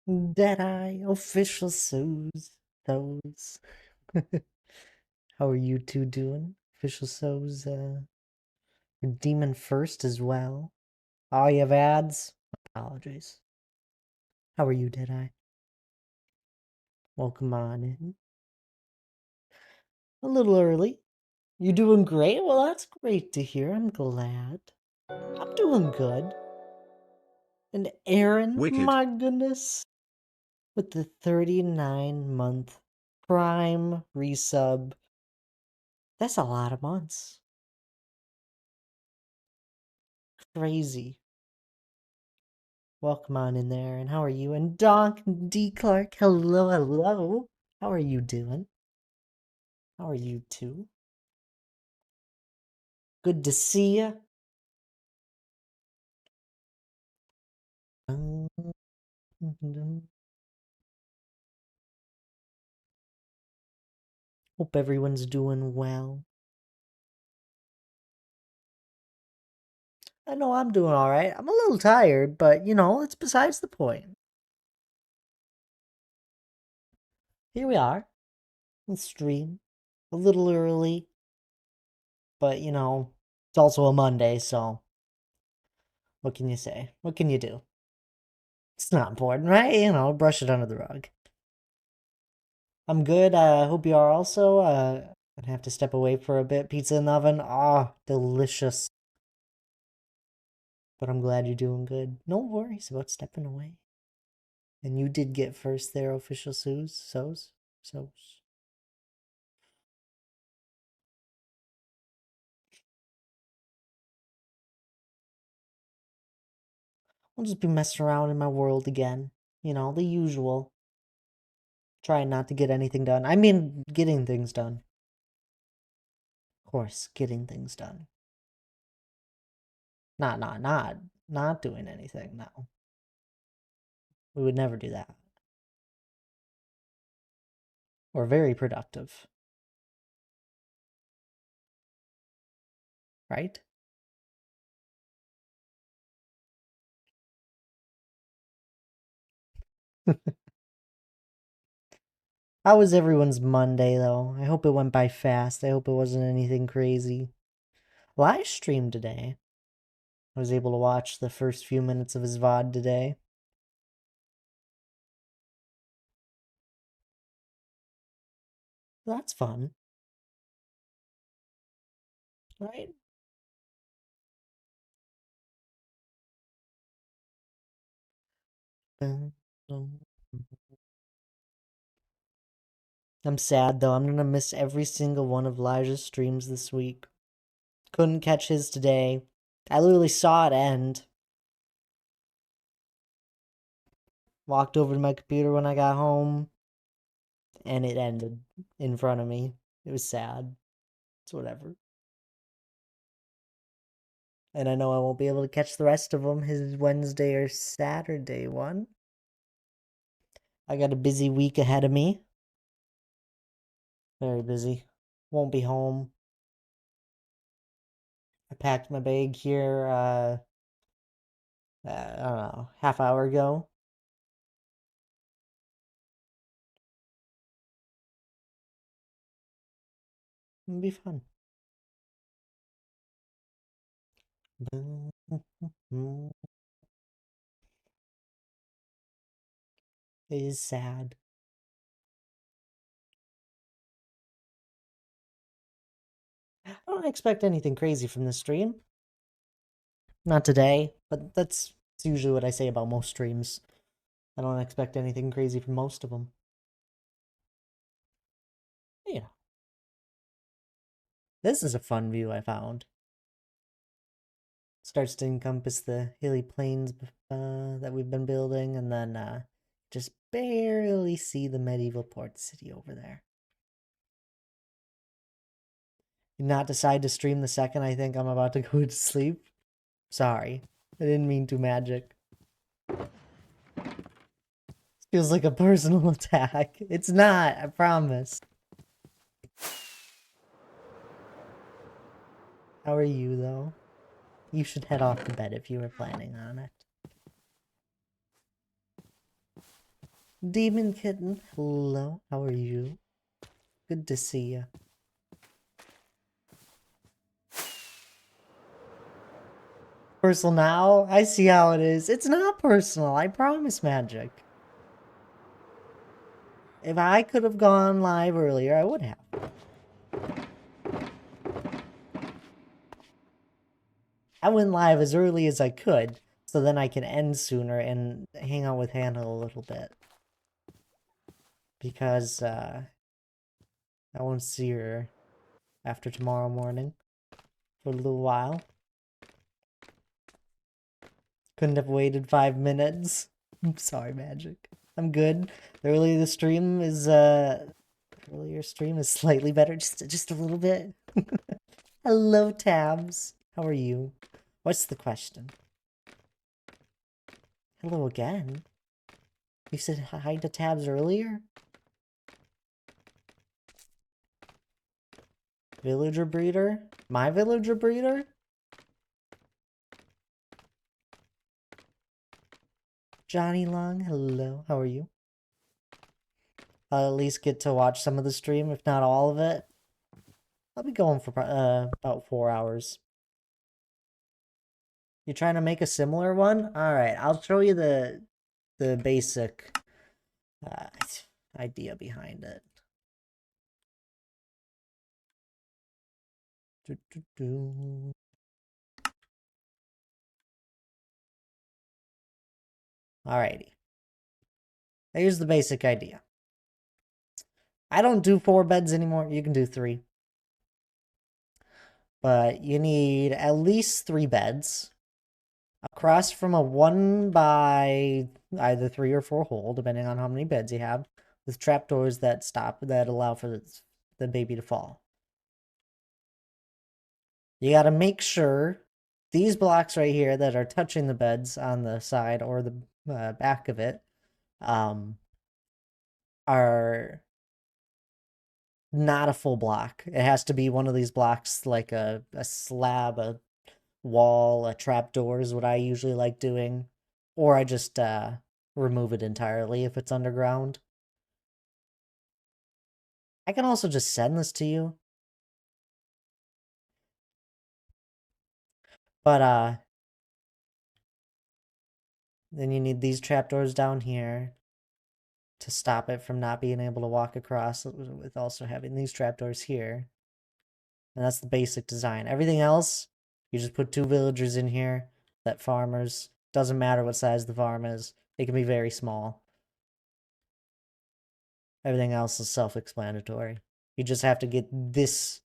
Deadeye official those. How are you two doing? Official Demon First as well. Oh, you have ads? Apologies. How are you, Deadeye? Welcome on in. A little early. You doing great? Well, that's great to hear. I'm glad. I'm doing good. And Aaron, Wicked. my goodness, with the 39-month Prime resub. That's a lot of months. Crazy. Welcome on in there. And how are you? And Doc D. Clark, hello, hello. How are you doing? How are you too? Good to see ya. Hope everyone's doing well. I know I'm doing alright. I'm a little tired, but you know, it's besides the point. Here we are. On stream. A little early. But you know, it's also a Monday, so what can you say? What can you do? It's not important, right? You know, brush it under the rug. I'm good. I hope you are also. Gonna have to step away for a bit. Pizza in the oven. Ah, delicious. But I'm glad you're doing good. No worries about stepping away. And you did get first there, official So's. I'll just be messing around in my world again. You know, the usual. Trying not to get anything done. I mean, getting things done. Of course, getting things done. Not doing anything, no. We would never do that. We're very productive. Right? How was everyone's Monday, though? I hope it went by fast. I hope it wasn't anything crazy. Live stream today. I was able to watch the first few minutes of his VOD today. That's fun. Right? I'm sad, though. I'm gonna miss every single one of Elijah's streams this week. Couldn't catch his today. I literally saw it end. Walked over to my computer when I got home, and it ended in front of me. It was sad. It's whatever. And I know I won't be able to catch the rest of them, his Wednesday or Saturday one. I got a busy week ahead of me. Very busy. Won't be home. I packed my bag here, I don't know, half hour ago. It'll be fun. It is sad. I don't expect anything crazy from this stream. Not today, but that's usually what I say about most streams. I don't expect anything crazy from most of them. Yeah. This is a fun view I found. Starts to encompass the hilly plains that we've been building, and then just barely see the medieval port city over there. Did not decide to stream the second I think I'm about to go to sleep. Sorry. I didn't mean to magic. Feels like a personal attack. It's not, I promise. How are you, though? You should head off to bed if you were planning on it. Demon Kitten, hello, how are you? Good to see you. Personal now? I see how it is. It's not personal, I promise, Magic. If I could have gone live earlier, I would have. I went live as early as I could, so then I can end sooner and hang out with Hannah a little bit. Because, I won't see her after tomorrow morning for a little while. Couldn't have waited 5 minutes. I'm sorry, Magic. I'm good. Earlier stream is slightly better, just a little bit. Hello, Tabs. How are you? What's the question? Hello again. You said hi to Tabs earlier? Villager breeder? My villager breeder? Johnny Long, hello. How are you? I'll at least get to watch some of the stream, if not all of it. I'll be going for about 4 hours. You trying to make a similar one? Alright, I'll show you the basic idea behind it. Alrighty. Here's the basic idea. I don't do 4 beds anymore. You can do 3. But you need at least 3 beds. Across from a 1 by either 3 or 4 hole, depending on how many beds you have, with trapdoors that allow for the baby to fall. You gotta make sure these blocks right here that are touching the beds on the side or the back of it are not a full block. It has to be one of these blocks, like a slab, a wall, a trapdoor is what I usually like doing. Or I just remove it entirely if it's underground. I can also just send this to you. But then you need these trapdoors down here to stop it from not being able to walk across, with also having these trapdoors here. And that's the basic design. Everything else, you just put 2 villagers in here that farmers. Doesn't matter what size the farm is. It can be very small. Everything else is self-explanatory. You just have to get this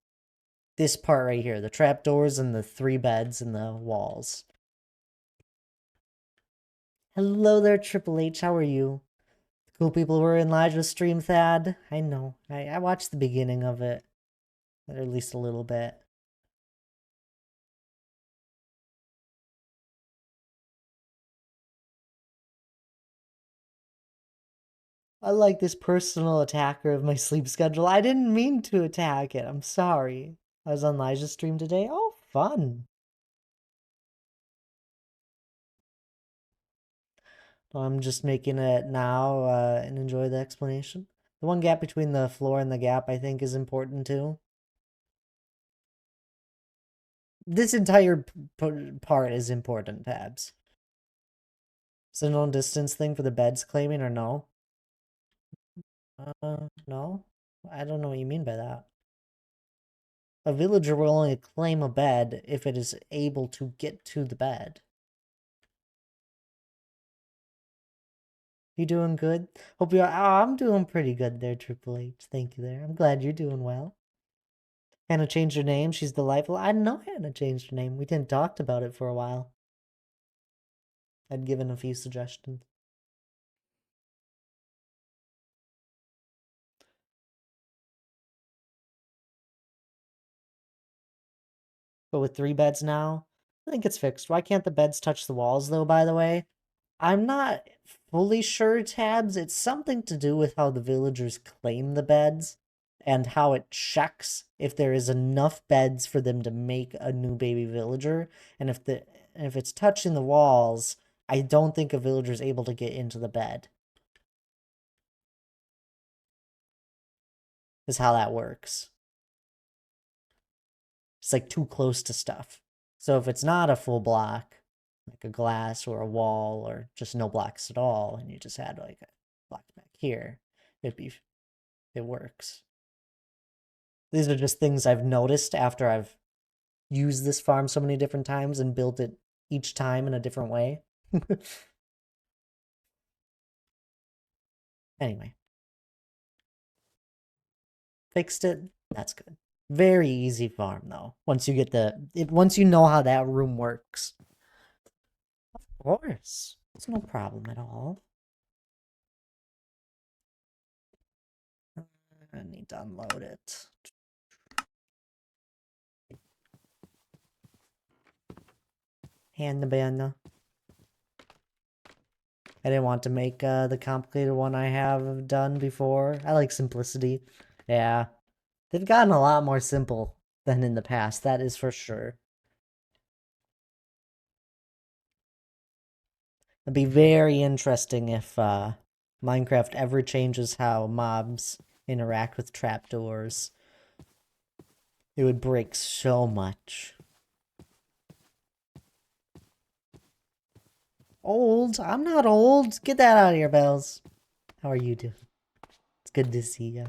part right here, the trapdoors and the 3 beds and the walls. Hello there, Triple H. How are you? The cool people were in Elijah's stream, Thad. I know. I watched the beginning of it. Or at least a little bit. I like this personal attacker of my sleep schedule. I didn't mean to attack it. I'm sorry. I was on Elijah's stream today. Oh, fun. I'm just making it now and enjoy the explanation. The one gap between the floor and the gap, I think, is important too. This entire part is important, Pabs. Is it no distance thing for the beds claiming or no? No? I don't know what you mean by that. A villager will only claim a bed if it is able to get to the bed. You doing good? Hope you're. Oh, I'm doing pretty good there, Triple H. Thank you there. I'm glad you're doing well. Hannah changed her name. She's delightful. I know Hannah changed her name. We didn't talk about it for a while. I'd given a few suggestions. But with 3 beds now, I think it's fixed. Why can't the beds touch the walls, though, by the way? I'm not fully sure, Tabs. It's something to do with how the villagers claim the beds and how it checks if there is enough beds for them to make a new baby villager. And if it's touching the walls, I don't think a villager is able to get into the bed. is how that works. It's like too close to stuff. So if it's not a full block, like a glass or a wall or just no blocks at all, and you just had like a block back here, it works. These are just things I've noticed after I've used this farm so many different times and built it each time in a different way. Anyway. Fixed it. That's good. Very easy farm though. Once you get once you know how that room works. Of course. It's no problem at all. I need to unload it. Hand the banana. I didn't want to make the complicated one I have done before. I like simplicity. Yeah. They've gotten a lot more simple than in the past, that is for sure. It'd be very interesting if Minecraft ever changes how mobs interact with trapdoors. It would break so much. Old? I'm not old. Get that out of here, Bells. How are you doing? It's good to see you.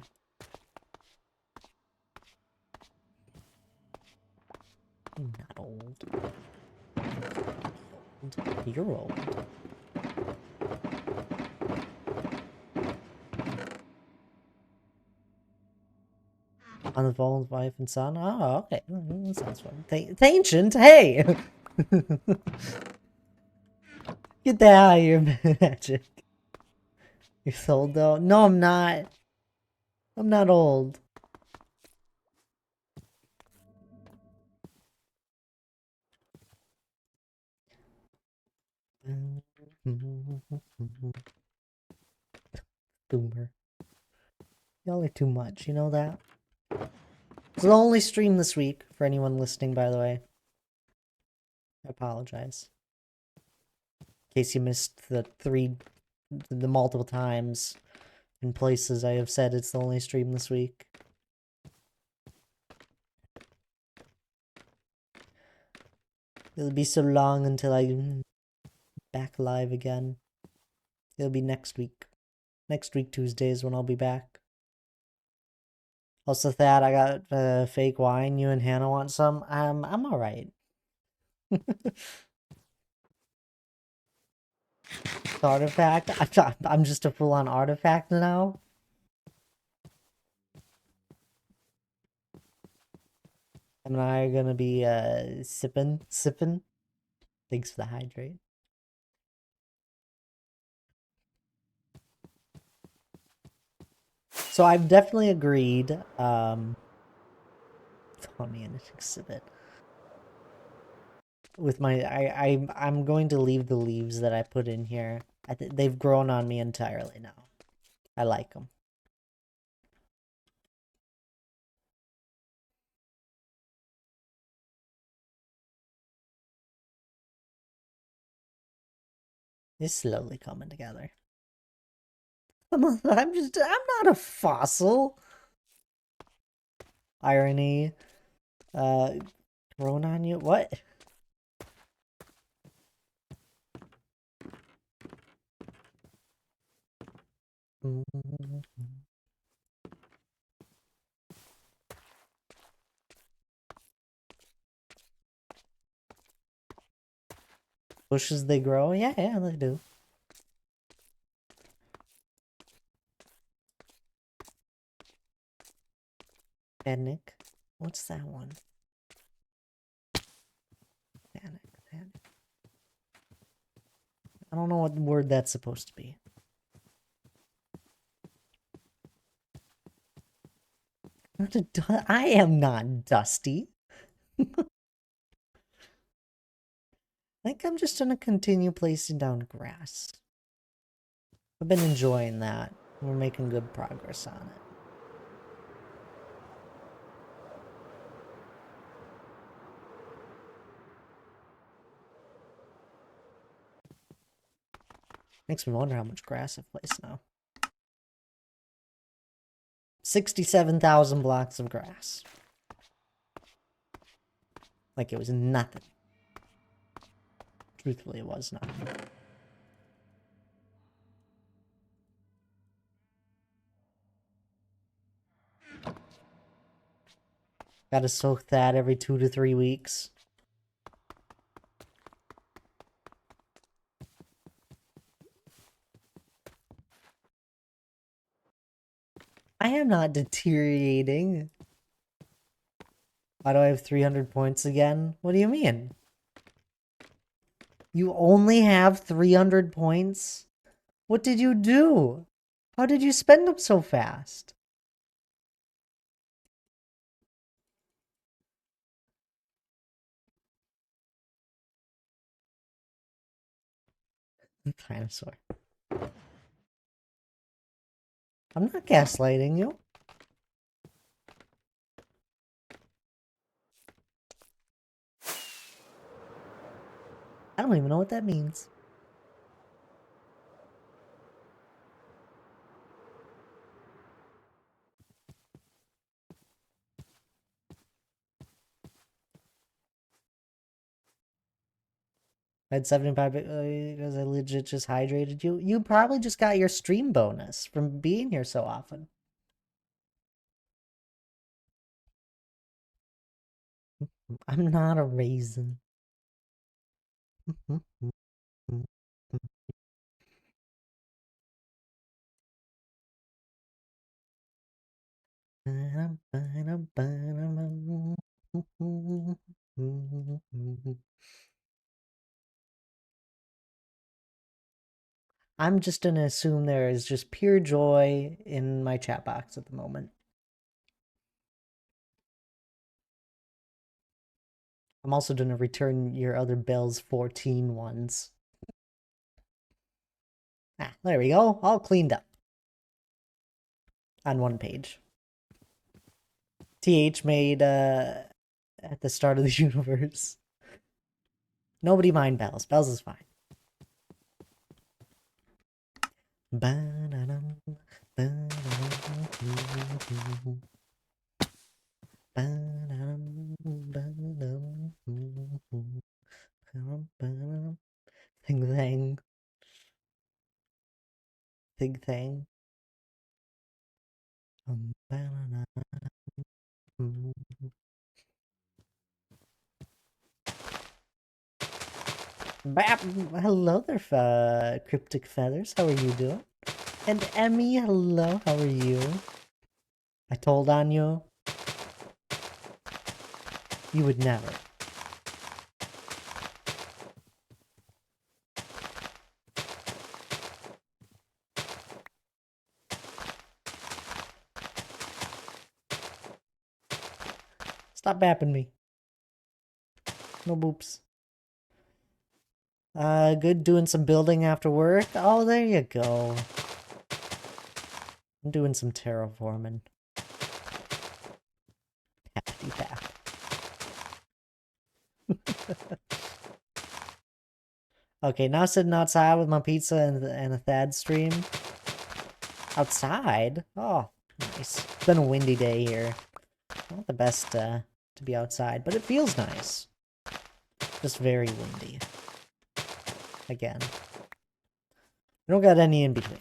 I'm not old. You're old. On the phone's wife and son? Oh, okay. That sounds fun. Ancient, hey! Get that out of here, magic. You're old though? No, I'm not. I'm not old. Boomer. Y'all are too much, you know that? It's the only stream this week, for anyone listening, by the way. I apologize. In case you missed the multiple times in places I have said it's the only stream this week. It'll be so long until I'm back live again. It'll be next week. Next week, Tuesday is when I'll be back. Also, Thad, I got fake wine. You and Hannah want some? I'm alright. Artifact? I'm just a full-on artifact now? Em and I are gonna be sipping. Thanks for the hydrate. So I've definitely agreed. On me an exhibit. With my, I'm going to leave the leaves that I put in here. They've grown on me entirely now. I like them. It's slowly coming together. I'm not a fossil. Irony. Grown on you? What? Bushes, they grow? Yeah, they do. Panic. What's that one? Panic. I don't know what word that's supposed to be. I am not dusty. I think I'm just gonna continue placing down grass. I've been enjoying that. We're making good progress on it. Makes me wonder how much grass I've placed now. 67,000 blocks of grass. Like it was nothing. Truthfully, it was nothing. Gotta soak that every 2 to 3 weeks. I am not deteriorating. Why do I have 300 points again? What do you mean? You only have 300 points? What did you do? How did you spend them so fast? Dinosaur. I'm not gaslighting you. I don't even know what that means. I had 75 because I legit just hydrated you. You probably just got your stream bonus from being here so often. I'm not a raisin. I'm just gonna assume there is just pure joy in my chat box at the moment. I'm also gonna return your other Bell's 14 ones. Ah, there we go. All cleaned up. On one page. TH made at the start of the universe. Nobody mind Bells. Bells is fine. Thing thing. Thing thing. Hello there, Cryptic Feathers. How are you doing? And Emmy, hello. How are you? I told on you. You would never. Stop bapping me. No boops. Good doing some building after work. Oh, there you go. I'm doing some terraforming. Happy tap. Okay, now sitting outside with my pizza and a Thad stream. Outside? Oh, nice. It's been a windy day here. Not the best to be outside, but it feels nice. Just very windy. Again. We don't got any in between.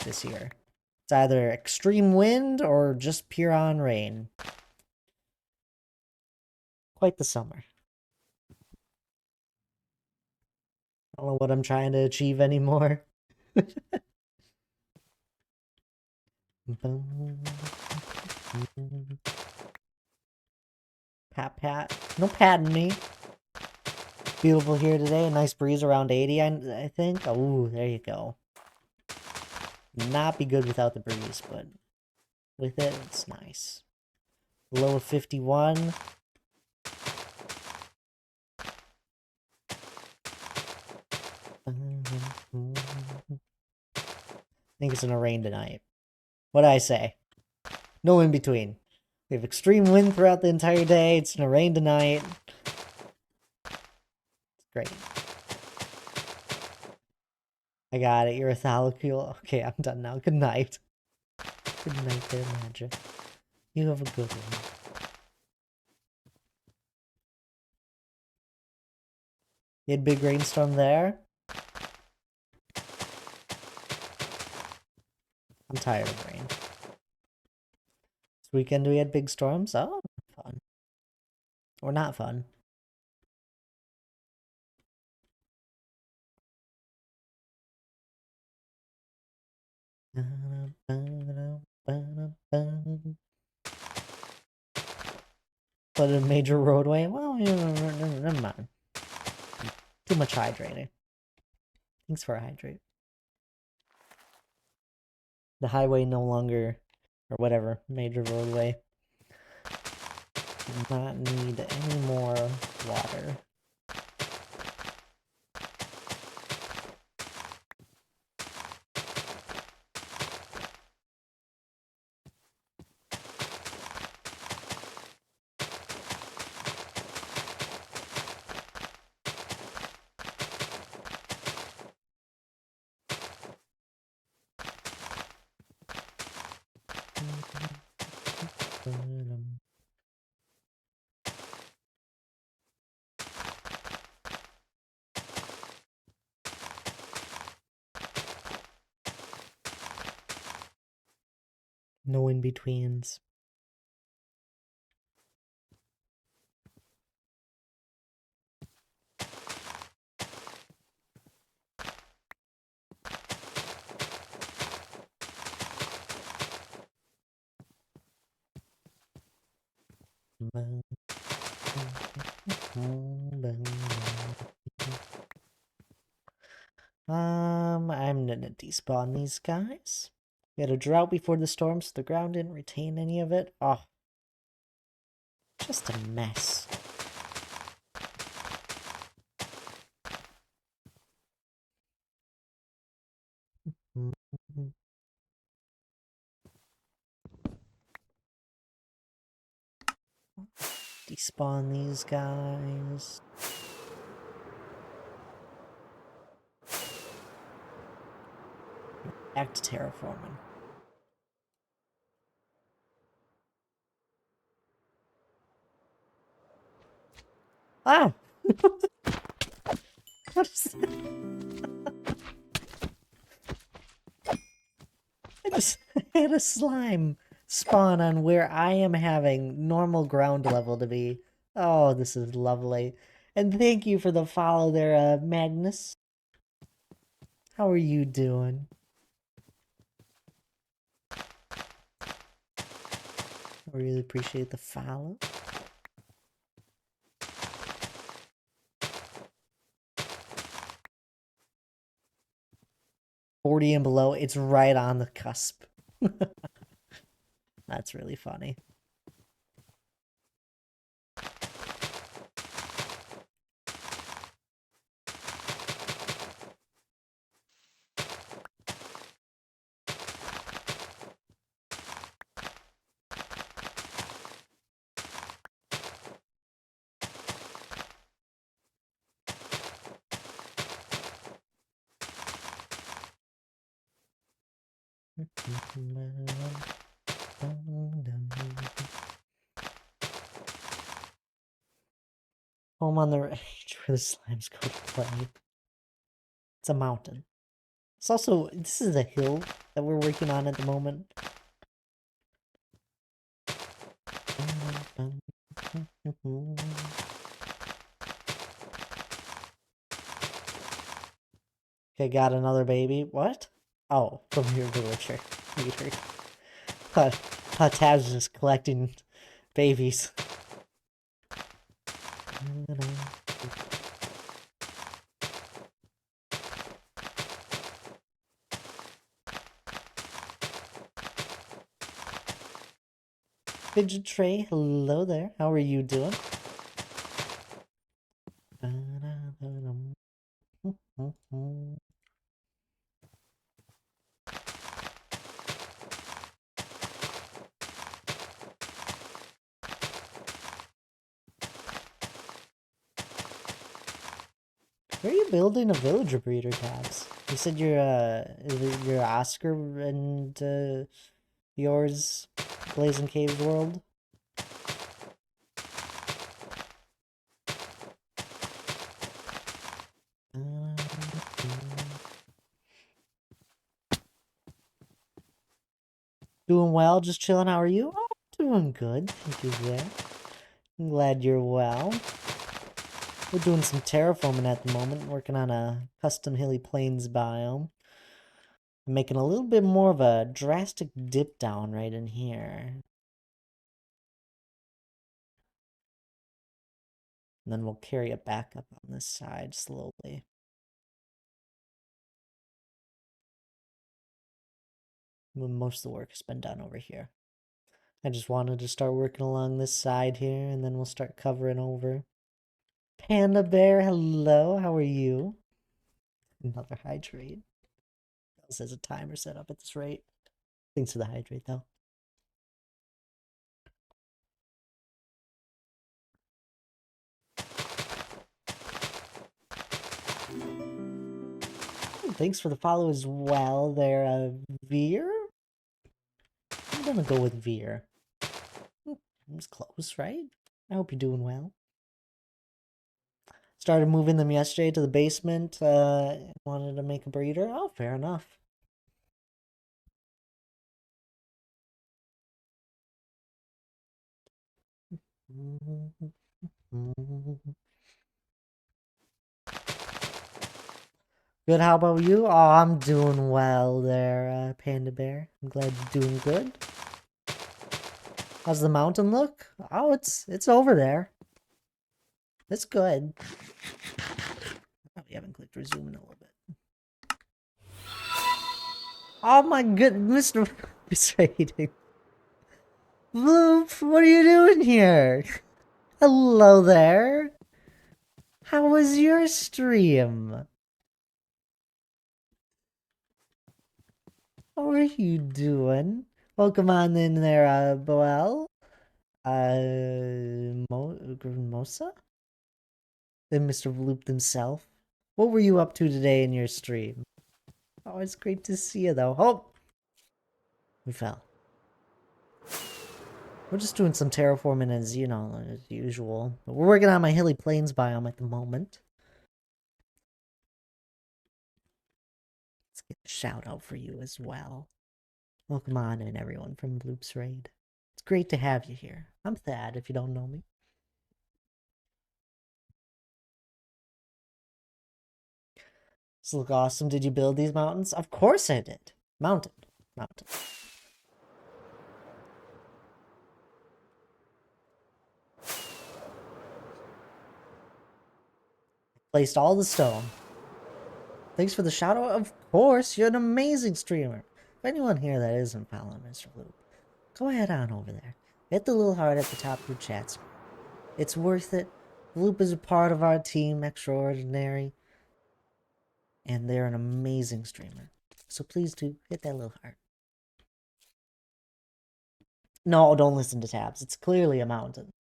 This year. It's either extreme wind or just pure on rain. Quite the summer. I don't know what I'm trying to achieve anymore. Pat pat. No patting me. Beautiful here today. A nice breeze around 80, I think. Oh, there you go. Not be good without the breeze, but with it, it's nice. Low of 51. I think it's gonna rain tonight. What'd I say? No in between. We have extreme wind throughout the entire day. It's gonna rain tonight. It's great. I got it. You're a thallicle. Okay, I'm done now. Good night. Good night there, Magic. You have a good one. You had big rainstorm there? I'm tired of rain. This weekend we had big storms? Oh, fun. Or not fun. But a major roadway? Well, never mind. Too much hydrating. Thanks for a hydrate. The highway no longer, or whatever, major roadway. Does not need any more water. No in-betweens. I'm gonna despawn these guys. We had a drought before the storm, so the ground didn't retain any of it. Oh, just a mess. Despawn these guys. Back to terraforming. Ah! What is that? I just had a slime spawn on where I am having normal ground level to be. Oh, this is lovely. And thank you for the follow there, Magnus. How are you doing? I really appreciate the follow. $40 and below, it's right on the cusp. That's really funny. Home on the range where the slimes go to play. It's a mountain. It's also, this is a hill that we're working on at the moment. Okay, got another baby. What? Oh, from your villager. Weird. Thought Tab's just collecting babies. Fidget Tray, hello there. How are you doing? Where are you building a villager breeder, Tabs? You said you're Oscar and yours, Blazing Caves world? Doing well, just chilling. How are you? Oh, doing good. Thank you, there. I'm glad you're well. We're doing some terraforming at the moment, working on a custom hilly plains biome. I'm making a little bit more of a drastic dip down right in here. And then we'll carry it back up on this side slowly. Most of the work has been done over here. I just wanted to start working along this side here, and then we'll start covering over. Panda Bear, hello, how are you? Another hydrate. This has a timer set up at this rate. Thanks for the hydrate, though. Thanks for the follow as well there, Veer? I'm gonna go with Veer. It's close, right? I hope you're doing well. Started moving them yesterday to the basement. Wanted to make a breeder. Oh, fair enough. Good, how about you? Oh, I'm doing well there, Panda Bear. I'm glad you're doing good. How's the mountain look? Oh, it's over there. It's good. Oh, we haven't clicked resume in a little bit. Oh my good, Mr. Rating. Bloop, what are you doing here? Hello there. How was your stream? How are you doing? Welcome on in there, Boel. Mosa? Then Mr. Bloop himself. What were you up to today in your stream? Oh, it's great to see you, though. Oh! We fell. We're just doing some terraforming as, you know, as usual. But we're working on my hilly plains biome at the moment. Let's get a shout out for you as well. Welcome on in, everyone, from Bloop's Raid. It's great to have you here. I'm Thad, if you don't know me. This look awesome. Did you build these mountains? Of course I did. Mountain. Mountain. Placed all the stone. Thanks for the shout out. Of course, you're an amazing streamer. If anyone here that isn't following Mr. Bloop, go ahead on over there. Hit the little heart at the top of your chat screen. It's worth it. Bloop is a part of our team extraordinary. And they're an amazing streamer. So please do hit that little heart. No, don't listen to tabs. It's clearly a mountain.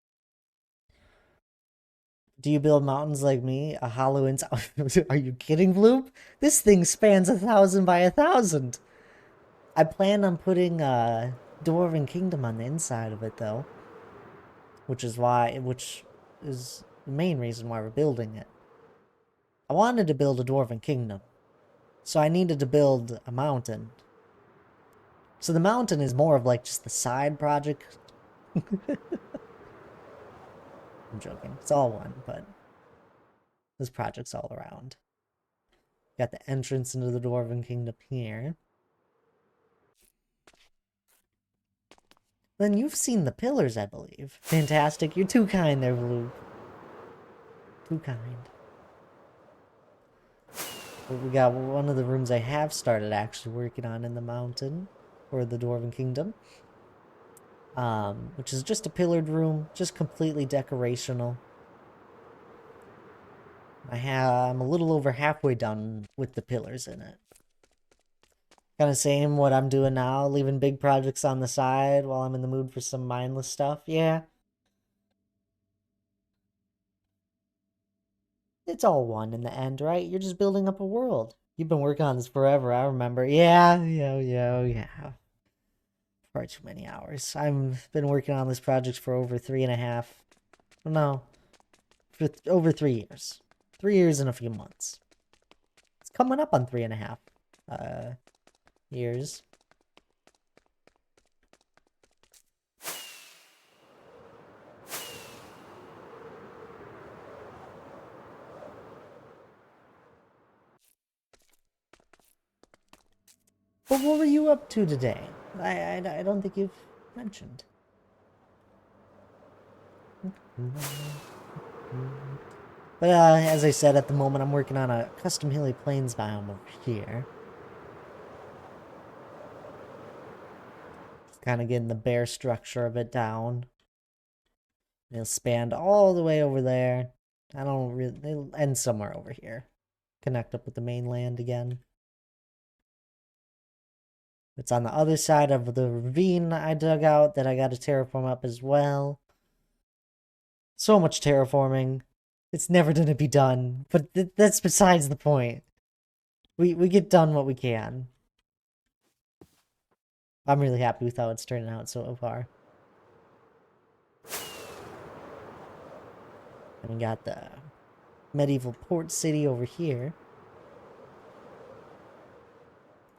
Do you build mountains like me? A hollow inside? Are you kidding, Bloop? This thing spans 1,000 by 1,000. I plan on putting Dwarven Kingdom on the inside of it, though. Which is the main reason why we're building it. I wanted to build a Dwarven Kingdom. So I needed to build a mountain. So the mountain is more of like just the side project. I'm joking. It's all one, but this project's all around. Got the entrance into the Dwarven Kingdom here. Then you've seen the pillars, I believe. Fantastic. You're too kind there, Blue. Too kind. But we got one of the rooms I have started actually working on in the mountain, or the Dwarven Kingdom. Which is just a pillared room, just completely decorational. I'm a little over halfway done with the pillars in it. Kind of same what I'm doing now, leaving big projects on the side while I'm in the mood for some mindless stuff. Yeah. It's all one in the end, right? You're just building up a world. You've been working on this forever, I remember. Yeah. far too many hours. I've been working on this project for over 3.5. No, for over 3 years. 3 years and a few months. It's coming up on 3.5 years. But what were you up to today? I don't think you've mentioned. But as I said, at the moment I'm working on a custom hilly plains biome over here. Kind of getting the bare structure of it down. It'll span all the way over there. I don't really... They'll end somewhere over here. Connect up with the mainland again. It's on the other side of the ravine I dug out that I got to terraform up as well. So much terraforming. It's never gonna be done. But that's besides the point. We get done what we can. I'm really happy with how it's turning out so far. And we got the medieval port city over here.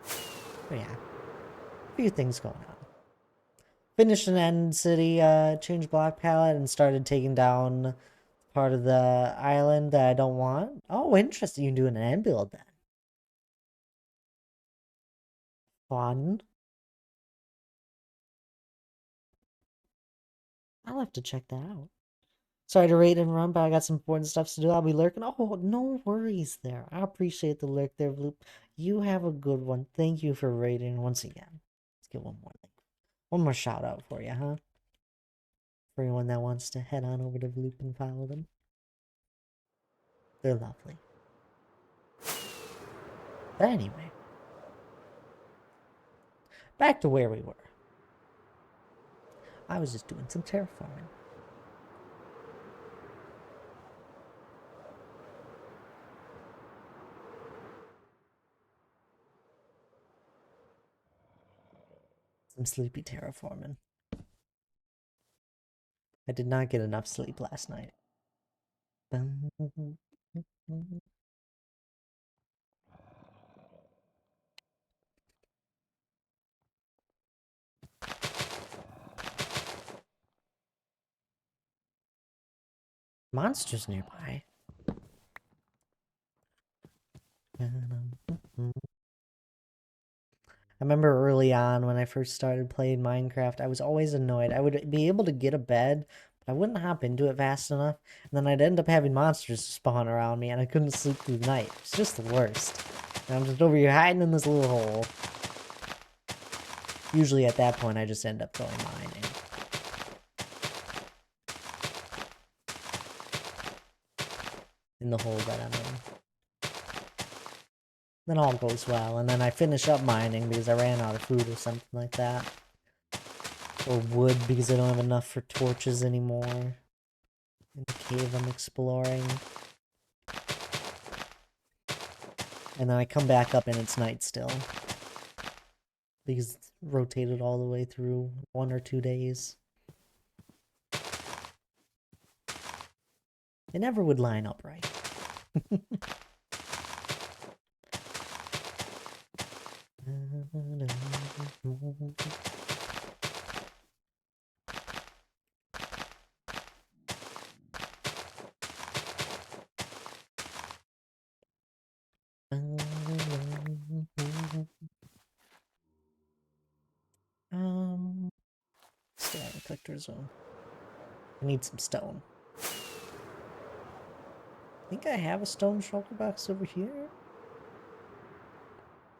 Oh yeah. A few things going on. Finished an end city, changed block palette, and started taking down part of the island that I don't want. Oh, interesting. You can do an end build then. Fun. I'll have to check that out. Sorry to rate and run, but I got some important stuff to do. I'll be lurking. Oh, no worries there. I appreciate the lurk there, Bloop. You have a good one. Thank you for rating once again. Let's get one more link. One more shout out for you, huh? For anyone that wants to head on over to Bloop and follow them. They're lovely. But anyway. Back to where we were. I was just doing some terraforming. Some sleepy terraforming. I did not get enough sleep last night. Monsters nearby. I remember early on when I first started playing Minecraft, I was always annoyed. I would be able to get a bed, but I wouldn't hop into it fast enough, and then I'd end up having monsters spawn around me, and I couldn't sleep through the night. It's just the worst. And I'm just over here hiding in this little hole. Usually at that point, I just end up going mining. In the hole that I'm in. Then all goes well, and then I finish up mining because I ran out of food or something like that. Or wood because I don't have enough for torches anymore. In the cave I'm exploring. And then I come back up and it's night still. Because it's rotated all the way through 1 or 2 days. It never would line up right. Stay out of collector zone. I need some stone. I think I have a stone shulker box over here.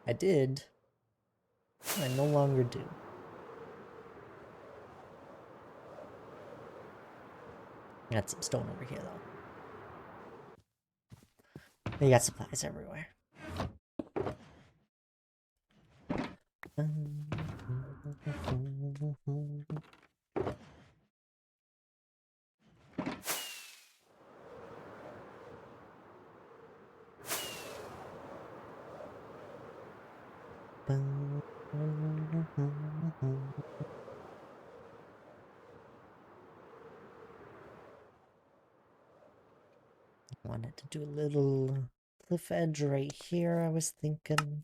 I did. I no longer do. Got some stone over here though. They got supplies everywhere. Wanted to do a little cliff edge right here, I was thinking.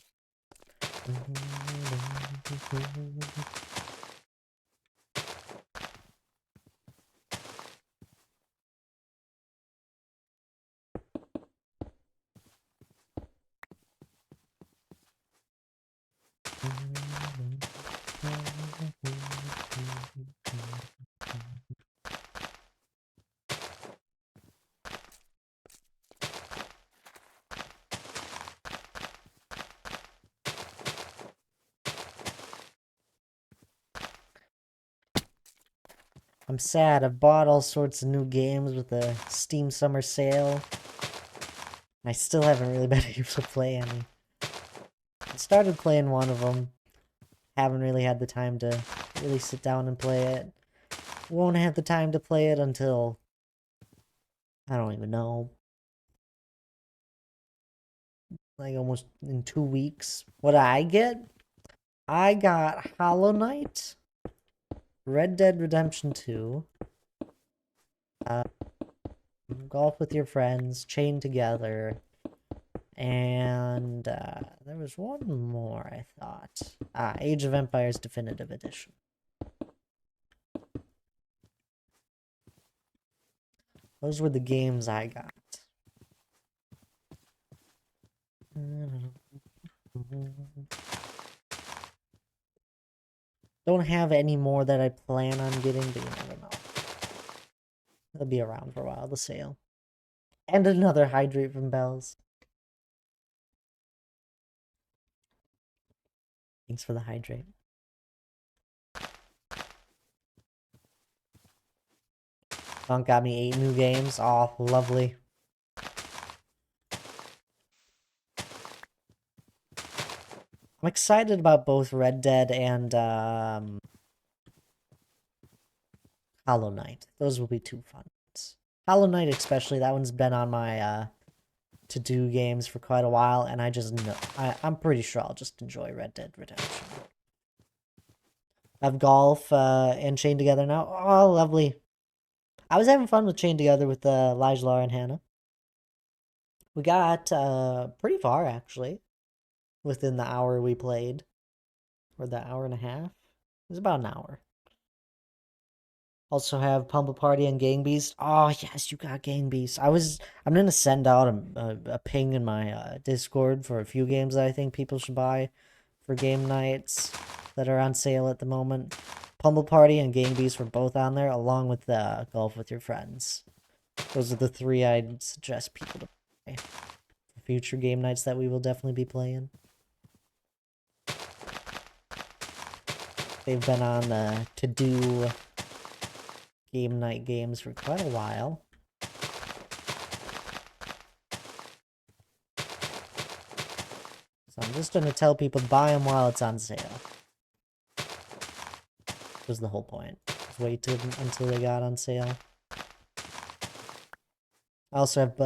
I'm sad. I've bought all sorts of new games with the Steam Summer Sale. I still haven't really been able to play any. I started playing one of them. Haven't really had the time to really sit down and play it. Won't have the time to play it until... I don't even know. Like almost in 2 weeks. What did I get? I got Hollow Knight, Red Dead Redemption 2, Golf with Your Friends, Chained Together, and there was one more, I thought. Age of Empires Definitive Edition. Those were the games I got. Don't have any more that I plan on getting, but you never know. They'll be around for a while, the sale. And another Hydrate from Bells. Thanks for the Hydrate. Funk got me 8 new games. Oh, lovely. I'm excited about both Red Dead and Hollow Knight. Those will be 2 fun ones. Hollow Knight especially, that one's been on my to-do games for quite a while, and I just know, I'm pretty sure I'll just enjoy Red Dead Redemption. I have Golf and Chained Together now. Oh, lovely. I was having fun with Chained Together with Elijah, Laura, and Hannah. We got pretty far, actually, within the hour we played. Or the hour and a half. It was about an hour. Also have Pummel Party and Gang Beast. Oh, yes, you got Gang Beast. I'm going to send out a ping in my Discord for a few games that I think people should buy for game nights that are on sale at the moment. Pummel Party and Gang Beast were both on there, along with Golf with Your Friends. Those are the 3 I'd suggest people to play for future game nights that we will definitely be playing. They've been on to-do game night games for quite a while. So I'm just going to tell people to buy them while it's on sale. Was the whole point. Just wait until they got on sale. I also have,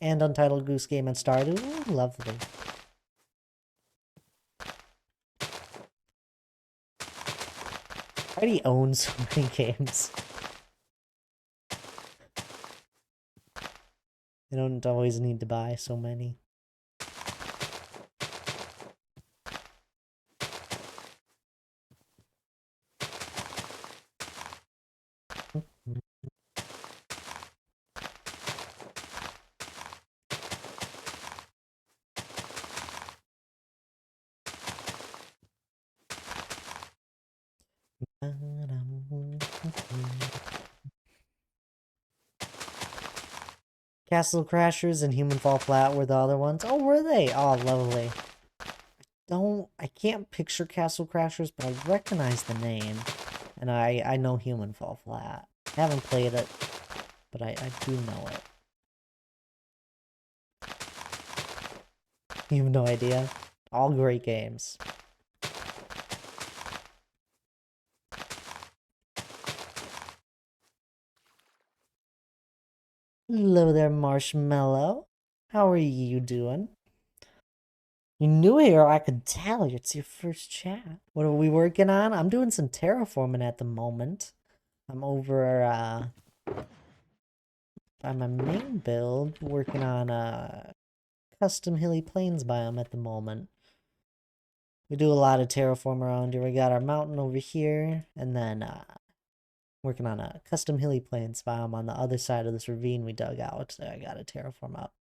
and Untitled Goose Game and Stardew. Ooh, lovely. I already own so many games. I don't always need to buy so many. Castle Crashers and Human Fall Flat were the other ones. Oh, were they? Oh, lovely. I can't picture Castle Crashers, but I recognize the name. And I know Human Fall Flat. I haven't played it, but I do know it. You have no idea? All great games. Hello there, Marshmallow. How are you doing? You're new here, I could tell. It's your first chat. What are we working on? I'm doing some terraforming at the moment. I'm over by my main build, working on a custom hilly plains biome at the moment. We do a lot of terraform around here. We got our mountain over here, and then working on a custom hilly plains biome on the other side of this ravine we dug out that I got to terraform up.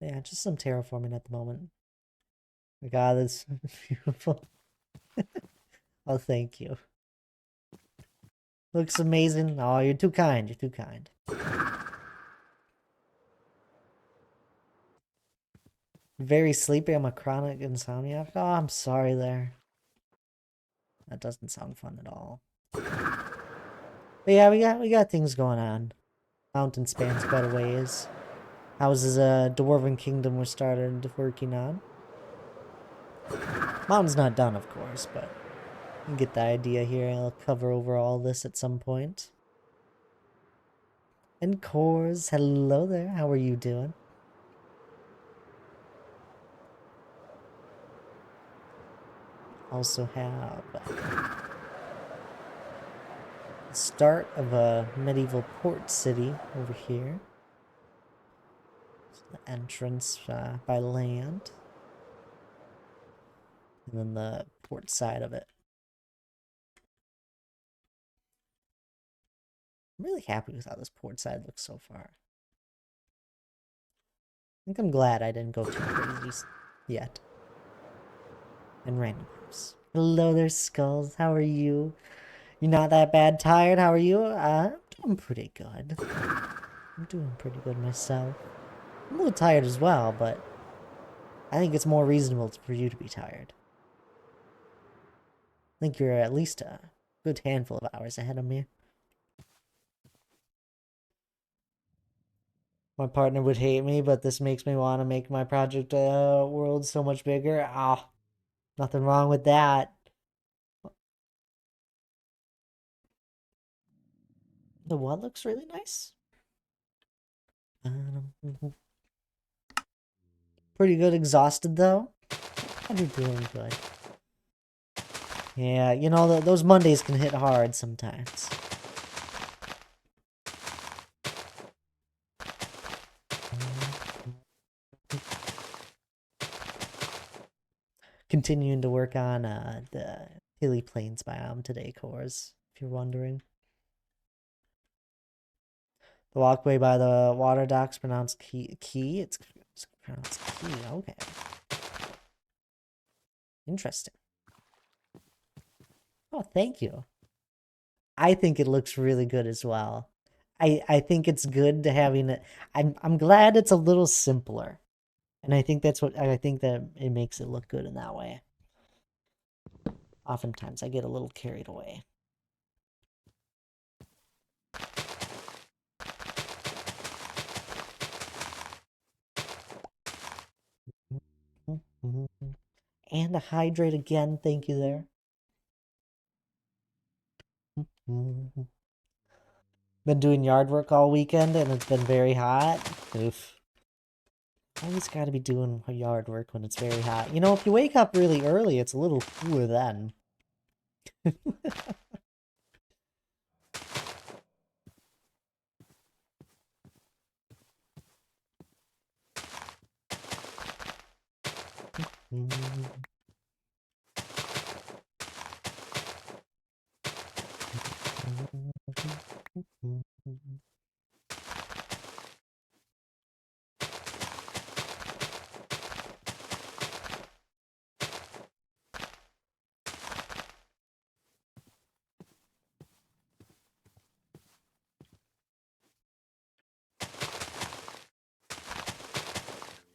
Yeah, just some terraforming at the moment. My God, that's beautiful. Oh, thank you. Looks amazing. Oh, you're too kind. You're too kind. Very sleepy. I'm a chronic insomniac. Oh, I'm sorry there. That doesn't sound fun at all. But yeah, we got things going on. Mountain spans quite a ways. Houses Dwarven Kingdom we're started working on. Mountain's not done, of course, but you get the idea here. I'll cover over all this at some point. And Cores, hello there. How are you doing? Also have the start of a medieval port city over here. The entrance by land. And then the port side of it. I'm really happy with how this port side looks so far. I think I'm glad I didn't go too crazy yet. And randoms. Hello there, Skulls. How are you? You're not that bad tired? How are you? I'm doing pretty good. I'm doing pretty good myself. I'm a little tired as well, but I think it's more reasonable for you to be tired. I think you're at least a good handful of hours ahead of me. My partner would hate me, but this makes me want to make my project world so much bigger. Ah, nothing wrong with that. The what looks really nice. Pretty good exhausted, though. I'd be doing good. Yeah, you know, those Mondays can hit hard sometimes. Continuing to work on the hilly plains biome today, Cores, if you're wondering. The walkway by the water docks pronounced key. It's pronounced key. Okay. Interesting. Oh, thank you. I think it looks really good as well. I think it's good to having it. I'm glad it's a little simpler. And I think that's what I think that it makes it look good in that way. Oftentimes I get a little carried away. And a hydrate again, thank you there. Been doing yard work all weekend and it's been very hot. Oof. Always gotta be doing yard work when it's very hot. You know, if you wake up really early, it's a little cooler then.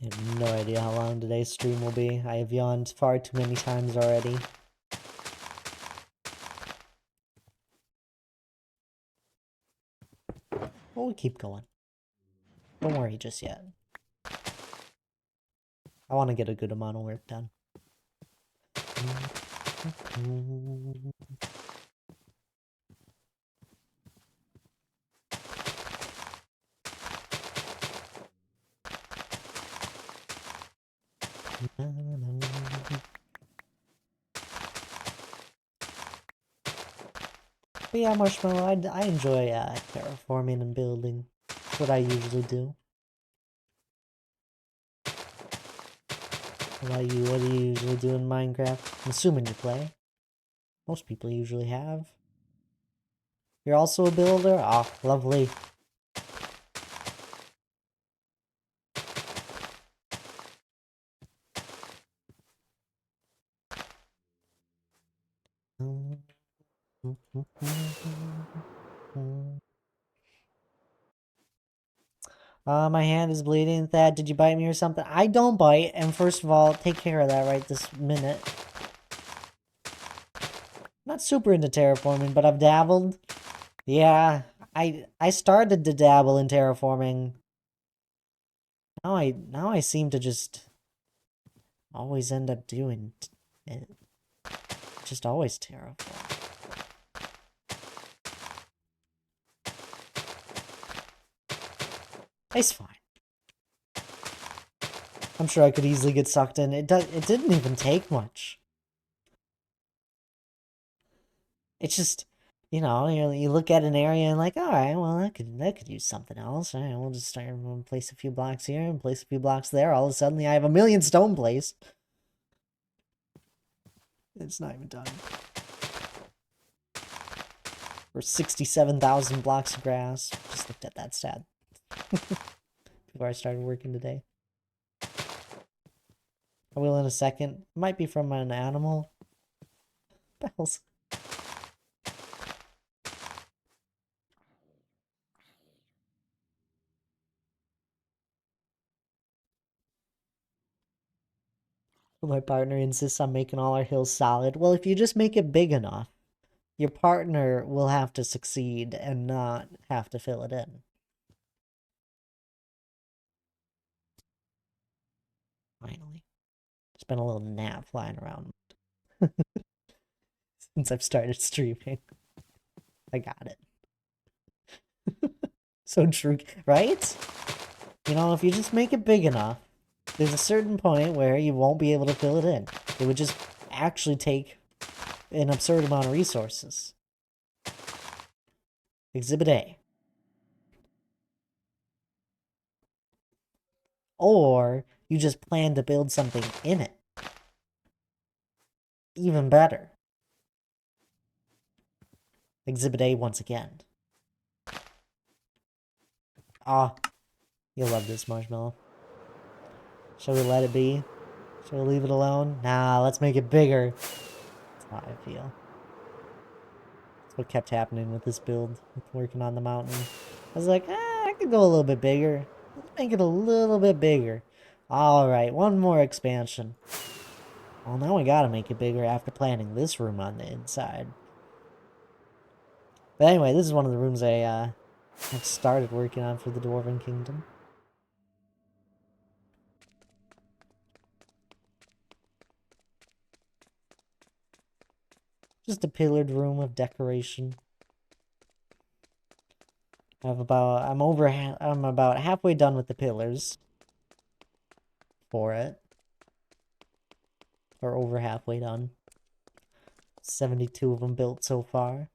I have no idea how long today's stream will be. I have yawned far too many times already. But we'll keep going. Don't worry just yet. I want to get a good amount of work done. But yeah, Marshmallow, I enjoy terraforming and building. That's what I usually do. What about you? What do you usually do in Minecraft? I'm assuming you play. Most people usually have. You're also a builder? Ah, lovely. My hand is bleeding. Thad, did you bite me or something? I don't bite, and first of all, take care of that right this minute. Not super into terraforming, but I've dabbled. Yeah, I started to dabble in terraforming. Now I seem to just always end up doing it. Just always terraform. It's fine. I'm sure I could easily get sucked in. It didn't even take much. It's just, you look at an area and like, all right, well, that could use something else. All right, we'll just start and place a few blocks here and place a few blocks there. All of a sudden, I have a million stone placed. It's not even done. Or 67,000 blocks of grass. Just looked at that stat before I started working today. I will in a second. Might be from an animal. Bells. My partner insists on making all our hills solid. Well, if you just make it big enough, your partner will have to succeed and not have to fill it in. Finally. It's been a little gnat flying around since I've started streaming. I got it. So true, right? If you just make it big enough, there's a certain point where you won't be able to fill it in. It would just actually take an absurd amount of resources. Exhibit A. Or you just plan to build something in it. Even better. Exhibit A once again. Ah, you'll love this, Marshmallow. Shall we let it be? Shall we leave it alone? Nah, let's make it bigger. That's how I feel. That's what kept happening with this build, with working on the mountain. I was like, I could go a little bit bigger. Let's make it a little bit bigger. Alright, one more expansion. Well, now we gotta make it bigger after planning this room on the inside. But anyway, this is one of the rooms I started working on for the Dwarven Kingdom. Just a pillared room of decoration. I'm about halfway done with the pillars for it. Or over halfway done. 72 of them built so far.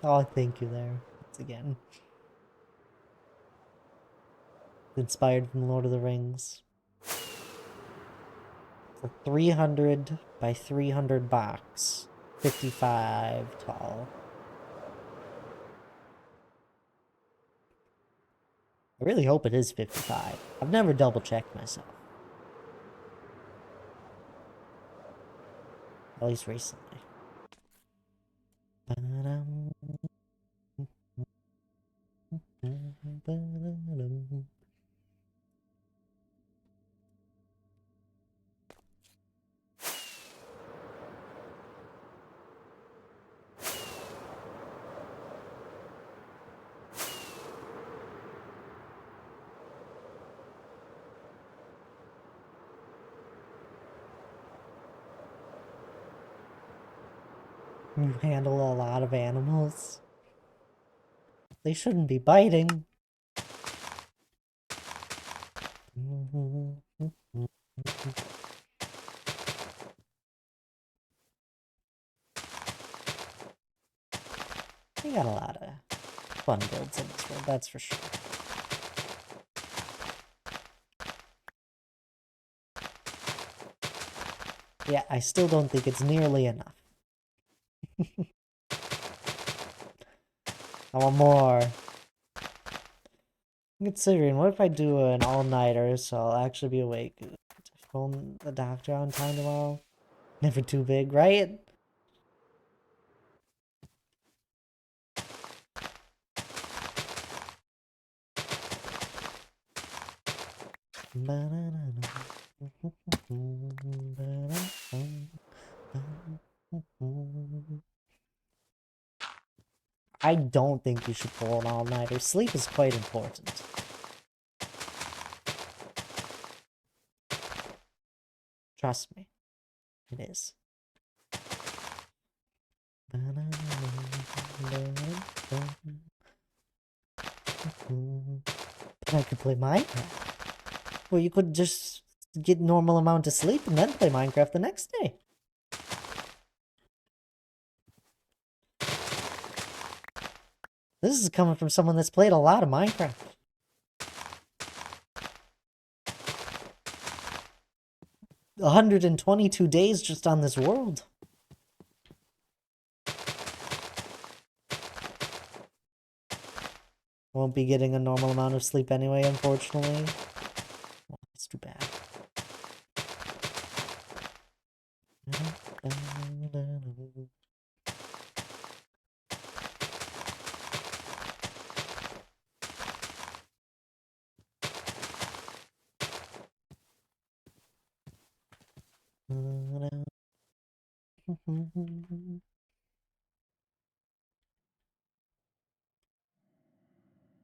Oh, thank you there. Once again. Inspired from Lord of the Rings. It's a 300 by 300 box. 55 tall. I really hope it is 55. I've never double checked myself. At least recently. You handle a lot of animals. They shouldn't be biting. We got a lot of fun builds in this world, that's for sure. Yeah, I still don't think it's nearly enough. I want more. I'm considering, what if I do an all-nighter so I'll actually be awake to phone the doctor on time tomorrow? Never too big, right? I don't think you should pull an all-nighter. Sleep is quite important. Trust me, it is. Then I could play Minecraft. Well, you could just get normal amount of sleep and then play Minecraft the next day. This is coming from someone that's played a lot of Minecraft. $122 days just on this world. Won't be getting a normal amount of sleep anyway, unfortunately. Well, that's too bad.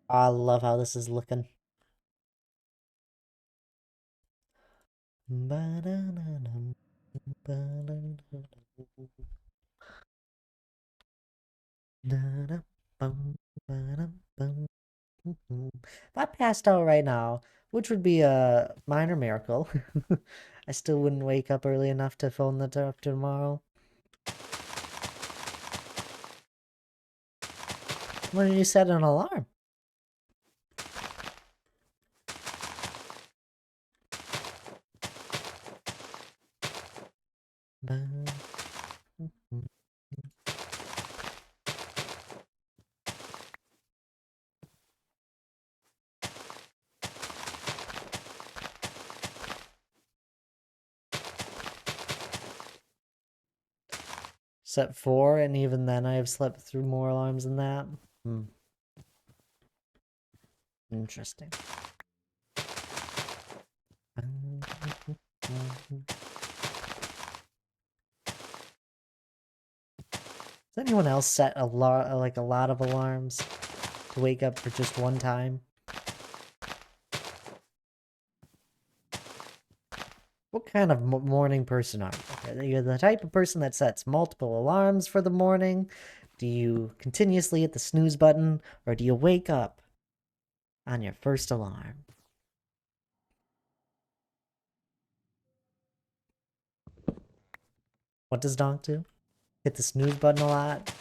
I love how this is looking. If I passed out right now, which would be a minor miracle, I still wouldn't wake up early enough to phone the doctor tomorrow. When did you set an alarm? Set 4, and even then I have slept through more alarms than that. Interesting. Does anyone else set a lot of alarms to wake up for just one time? What kind of morning person are you? Are you the type of person that sets multiple alarms for the morning? Do you continuously hit the snooze button, or do you wake up on your first alarm? What does Donk do? Hit the snooze button a lot?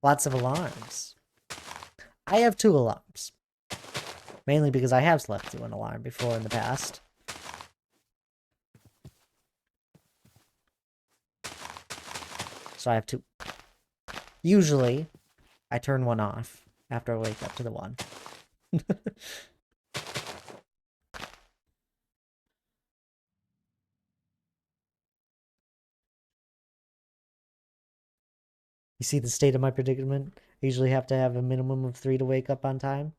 Lots of alarms. I have 2 alarms. Mainly because I have slept through an alarm before in the past. So I have 2. Usually, I turn one off after I wake up to the one. You see the state of my predicament? I usually have to have a minimum of 3 to wake up on time.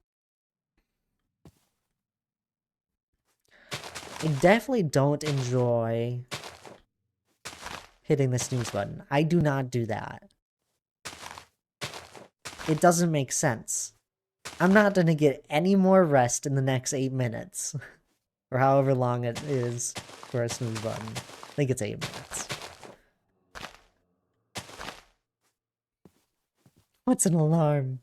I definitely don't enjoy hitting the snooze button. I do not do that. It doesn't make sense. I'm not gonna get any more rest in the next 8 minutes. Or however long it is for a snooze button. I think it's 8 minutes. What's an alarm?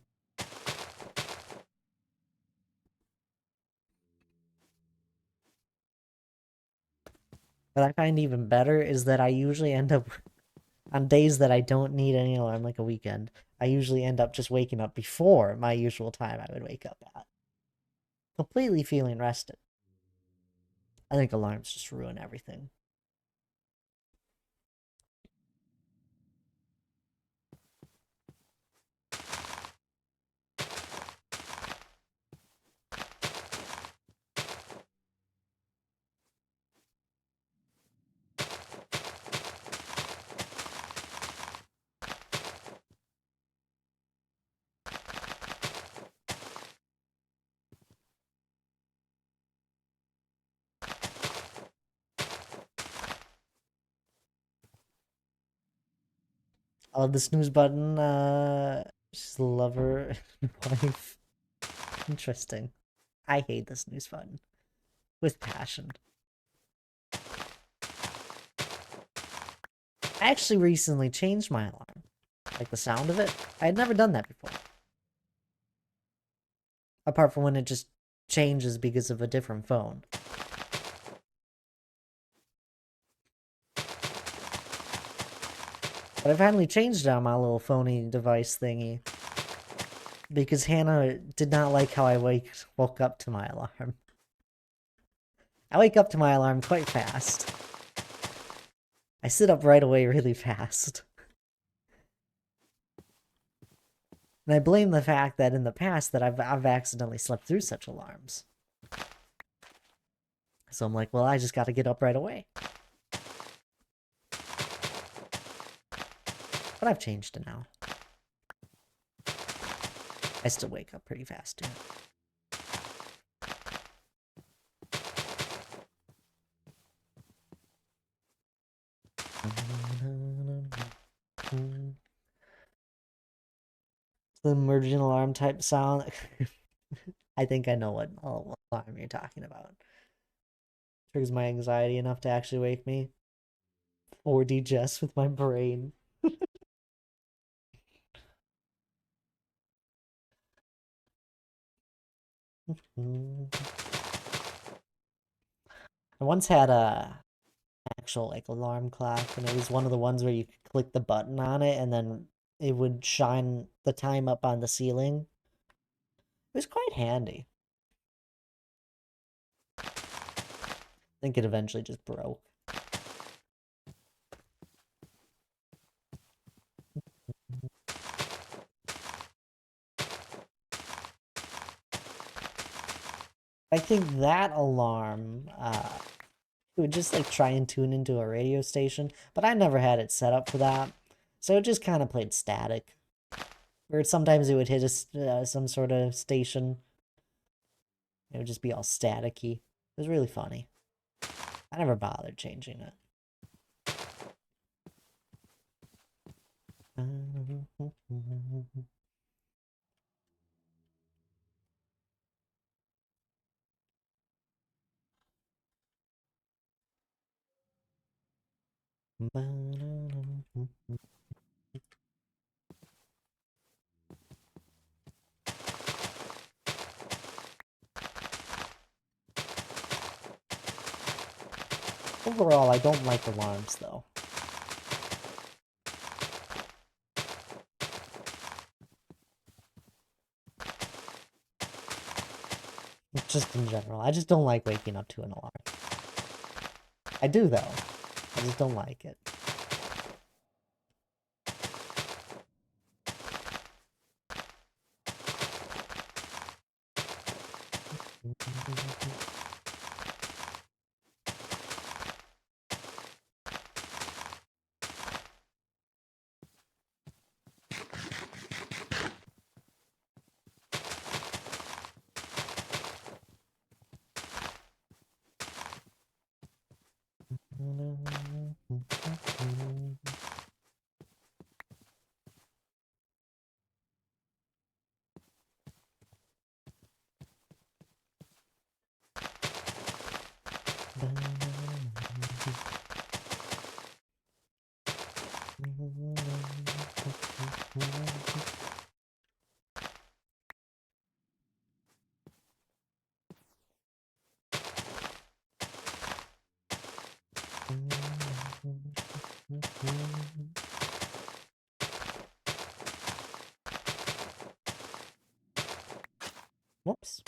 What I find even better is that I usually end up on days that I don't need any alarm, like a weekend. I usually end up just waking up before my usual time I would wake up at, completely feeling rested. I think alarms just ruin everything. Oh, the snooze button, she's a lover, wife. Interesting. I hate the snooze button with passion. I actually recently changed my alarm. Like the sound of it. I had never done that before. Apart from when it just changes because of a different phone. But I finally changed it on my little phony device thingy. Because Hannah did not like how I woke up to my alarm. I wake up to my alarm quite fast. I sit up right away really fast. And I blame the fact that in the past that I've accidentally slept through such alarms. So I'm like, well, I just gotta get up right away. But I've changed it now. I still wake up pretty fast too. The emergent alarm type sound. I think I know what alarm you're talking about. Triggers my anxiety enough to actually wake me. 4D Jess with my brain. I once had a actual like alarm clock, and it was one of the ones where you could click the button on it, and then it would shine the time up on the ceiling. It was quite handy. I think it eventually just broke. I think that alarm, it would just like try and tune into a radio station, but I never had it set up for that, so it just kind of played static. Or sometimes it would hit some sort of station. It would just be all staticky. It was really funny. I never bothered changing it. Overall, I don't like alarms, though. Just in general. I just don't like waking up to an alarm. I do, though. I just don't like it. Whoops.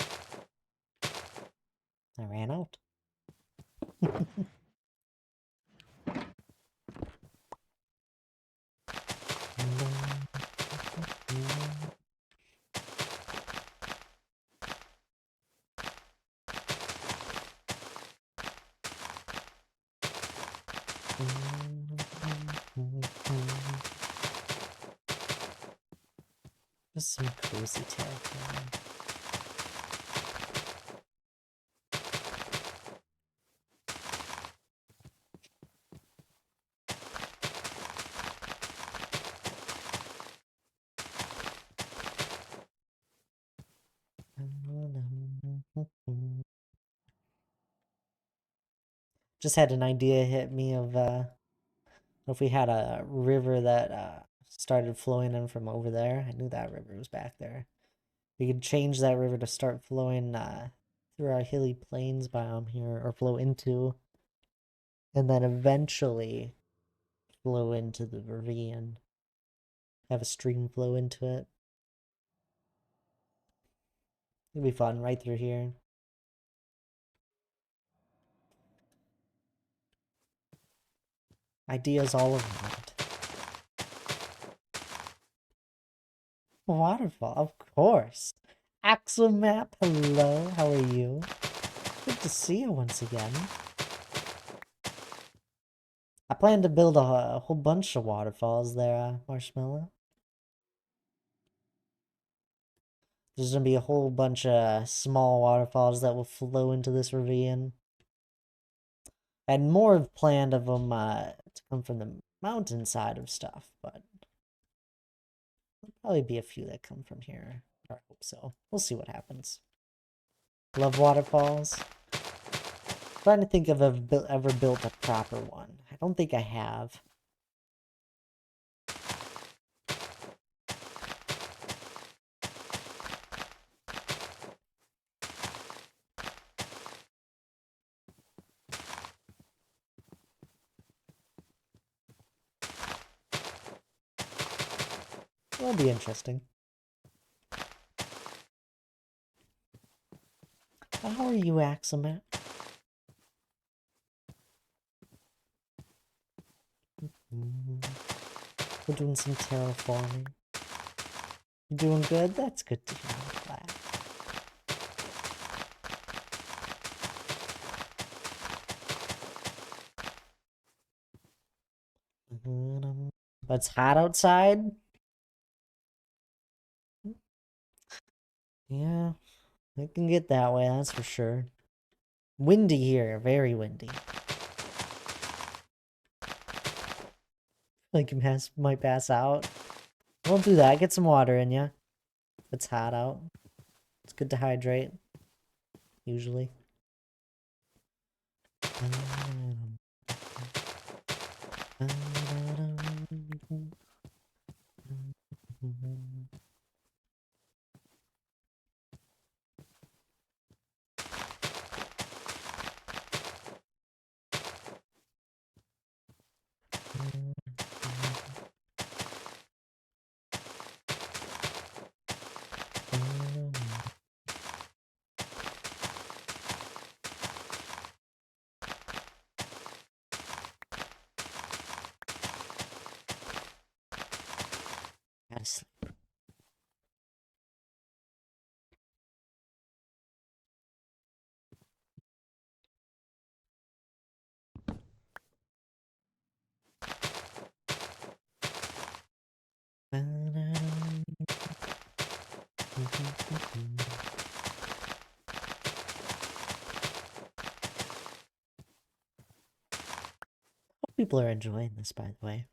I ran out. Just some cozy terraforming. Just had an idea hit me of if we had a river that started flowing in from over there. I knew that river was back there. We could change that river to start flowing through our hilly plains biome here, or flow into, and then eventually flow into the ravine. Have a stream flow into it. It'd be fun right through here. Ideas all around. Waterfall, of course. Axomap, hello, how are you? Good to see you once again. I plan to build a whole bunch of waterfalls there, Marshmallow. There's gonna be a whole bunch of small waterfalls that will flow into this ravine. I had more planned of them to come from the mountainside of stuff, but there'll probably be a few that come from here. I hope so. We'll see what happens. Love waterfalls. Trying to think if I've ever built a proper one. I don't think I have. It'll be interesting. How are you, Axomat? We're doing some terraforming. You doing good? That's good to hear. I'm glad. But it's hot outside? Yeah, it can get that way, that's for sure. Windy here, very windy. Like you might pass out. Don't do that, get some water in ya. It's hot out. It's good to hydrate. Usually. Gotta sleep. Hope people are enjoying this, by the way.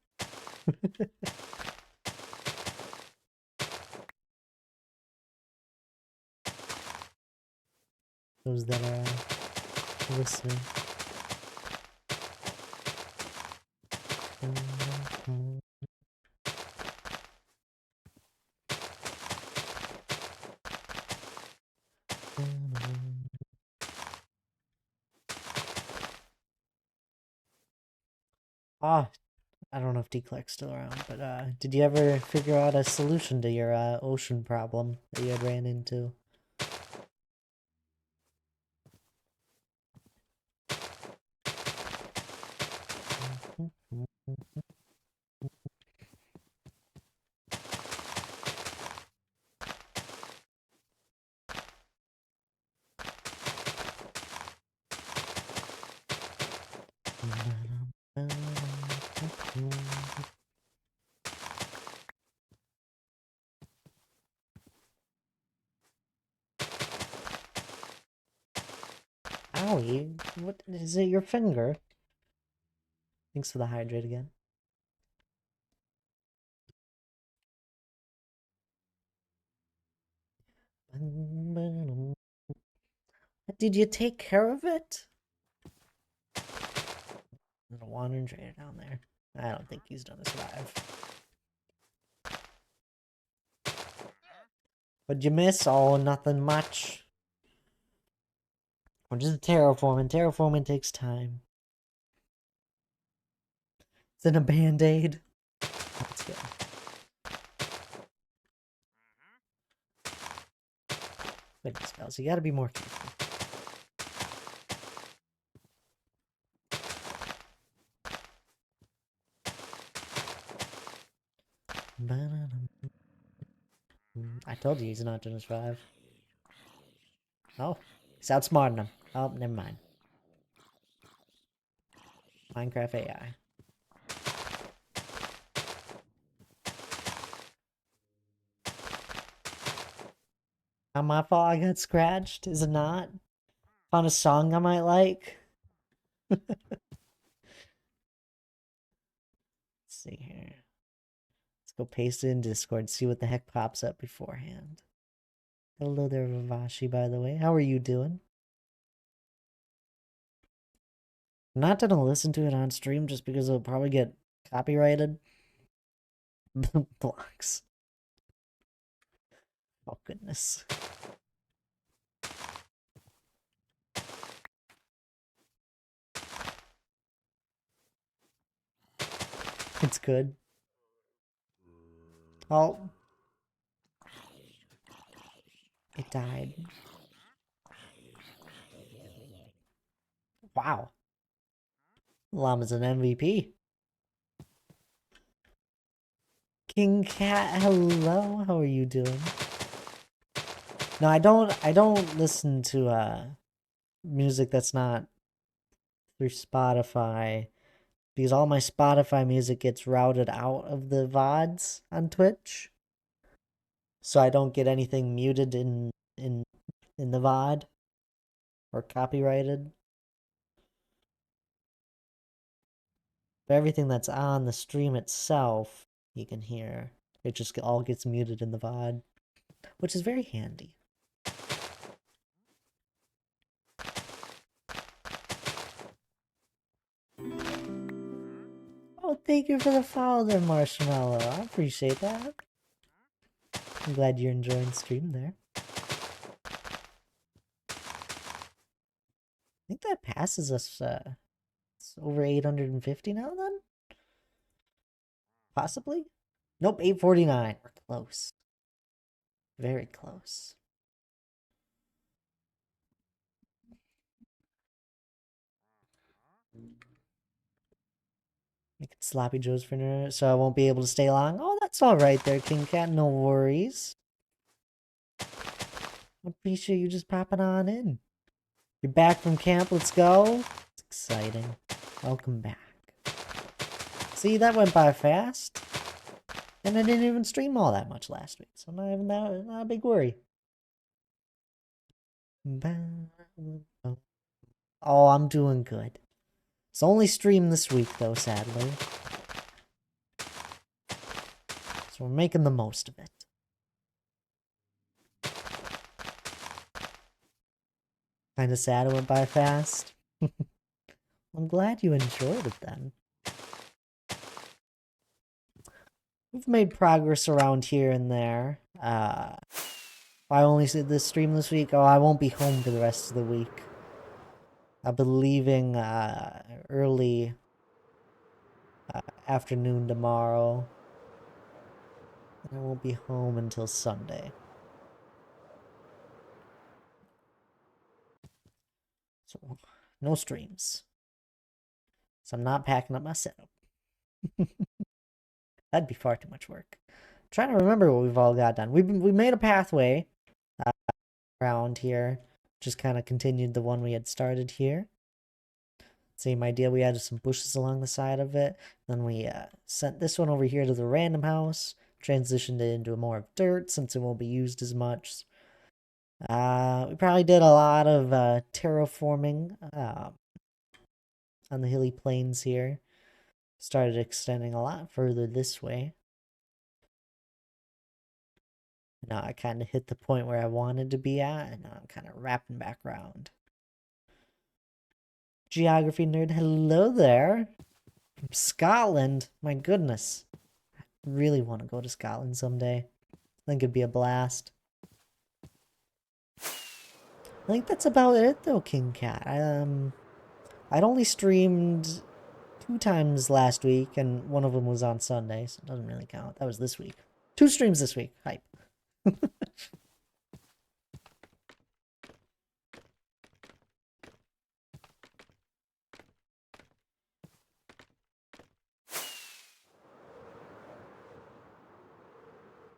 Those that are listening. Ah, I don't know if Declerc's still around, but did you ever figure out a solution to your ocean problem that you had ran into? Owie, what is it? Your finger? Thanks for the hydrate again. Did you take care of it? There's a wandering trader down there. I don't think he's gonna survive. What'd you miss? Oh, nothing much. We're just terraforming. Terraforming takes time. It's in a band-aid. That's good. Goodness, spells. You gotta be more careful. I told you he's not gonna survive. Oh, he's outsmarting him. Oh, never mind. Minecraft AI. Not my fault I got scratched, is it not? Found a song I might like. Let's see here. Let's go paste it in Discord and see what the heck pops up beforehand. Hello there, Vavashi, by the way. How are you doing? I'm not gonna listen to it on stream just because it'll probably get copyrighted. Blocks. Oh, goodness. It's good. Oh. It died. Wow. Llama's an MVP. King Cat, hello. How are you doing? No, I don't listen to music that's not through Spotify because all my Spotify music gets routed out of the VODs on Twitch. So I don't get anything muted in the VOD or copyrighted. But everything that's on the stream itself, you can hear. It just all gets muted in the VOD, which is very handy. Oh, thank you for the follow there, Marshmallow. I appreciate that. I'm glad you're enjoying stream there. I think that passes us, it's over 850 now then? Possibly? Nope, 849. We're close. Very close. Making sloppy joes for dinner, so I won't be able to stay long. Oh, that's alright there, King Cat. No worries. I appreciate you just popping on in. You're back from camp. Let's go. It's exciting. Welcome back. See, that went by fast. And I didn't even stream all that much last week, so not even that, not a big worry. Oh, I'm doing good. It's only stream this week, though, sadly. So we're making the most of it. Kinda sad it went by fast. I'm glad you enjoyed it then. We've made progress around here and there. I only did this stream this week. Oh, I won't be home for the rest of the week. I'll be leaving early afternoon tomorrow. And I won't be home until Sunday. So, no streams. So I'm not packing up my setup. That'd be far too much work. I'm trying to remember what we've all got done. We made a pathway around here. Just kind of continued the one we had started here. Same idea. We added some bushes along the side of it. Then we sent this one over here to the random house. Transitioned it into more of dirt since it won't be used as much. We probably did a lot of terraforming on the hilly plains here. Started extending a lot further this way. Now I kind of hit the point where I wanted to be at, and now I'm kind of wrapping back around. Geography nerd, hello there. From Scotland, my goodness. I really want to go to Scotland someday. I think it'd be a blast. I think that's about it though, King Cat. I'd only streamed 2 times last week, and one of them was on Sunday, so it doesn't really count. That was this week. 2 streams this week. Hype.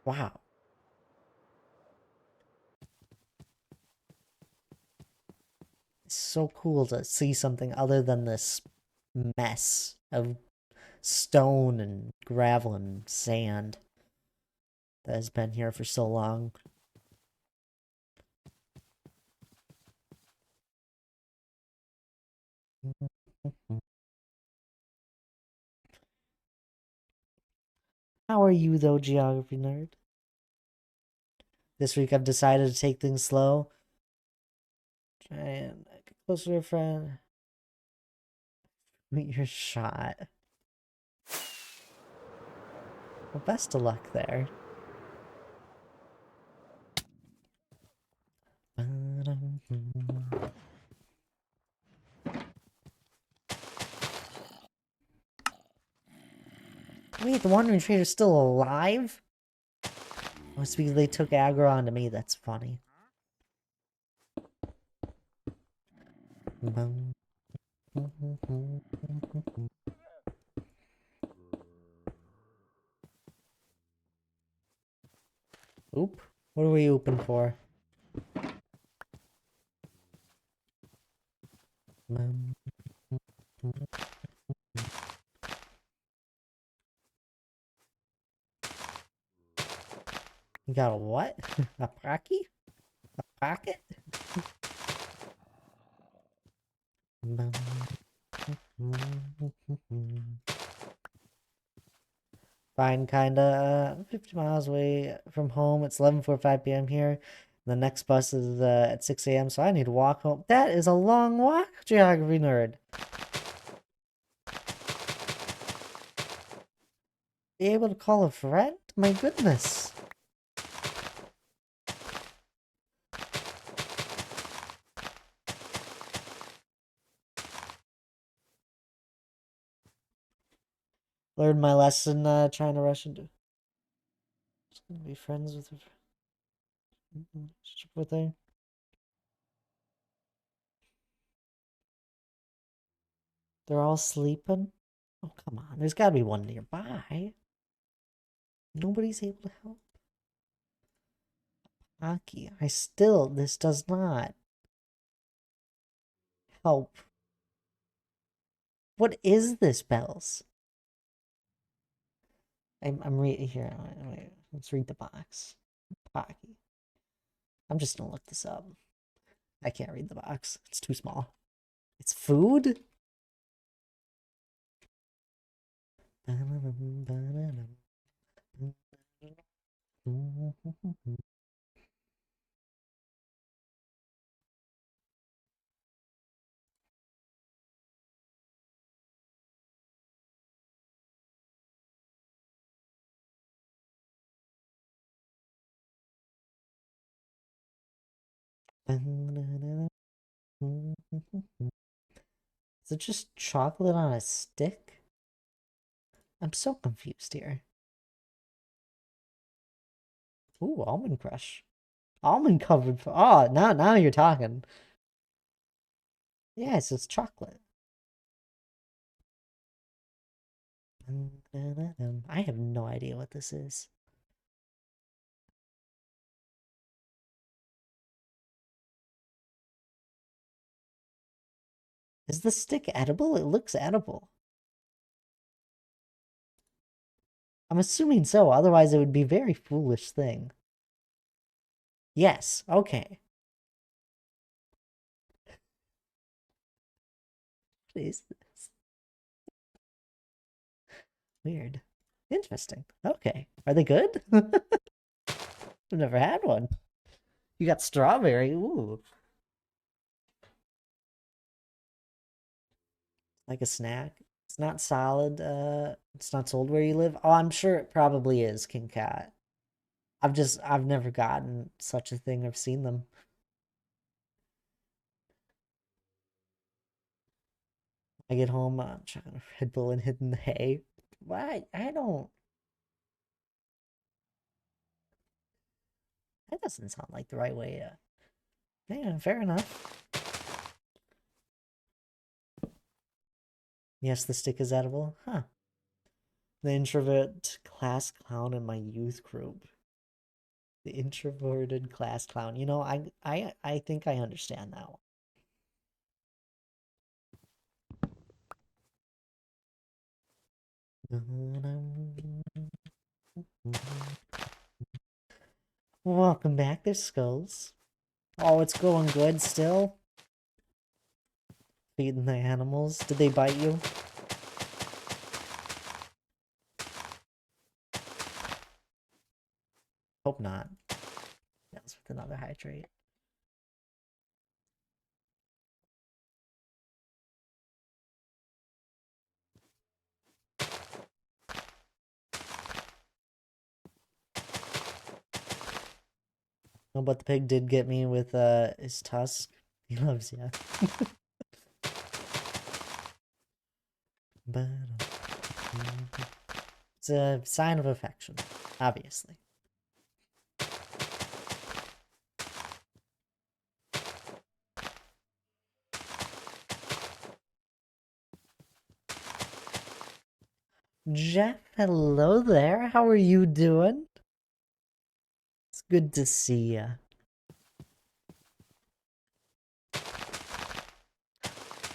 Wow. It's so cool to see something other than this mess of stone and gravel and sand that has been here for so long. How are you though, geography nerd? This week I've decided to take things slow. Try and get closer to a friend. Meet your shot. Well, best of luck there. Wait, the Wandering Trader's still alive? Must be they took aggro onto me, that's funny. Oop. What are we open for? You got a what? A pocky? A pocket? Fine, kinda. 50 miles away from home. It's 11:45 p.m. here. The next bus is at 6 a.m., so I need to walk home. That is a long walk, geography nerd. Be able to call a friend? My goodness. Learned my lesson trying to rush into. Just gonna be friends with her. They're all sleeping? Oh, come on. There's gotta be one nearby. Nobody's able to help. Aki, this does not help. What is this, Bells? I'm reading here. Wait, let's read the box. Pocky. I'm just gonna look this up. I can't read the box. It's too small. It's food? Is it just chocolate on a stick? I'm so confused here. Ooh, almond crush. Almond covered. Oh, now you're talking. Yes, it's chocolate. I have no idea what this is. Is the stick edible? It looks edible. I'm assuming so, otherwise it would be a very foolish thing. Yes, okay. What is this? Weird. Interesting. Okay. Are they good? I've never had one. You got strawberry. Ooh. Like a snack. It's not solid. It's not sold where you live. Oh, I'm sure it probably is, King Cat. I've never gotten such a thing. I've seen them. I get home, I'm trying to Red Bull and hitting the hay. Why? I don't. That doesn't sound like the right way. Yeah, fair enough. Yes, the stick is edible. Huh. The introvert class clown in my youth group. The introverted class clown. You know, I think I understand now. Welcome back, there's Skulls. Oh, it's going good still? Feeding the animals. Did they bite you? Hope not. That's with another hydrate. Oh, but the pig did get me with his tusk. He loves you. But it's a sign of affection, obviously. Jeff, hello there. How are you doing? It's good to see you.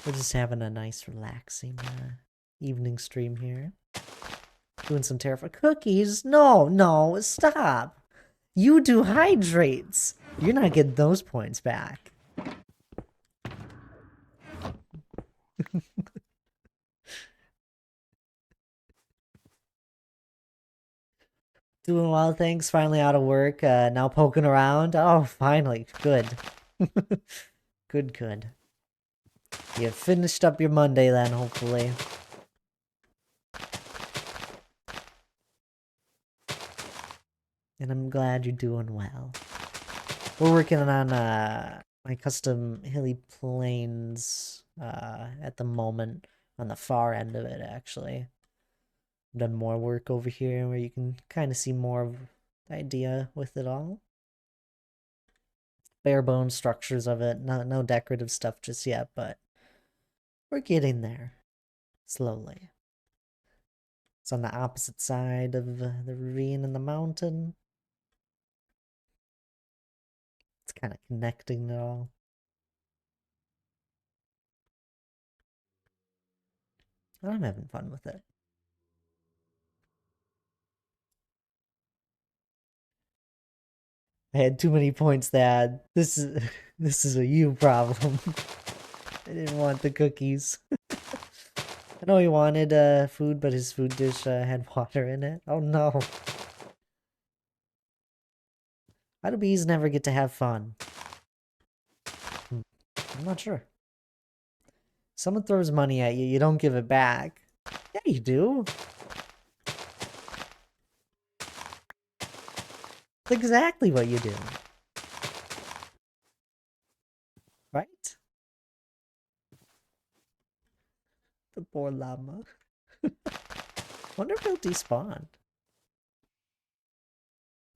We're just having a nice, relaxing evening stream here. Doing some terrifying cookies. No, no, stop. You do hydrates. You're not getting those points back. Doing well, thanks. Finally out of work. Now poking around. Oh, finally. Good. Good, good. You finished up your Monday then, hopefully. And I'm glad you're doing well. We're working on my custom Hilly Plains at the moment, on the far end of it, actually. I've done more work over here where you can kind of see more of the idea with it all. Bare bones structures of it, no decorative stuff just yet, but we're getting there. Slowly. It's on the opposite side of the ravine and the mountain. It's kind of connecting it all. I'm having fun with it. I had too many points that this is a you problem. I didn't want the cookies. I know he wanted food, but his food dish had water in it. Oh no. Why do bees never get to have fun? I'm not sure. Someone throws money at you, you don't give it back. Yeah, you do. That's exactly what you do. Right? The poor llama. Wonder if he'll despawn.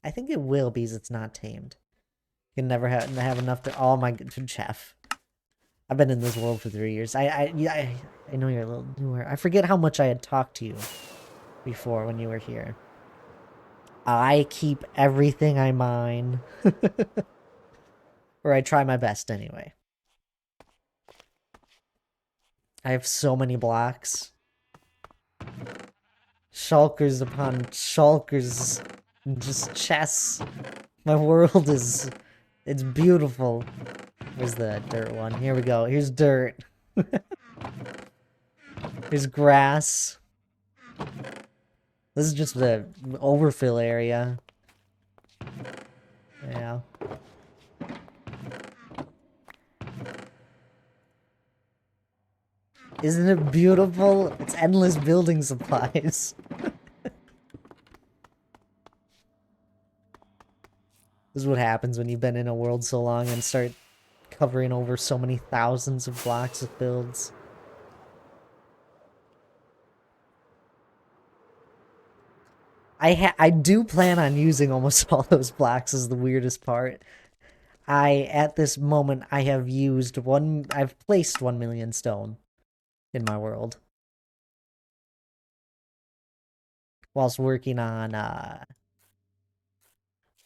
I think it will because it's not tamed. You can never have enough to. Oh my good chef. I've been in this world for 3 years. I know you're a little newer. I forget how much I had talked to you before when you were here. I keep everything I mine. Or I try my best anyway. I have so many blocks. Shulkers upon shulkers. Just chests. My world is... It's beautiful. Where's the dirt one? Here we go. Here's dirt. Here's grass. This is just the overfill area. Yeah. Isn't it beautiful? It's endless building supplies. This is what happens when you've been in a world so long and start covering over so many thousands of blocks of builds. I do plan on using almost all those blocks, is the weirdest part. At this moment, I have used I've placed 1 million stone in my world. Whilst working on,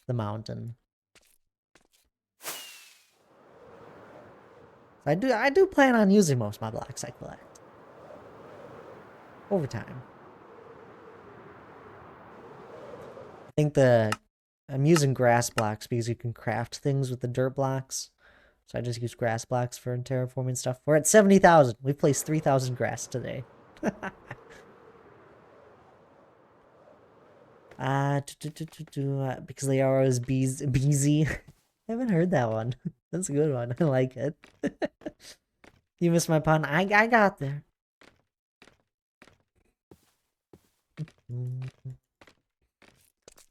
the mountain. I do plan on using most of my blocks I collect. Over time. I think I'm using grass blocks because you can craft things with the dirt blocks. So I just use grass blocks for terraforming stuff. We're at 70,000. We placed 3,000 grass today. Because they are always beezy. I haven't heard that one. That's a good one. I like it. You missed my pun. I got there. I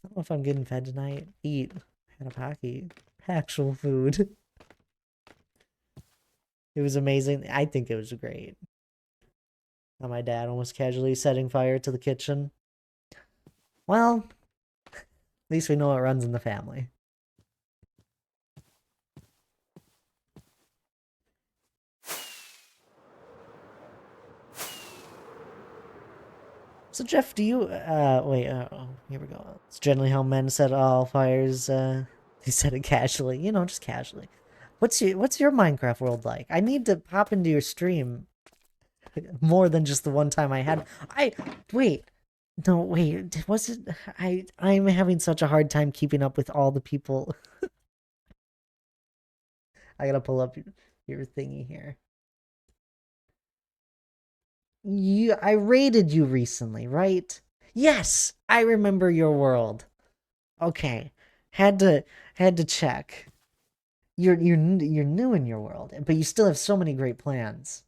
don't know if I'm getting fed tonight. Eat. Had a pocky. Actual food. It was amazing. I think it was great. My dad almost casually setting fire to the kitchen. Well, at least we know what runs in the family. So Jeff, do you wait, oh, here we go. It's generally how men set all fires, they said it casually, you know, just casually. What's your Minecraft world like? I need to pop into your stream more than just the one time I had. Wait. No, wait. Was it I'm having such a hard time keeping up with all the people. I gotta pull up your thingy here. I raided you recently, right? Yes, I remember your world. Okay, had to check. You're new in your world, but you still have so many great plans.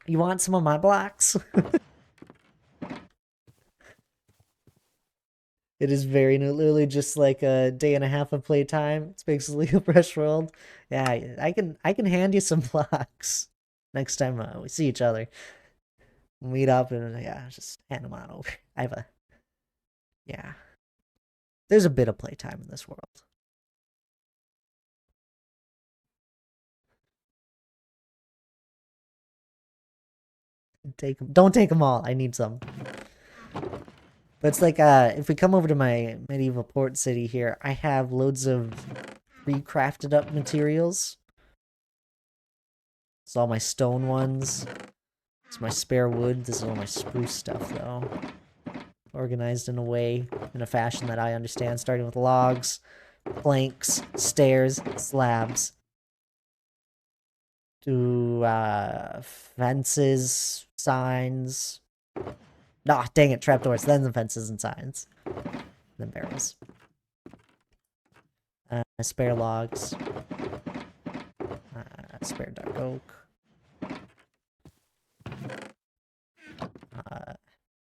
You want some of my blocks? It is very new, literally just like a day and a half of playtime. It's basically a fresh world. Yeah, I can hand you some blocks next time we see each other. Meet up and yeah, just hand them on over. I have a yeah. There's a bit of playtime in this world. Don't take them all. I need some. But it's like if we come over to my medieval port city here, I have loads of pre-crafted up materials. It's all my stone ones. It's my spare wood. This is all my spruce stuff though. Organized in a fashion that I understand, starting with logs, planks, stairs, slabs, to fences, signs. Ah, dang it, trapdoors, then the fences and signs. Then barrels. Spare logs. Spare dark oak.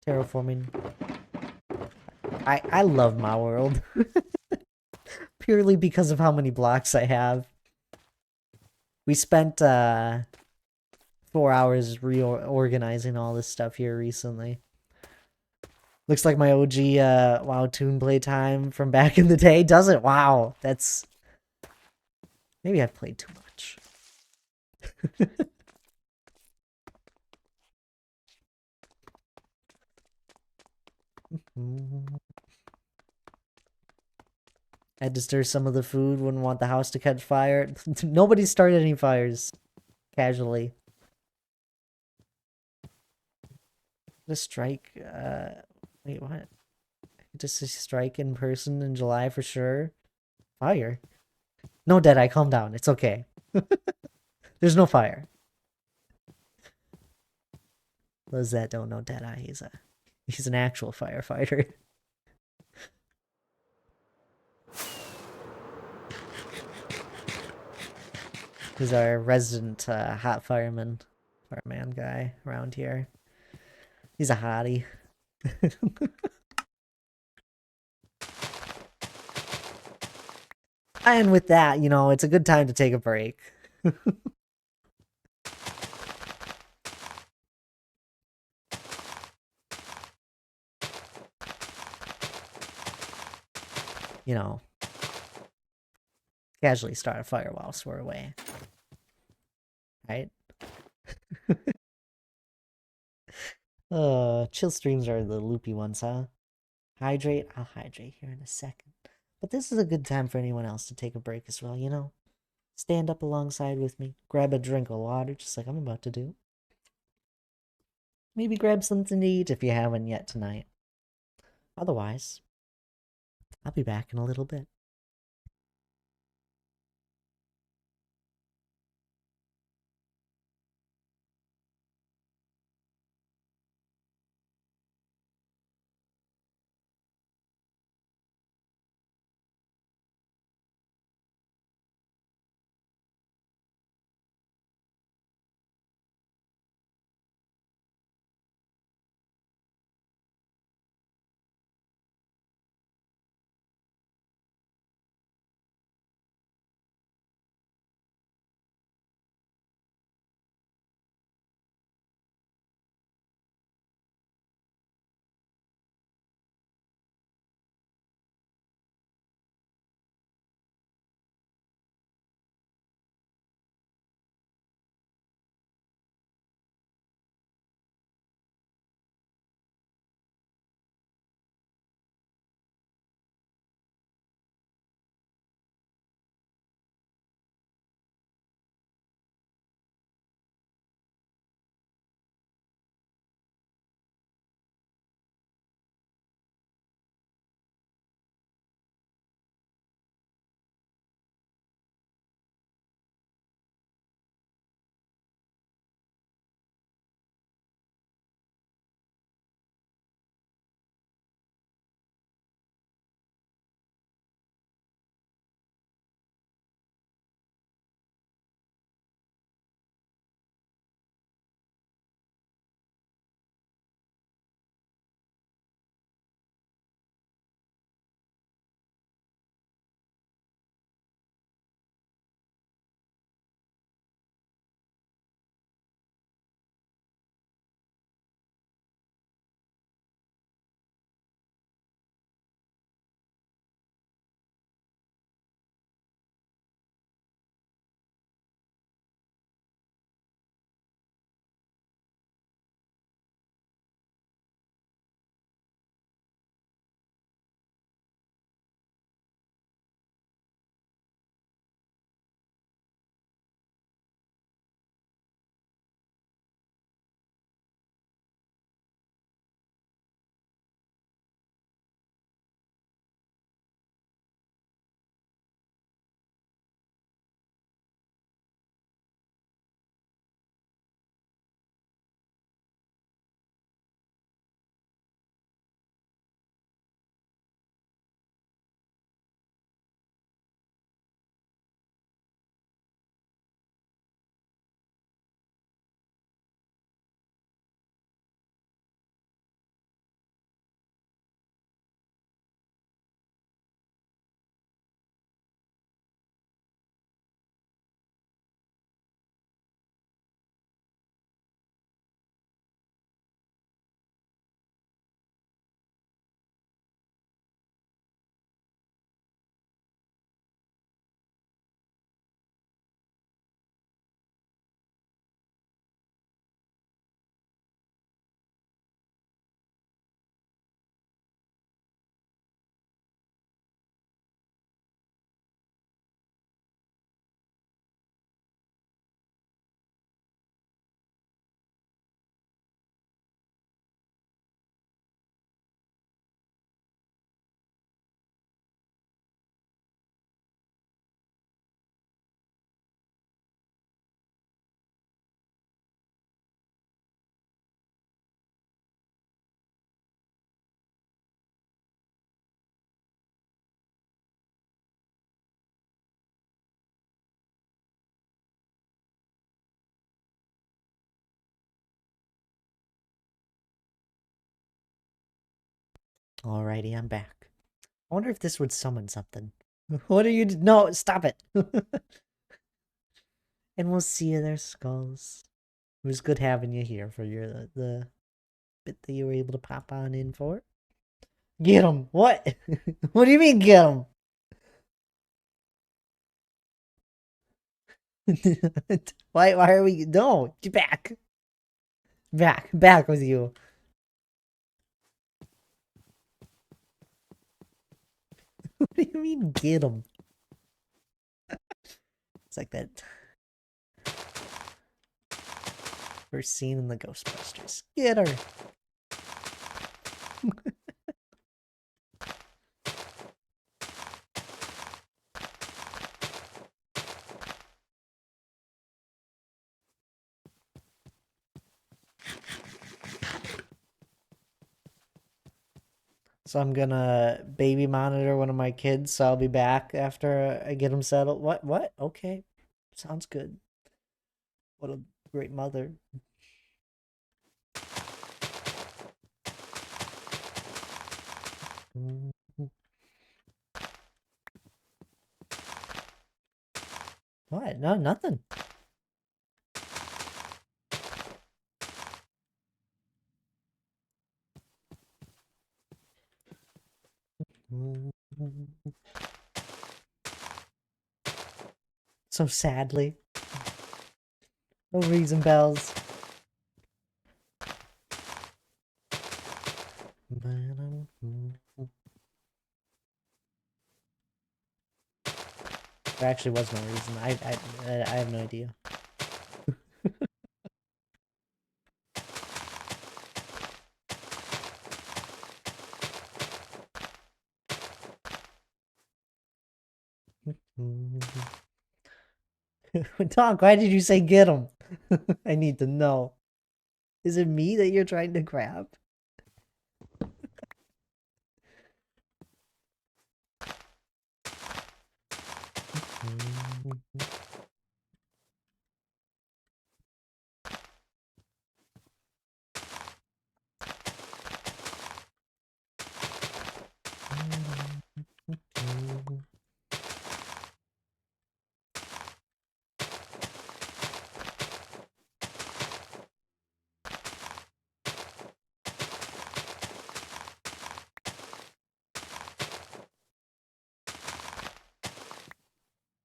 Terraforming. I love my world. Purely because of how many blocks I have. We spent 4 hours reorganizing all this stuff here recently. Looks like my OG WoW Toon playtime from back in the day. Does it? Wow, that's... Maybe I've played too much. Had to stir some of the food, wouldn't want the house to catch fire. Nobody started any fires casually. The strike, wait, what? Just a strike in person in July for sure. Fire? No, Deadeye, calm down. It's okay. There's no fire. Those that don't know Deadeye, he's an actual firefighter. He's our resident hot fireman guy around here. He's a hottie. And with that, you know, it's a good time to take a break. You know, casually start a fire whilst we're away. Right? Chill streams are the loopy ones, huh? Hydrate? I'll hydrate here in a second. But this is a good time for anyone else to take a break as well, you know? Stand up alongside with me, grab a drink of water, just like I'm about to do. Maybe grab something to eat if you haven't yet tonight. Otherwise, I'll be back in a little bit. Alrighty, I'm back. I wonder if this would summon something. What are you? No, stop it. And we'll see you there, Skulls. It was good having you here for the bit that you were able to pop on in for. Get him! What? What do you mean get him? Why are we? No, get back! Back with you. What do you mean get him? It's like that first scene in the Ghostbusters. Get her! So I'm gonna baby monitor one of my kids, so I'll be back after I get him settled. What? Okay. Sounds good. What a great mother. What? No, nothing. So sadly. No reason bells. There actually was no reason. I have no idea. Doc, why did you say get him? I need to know. Is it me that you're trying to grab?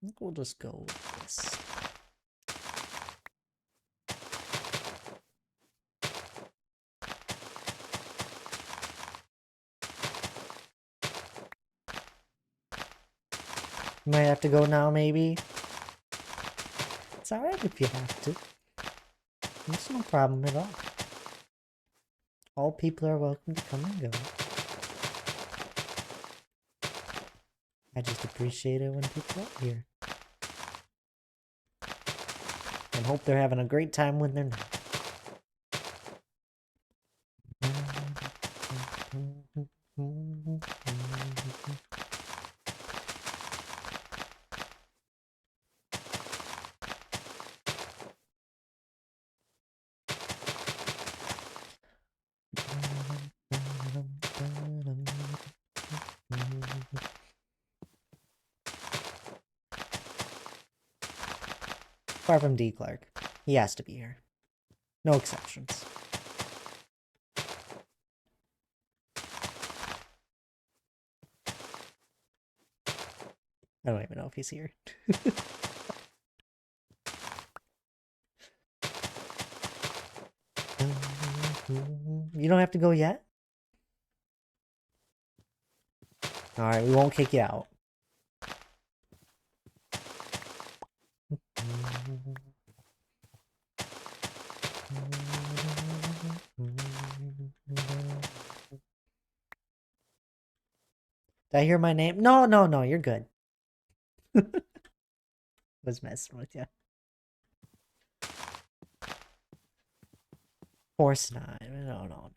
I think we'll just go with this. Might have to go now, maybe. It's alright if you have to. It's no problem at all. All people are welcome to come and go. I just appreciate it when people are here. And hope they're having a great time when they're not. Apart from D. Clark. He has to be here. No exceptions. I don't even know if he's here. You don't have to go yet? Alright, we won't kick you out. Did I hear my name? No, you're good. Was messing with you. Of course not. No.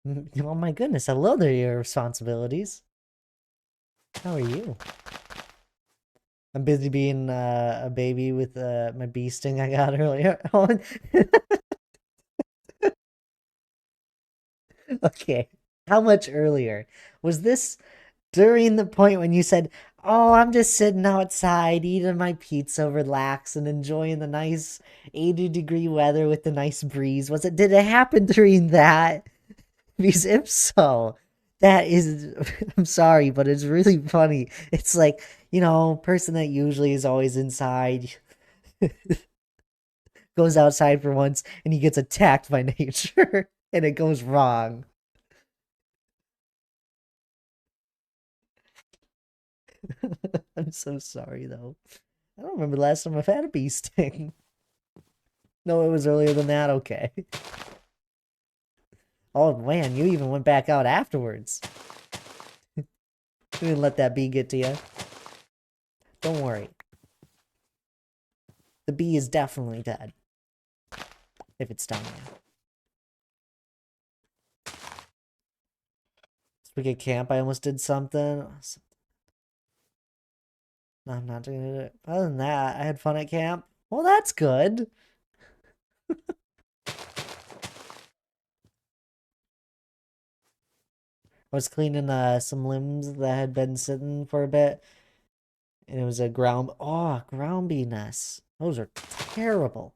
Oh my goodness, hello there, your responsibilities. How are you? I'm busy being a baby with my bee sting I got earlier. Okay. How much earlier? Was this during the point when you said, "Oh, I'm just sitting outside eating my pizza, relaxing, enjoying the nice 80-degree weather with the nice breeze"? Did it happen during that? Because if so, that is, I'm sorry, but it's really funny. It's like, person that usually is always inside goes outside for once and he gets attacked by nature and it goes wrong. I'm so sorry though. I don't remember the last time I've had a bee sting. No, it was earlier than that. Okay. Oh man, you even went back out afterwards. You didn't let that bee get to you. Don't worry. The bee is definitely dead. If it's stung you. Spaghetti camp, I almost did something. No, I'm not doing it. Other than that, I had fun at camp. Well, that's good. I was cleaning some limbs that had been sitting for a bit. And it was a ground bee nest. Those are terrible.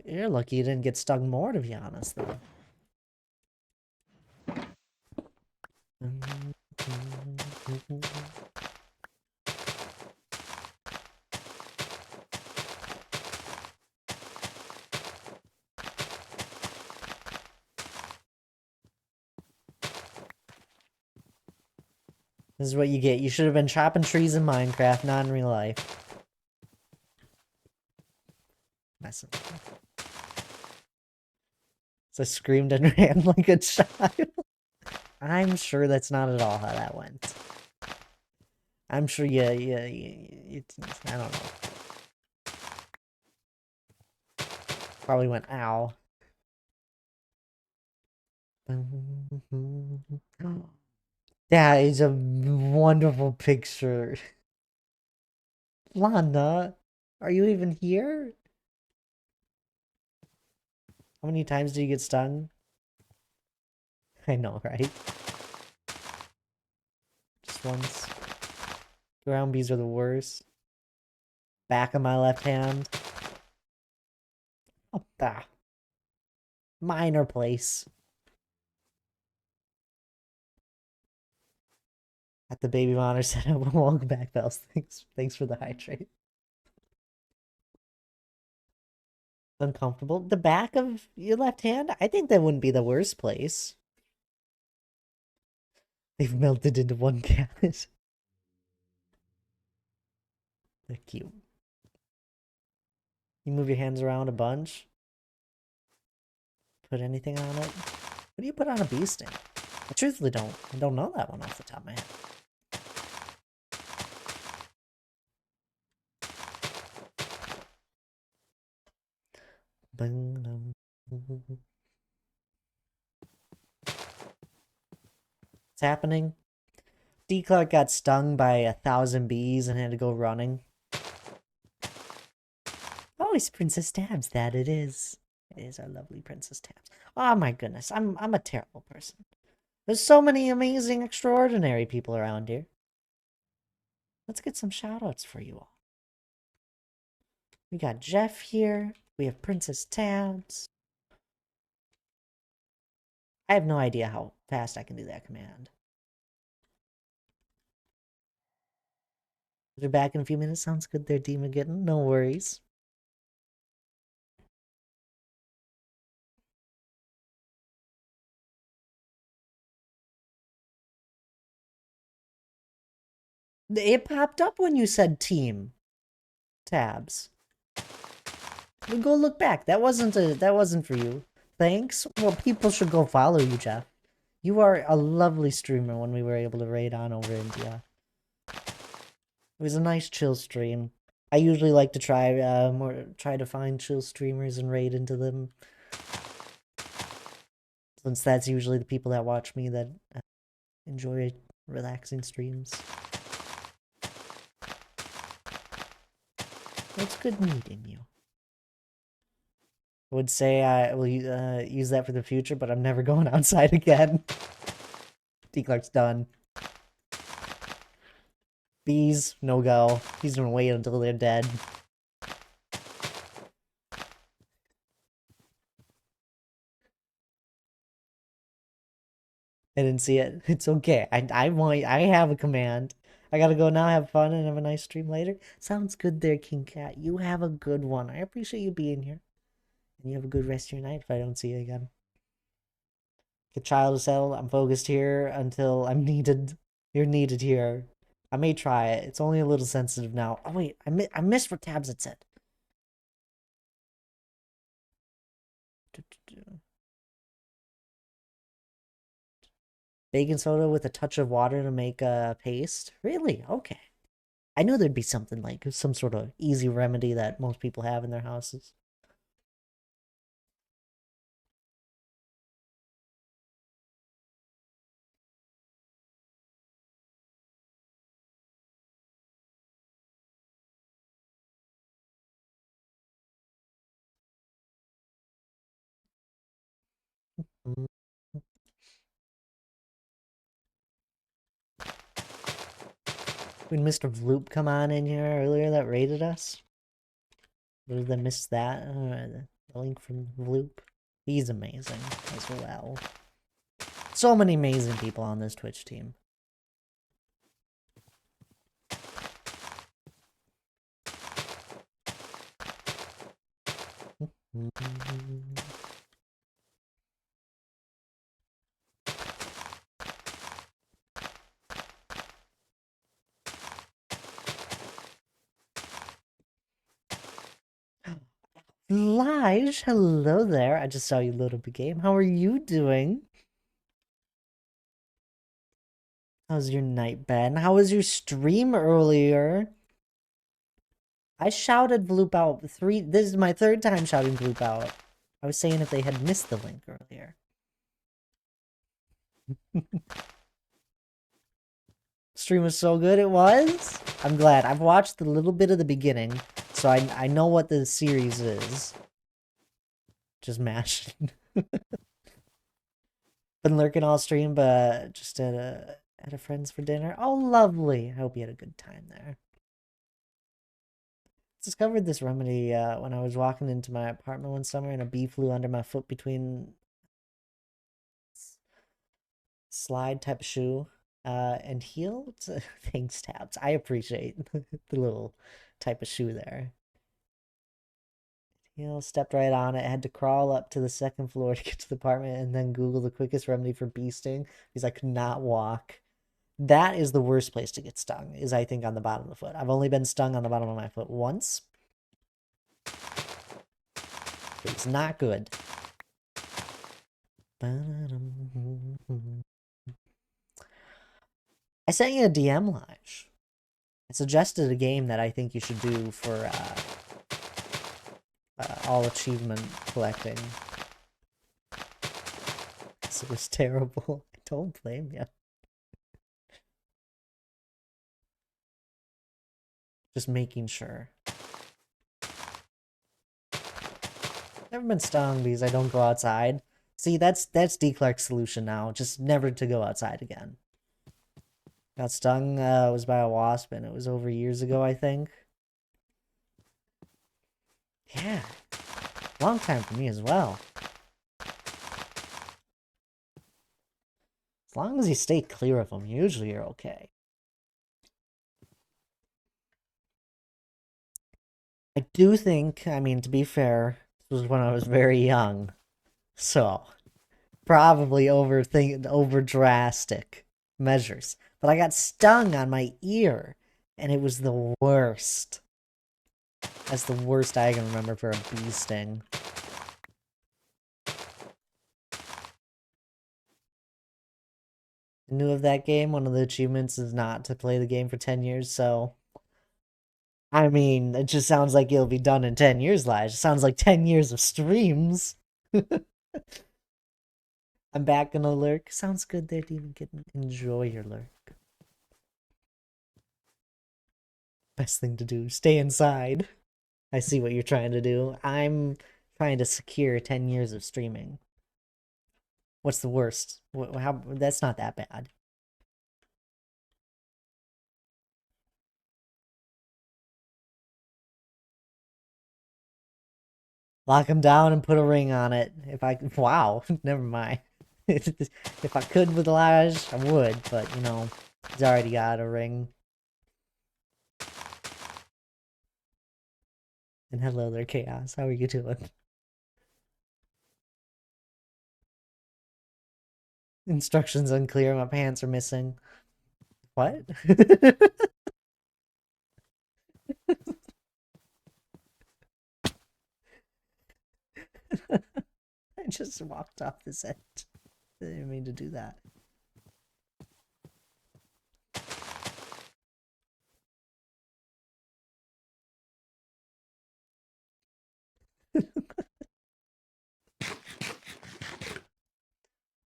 You're lucky you didn't get stung more, to be honest, though. This is what you get. You should have been chopping trees in Minecraft, not in real life. Messing. So I screamed and ran like a child. I'm sure that's not at all how that went. I'm sure I don't know. Probably went, ow. That is a wonderful picture. Lana, are you even here? How many times did you get stung? I know, right? Just once. Ground bees are the worst. Back of my left hand. Oh, minor place. At the baby monitor said, "Welcome back, Bells. Thanks for the hydrate." Uncomfortable. The back of your left hand? I think that wouldn't be the worst place. They've melted into one cat. They're cute. You move your hands around a bunch. Put anything on it. What do you put on a bee sting? I truthfully don't know that one off the top of my head. What's happening? D. Clark got stung by 1,000 bees and had to go running. Oh, it's Princess Tabs. That it is. It is our lovely Princess Tabs. Oh my goodness, I'm a terrible person. There's so many amazing, extraordinary people around here. Let's get some shoutouts for you all. We got Jeff here. We have Princess Tabs. I have no idea how fast I can do that command. They're back in a few minutes. Sounds good there, Demageddon. No worries. It popped up when you said team. Tabs. Go look back. That wasn't for you. Thanks. Well, people should go follow you, Jeff. You are a lovely streamer when we were able to raid on over India. It was a nice chill stream. I usually like to try to find chill streamers and raid into them, since that's usually the people that watch me that enjoy relaxing streams. It's good meeting you. I would say I will use that for the future, but I'm never going outside again. D Clark's done. Bees, no go. He's gonna wait until they're dead. I didn't see it. It's okay. I have a command. I gotta go now, have fun, and have a nice stream later. Sounds good there, King Cat. You have a good one. I appreciate you being here. And you have a good rest of your night if I don't see you again. Get child to settle. I'm focused here until I'm needed. You're needed here. I may try it. It's only a little sensitive now. Oh wait, I missed what tabs it said. Baking soda with a touch of water to make a paste? Really? Okay. I knew there'd be something like some sort of easy remedy that most people have in their houses. Mm. When Mr. Vloop come on in here earlier that raided us? Did I miss that? The link from Vloop. He's amazing as well. So many amazing people on this Twitch team. Lige, hello there. I just saw you load up a game. How are you doing? How's your night been? How was your stream earlier? I shouted Vloop out this is my third time shouting Vloop out. I was saying if they had missed the link earlier. Stream was so good it was? I'm glad. I've watched a little bit of the beginning, so I know what the series is. Just mashing. Been lurking all stream, but just at a friend's for dinner. Oh, lovely. I hope you had a good time there. Discovered this remedy when I was walking into my apartment one summer and a bee flew under my foot between slide type of shoe and heel. Thanks, tabs. I appreciate the little type of shoe there. Heel stepped right on it. Had to crawl up to the second floor to get to the apartment and then Google the quickest remedy for bee sting because I could not walk. That is the worst place to get stung, is I think on the bottom of the foot. I've only been stung on the bottom of my foot once. It's not good. I sent you a DM, Lige. I suggested a game that I think you should do for all achievement collecting. This was terrible. I don't blame you. Just making sure. Never been stung because I don't go outside. See, that's D Clark's solution now. Just never to go outside again. Got stung was by a wasp and it was over years ago, I think. Yeah. Long time for me as well. As long as you stay clear of them, usually you're okay. I do think, I mean, to be fair, this was when I was very young. So, probably over drastic measures. But I got stung on my ear, and it was the worst. That's the worst I can remember for a bee sting. New of that game, one of the achievements is not to play the game for 10 years, so I mean, it just sounds like it'll be done in 10 years, Lige. It sounds like 10 years of streams. I'm back gonna lurk. Sounds good there, Demon Kitten. Enjoy your lurk. Best thing to do, stay inside. I see what you're trying to do. I'm trying to secure 10 years of streaming. What's the worst? How, that's not that bad. Lock him down and put a ring on it. If I... Wow, never mind. If I could with Lige, I would, but, you know, he's already got a ring. And hello there, Chaos. How are you doing? Instructions unclear, my pants are missing. What? I just walked off this edge. I didn't mean to do that.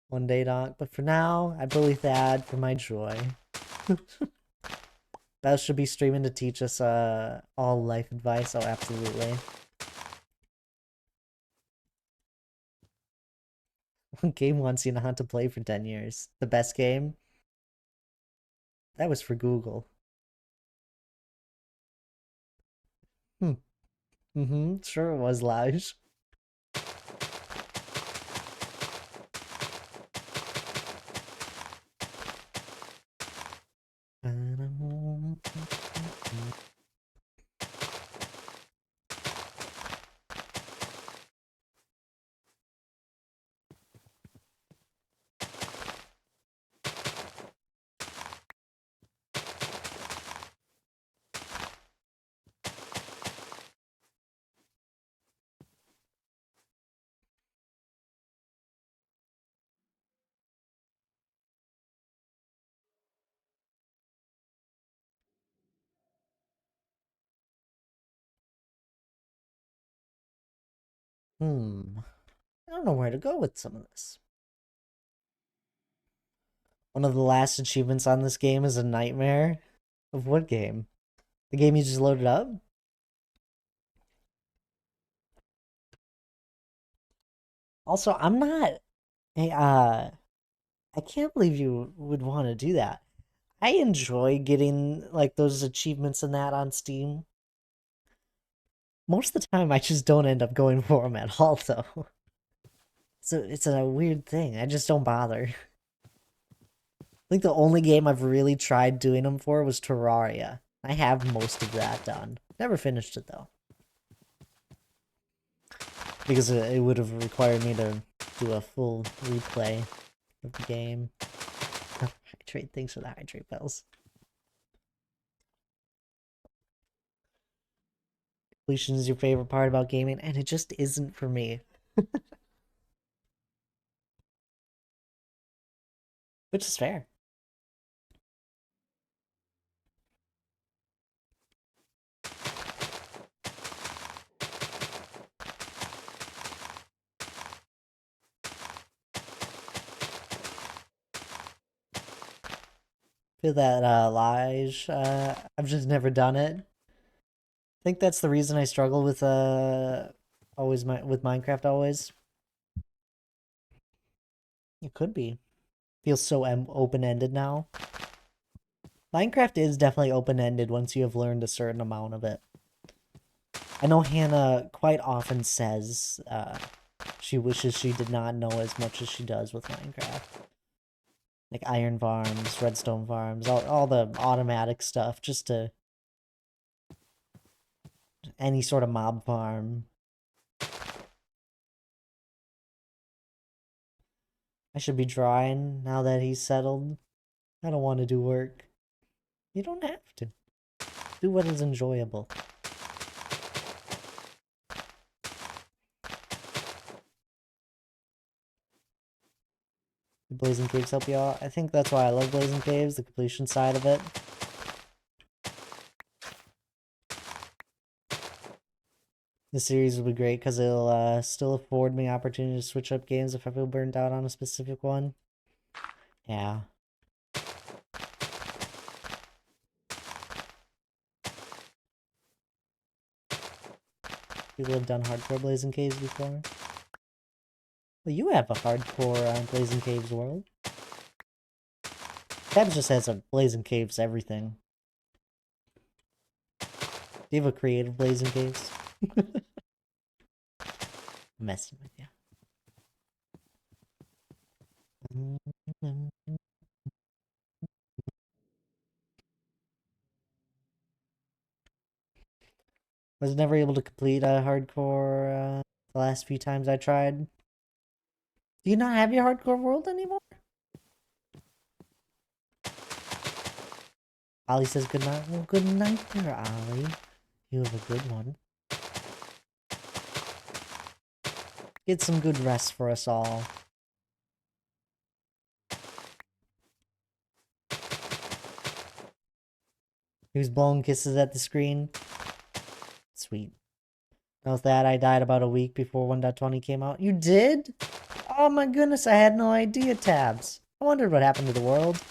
One day, Doc. But for now, I bully Thad for my joy. Beth should be streaming to teach us all life advice. Oh, absolutely. What game wants you not to play for 10 years? The best game? That was for Google. Sure it was, Lige. I don't know where to go with some of this. One of the last achievements on this game is a nightmare. Of what game? The game you just loaded up? Also, I'm not... Hey, I can't believe you would want to do that. I enjoy getting, like, those achievements and that on Steam. Most of the time, I just don't end up going for them at all, though. So it's a weird thing. I just don't bother. I think the only game I've really tried doing them for was Terraria. I have most of that done. Never finished it, though. Because it would have required me to do a full replay of the game. Hydrate, thanks for the hydrate bells. Completion is your favorite part about gaming, and it just isn't for me. Which is fair. Feel that, Lige. I've just never done it. I think that's the reason I struggle with, with Minecraft always. It could be. Feels so open-ended now. Minecraft is definitely open-ended once you have learned a certain amount of it. I know Hannah quite often says she wishes she did not know as much as she does with Minecraft. Like iron farms, redstone farms, all the automatic stuff, just to... any sort of mob farm. I should be drawing now that he's settled. I don't want to do work. You don't have to. Do what is enjoyable. Did Blazing Caves help you out? I think that's why I love Blazing Caves, the completion side of it. The series will be great because it'll still afford me opportunity to switch up games if I feel burnt out on a specific one. Yeah. People have done hardcore Blazing Caves before. Well, you have a hardcore Blazing Caves world. Tabs just has a Blazing Caves everything. Do you have a creative Blazing Caves? Messing with you. Was never able to complete a hardcore the last few times I tried. Do you not have your hardcore world anymore? Ollie says good night. Well, good night there, Ollie. You have a good one. Get some good rest for us all. He was blowing kisses at the screen. Sweet. Note that I died about a week before 1.20 came out. You did? Oh my goodness, I had no idea, Tabs. I wondered what happened to the world.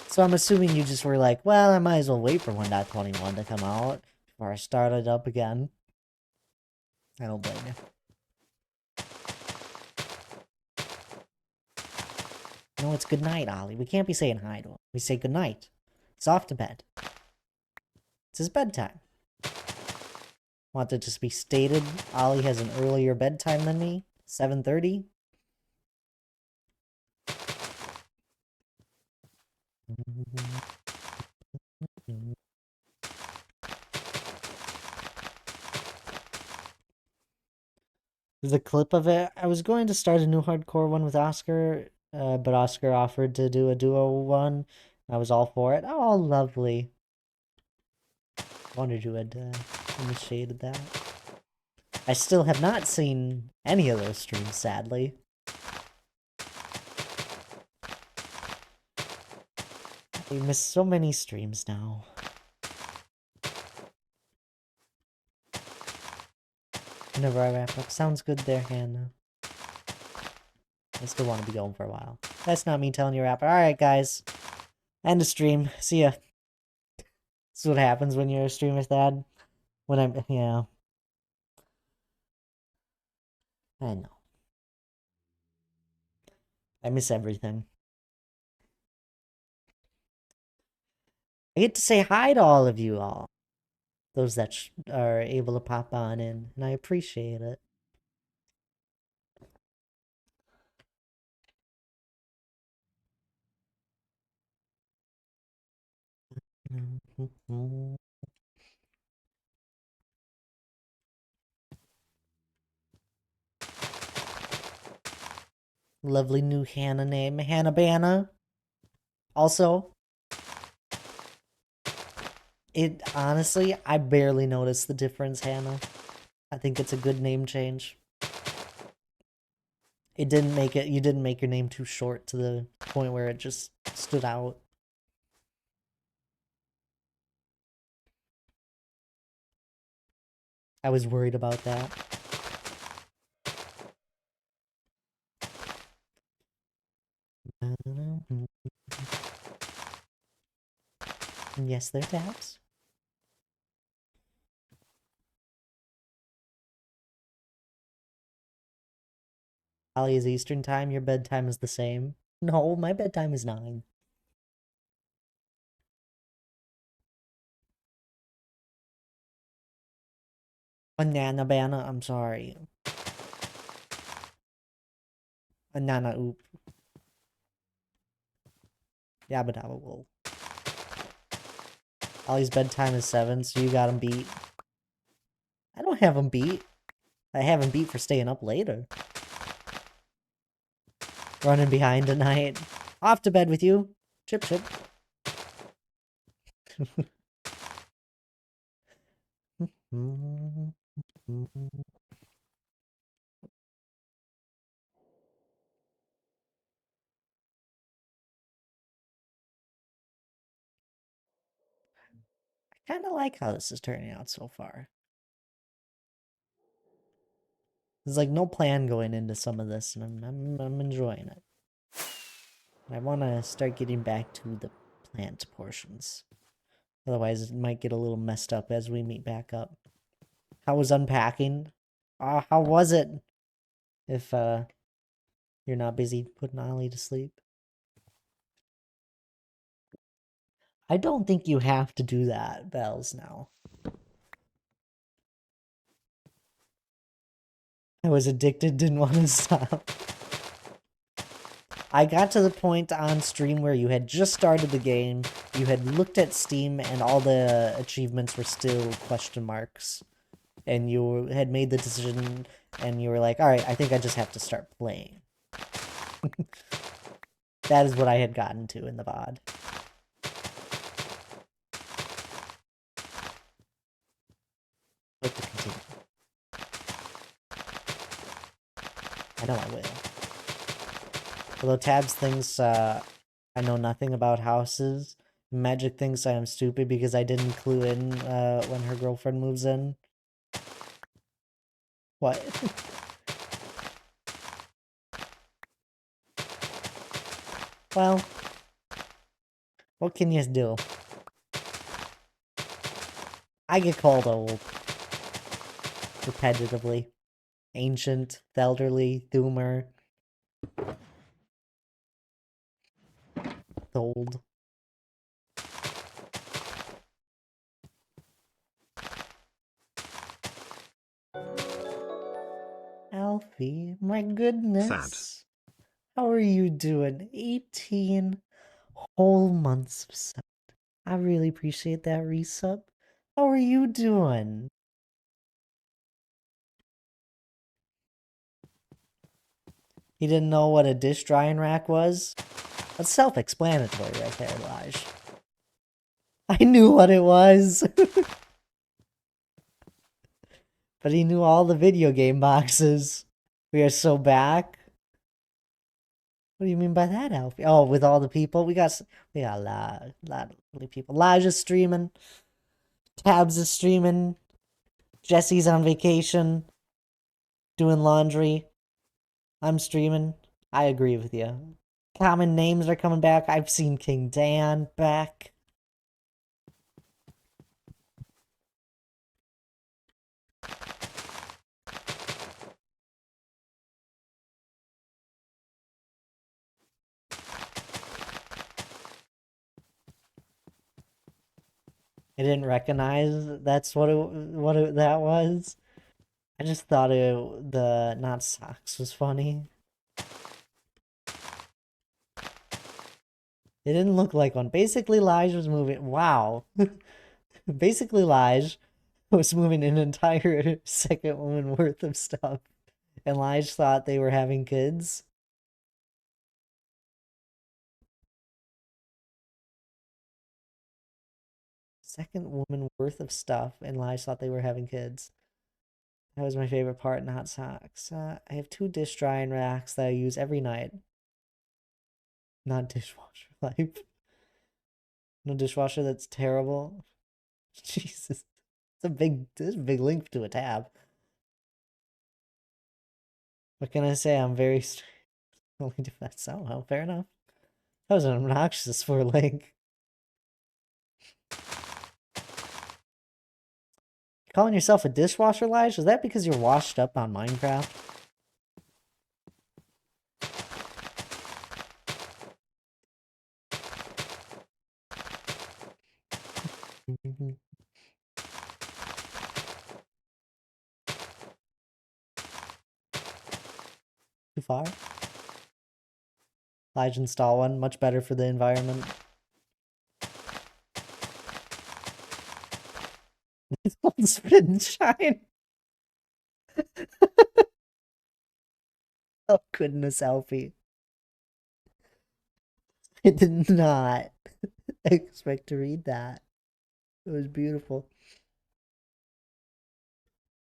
So I'm assuming you just were like, well, I might as well wait for 1.21 to come out before I start it up again. I don't blame you. No, it's good night, Ollie. We can't be saying hi to him. We say good night. He's off to bed. It's his bedtime. Want it to just be stated, Ollie has an earlier bedtime than me. 7:30. There's a clip of it. I was going to start a new hardcore one with Oscar, but Oscar offered to do a duo one. I was all for it. Oh, lovely. Wondered you had initiated that. I still have not seen any of those streams, sadly. I miss so many streams now. Whenever I wrap up. Sounds good there, Hannah. I still want to be going for a while. That's not me telling you to wrap. Alright, guys. End of stream. See ya. This is what happens when you're a streamer, Thad. When I'm... Yeah. I know. I miss everything. I get to say hi to all of you all. Those that are able to pop on in. And I appreciate it. Lovely new Hannah name. Hannah Banna. Also, it honestly, I barely noticed the difference, Hannah. I think it's a good name change. You didn't make your name too short to the point where it just stood out. I was worried about that. Yes, they're taps. Ali is Eastern time, your bedtime is the same. No, my bedtime is 9. Banana Banana, I'm sorry. Banana oop. Yabba dabba wool. Ollie's bedtime is 7, so you got him beat. I don't have him beat. I have him beat for staying up later. Running behind tonight. Off to bed with you. Chip chip. I kind of like how this is turning out so far. There's like no plan going into some of this, and I'm enjoying it. I want to start getting back to the plant portions. Otherwise, it might get a little messed up as we meet back up. How was unpacking? How was it? If you're not busy putting Ollie to sleep. I don't think you have to do that, Bells, now. I was addicted, didn't want to stop. I got to the point on stream where you had just started the game, you had looked at Steam, and all the achievements were still question marks. And you had made the decision, and you were like, alright, I think I just have to start playing. That is what I had gotten to in the VOD. Click to continue. I know I will. Although Tabs thinks I know nothing about houses, Magic thinks I am stupid because I didn't clue in when her girlfriend moves in. What? Well, what can you do? I get called old. Repetitively. Ancient, elderly, doomer. Old. Alfie, my goodness. Sad. How are you doing? 18 whole months of sub. I really appreciate that resub. How are you doing? You didn't know what a dish drying rack was? That's self-explanatory right there, Lige. I knew what it was. But he knew all the video game boxes. We are so back. What do you mean by that, Alfie? Oh, with all the people? We got a lot of people. Elijah's streaming. Tabs is streaming. Jesse's on vacation. Doing laundry. I'm streaming. I agree with you. Common names are coming back. I've seen King Dan back. I didn't recognize that's what that was. I just thought the not socks was funny. It didn't look like one. Basically, Lige was moving. Wow. Basically, Lige was moving an entire second woman worth of stuff, and Lige thought they were having kids. Second woman worth of stuff, and Lige thought they were having kids. That was my favorite part, not socks. I have 2 dish drying racks that I use every night. Not dishwasher life. No dishwasher, that's terrible. Jesus. There's a big link to a tab. What can I say? I'm very only defense. Oh, well, fair enough. That was an obnoxious for a link. Calling yourself a dishwasher, Lige? Is that because you're washed up on Minecraft? Too far? Lige install one. Much better for the environment. Spit and shine. Oh, goodness, Alfie. I did not expect to read that. It was beautiful.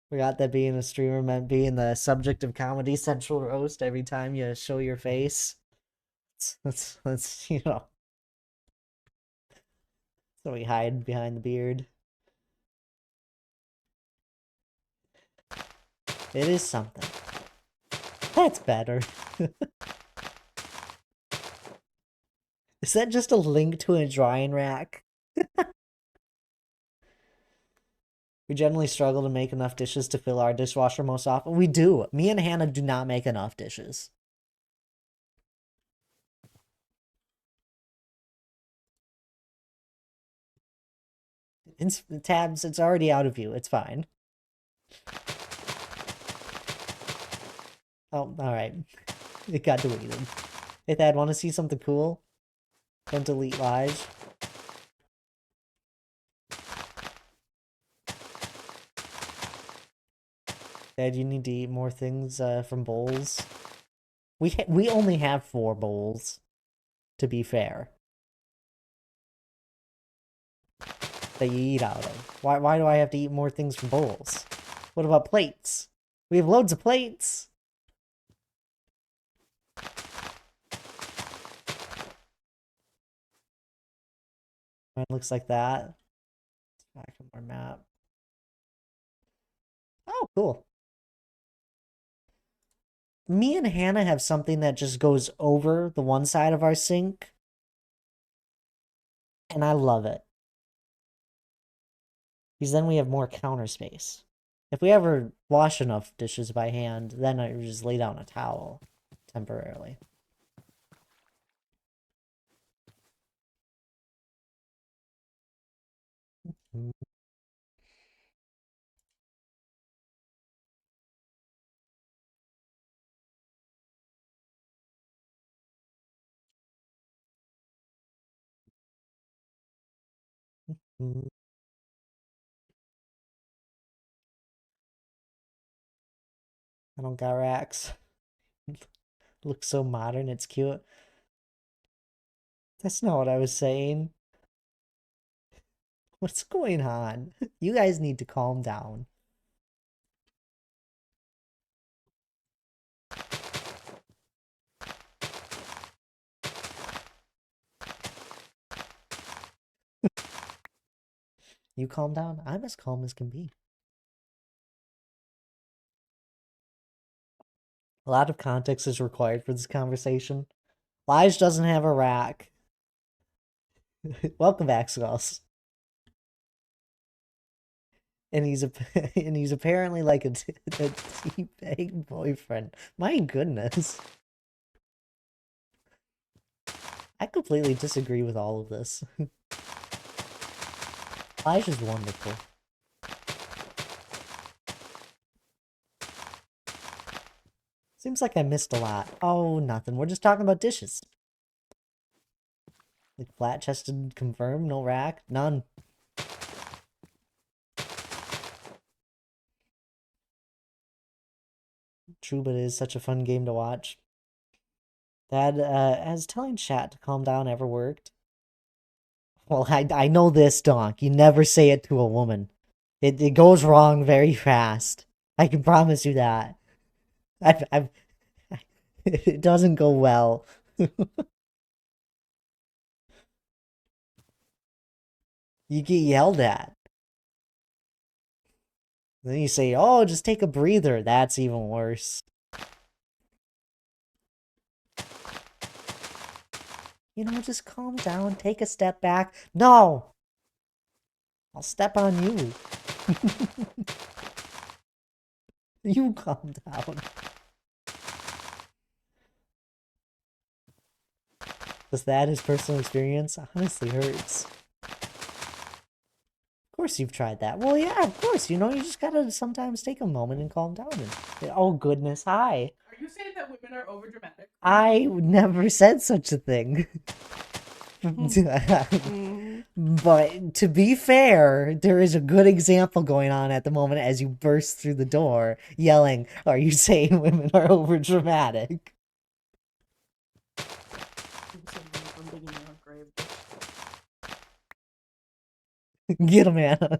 Forgot that being a streamer meant being the subject of Comedy Central roast every time you show your face. That's you know. So we hide behind the beard. It is something. That's better. Is that just a link to a drying rack? We generally struggle to make enough dishes to fill our dishwasher most often. We do. Me and Hannah do not make enough dishes. Tabs, it's already out of view. It's fine. Oh, alright. It got deleted. Hey, Thad, want to see something cool? Don't delete live. Dad, you need to eat more things from bowls. We only have 4 bowls, to be fair, that you eat out of. Why do I have to eat more things from bowls? What about plates? We have loads of plates. Mine looks like that. Back on our map. Oh, cool. Me and Hannah have something that just goes over the one side of our sink. And I love it. Because then we have more counter space. If we ever wash enough dishes by hand, then I just lay down a towel temporarily. I don't got racks. Looks so modern, it's cute. That's not what I was saying. What's going on? You guys need to calm down. You calm down? I'm as calm as can be. A lot of context is required for this conversation. Lige doesn't have a rack. Welcome back, Skulls. And he's and he's apparently like a teabag boyfriend. My goodness. I completely disagree with all of this. Elijah's wonderful. Seems like I missed a lot. Oh, nothing. We're just talking about dishes. Like flat-chested confirmed, no rack, none. True, but it is such a fun game to watch. That, has telling chat to calm down ever worked? Well, I know this, Donk. You never say it to a woman. It goes wrong very fast. I can promise you that. I've it doesn't go well. You get yelled at. Then you say, oh, just take a breather. That's even worse. You know, just calm down, take a step back. No! I'll step on you. You calm down. Was that his personal experience? Honestly hurts. Of course you've tried that. Well, yeah, of course. You know, you just gotta sometimes take a moment and calm down. And, oh, goodness, hi. Are you saying that women are overdramatic? I never said such a thing. But to be fair, there is a good example going on at the moment as you burst through the door yelling, are you saying women are overdramatic? Get him, Anna.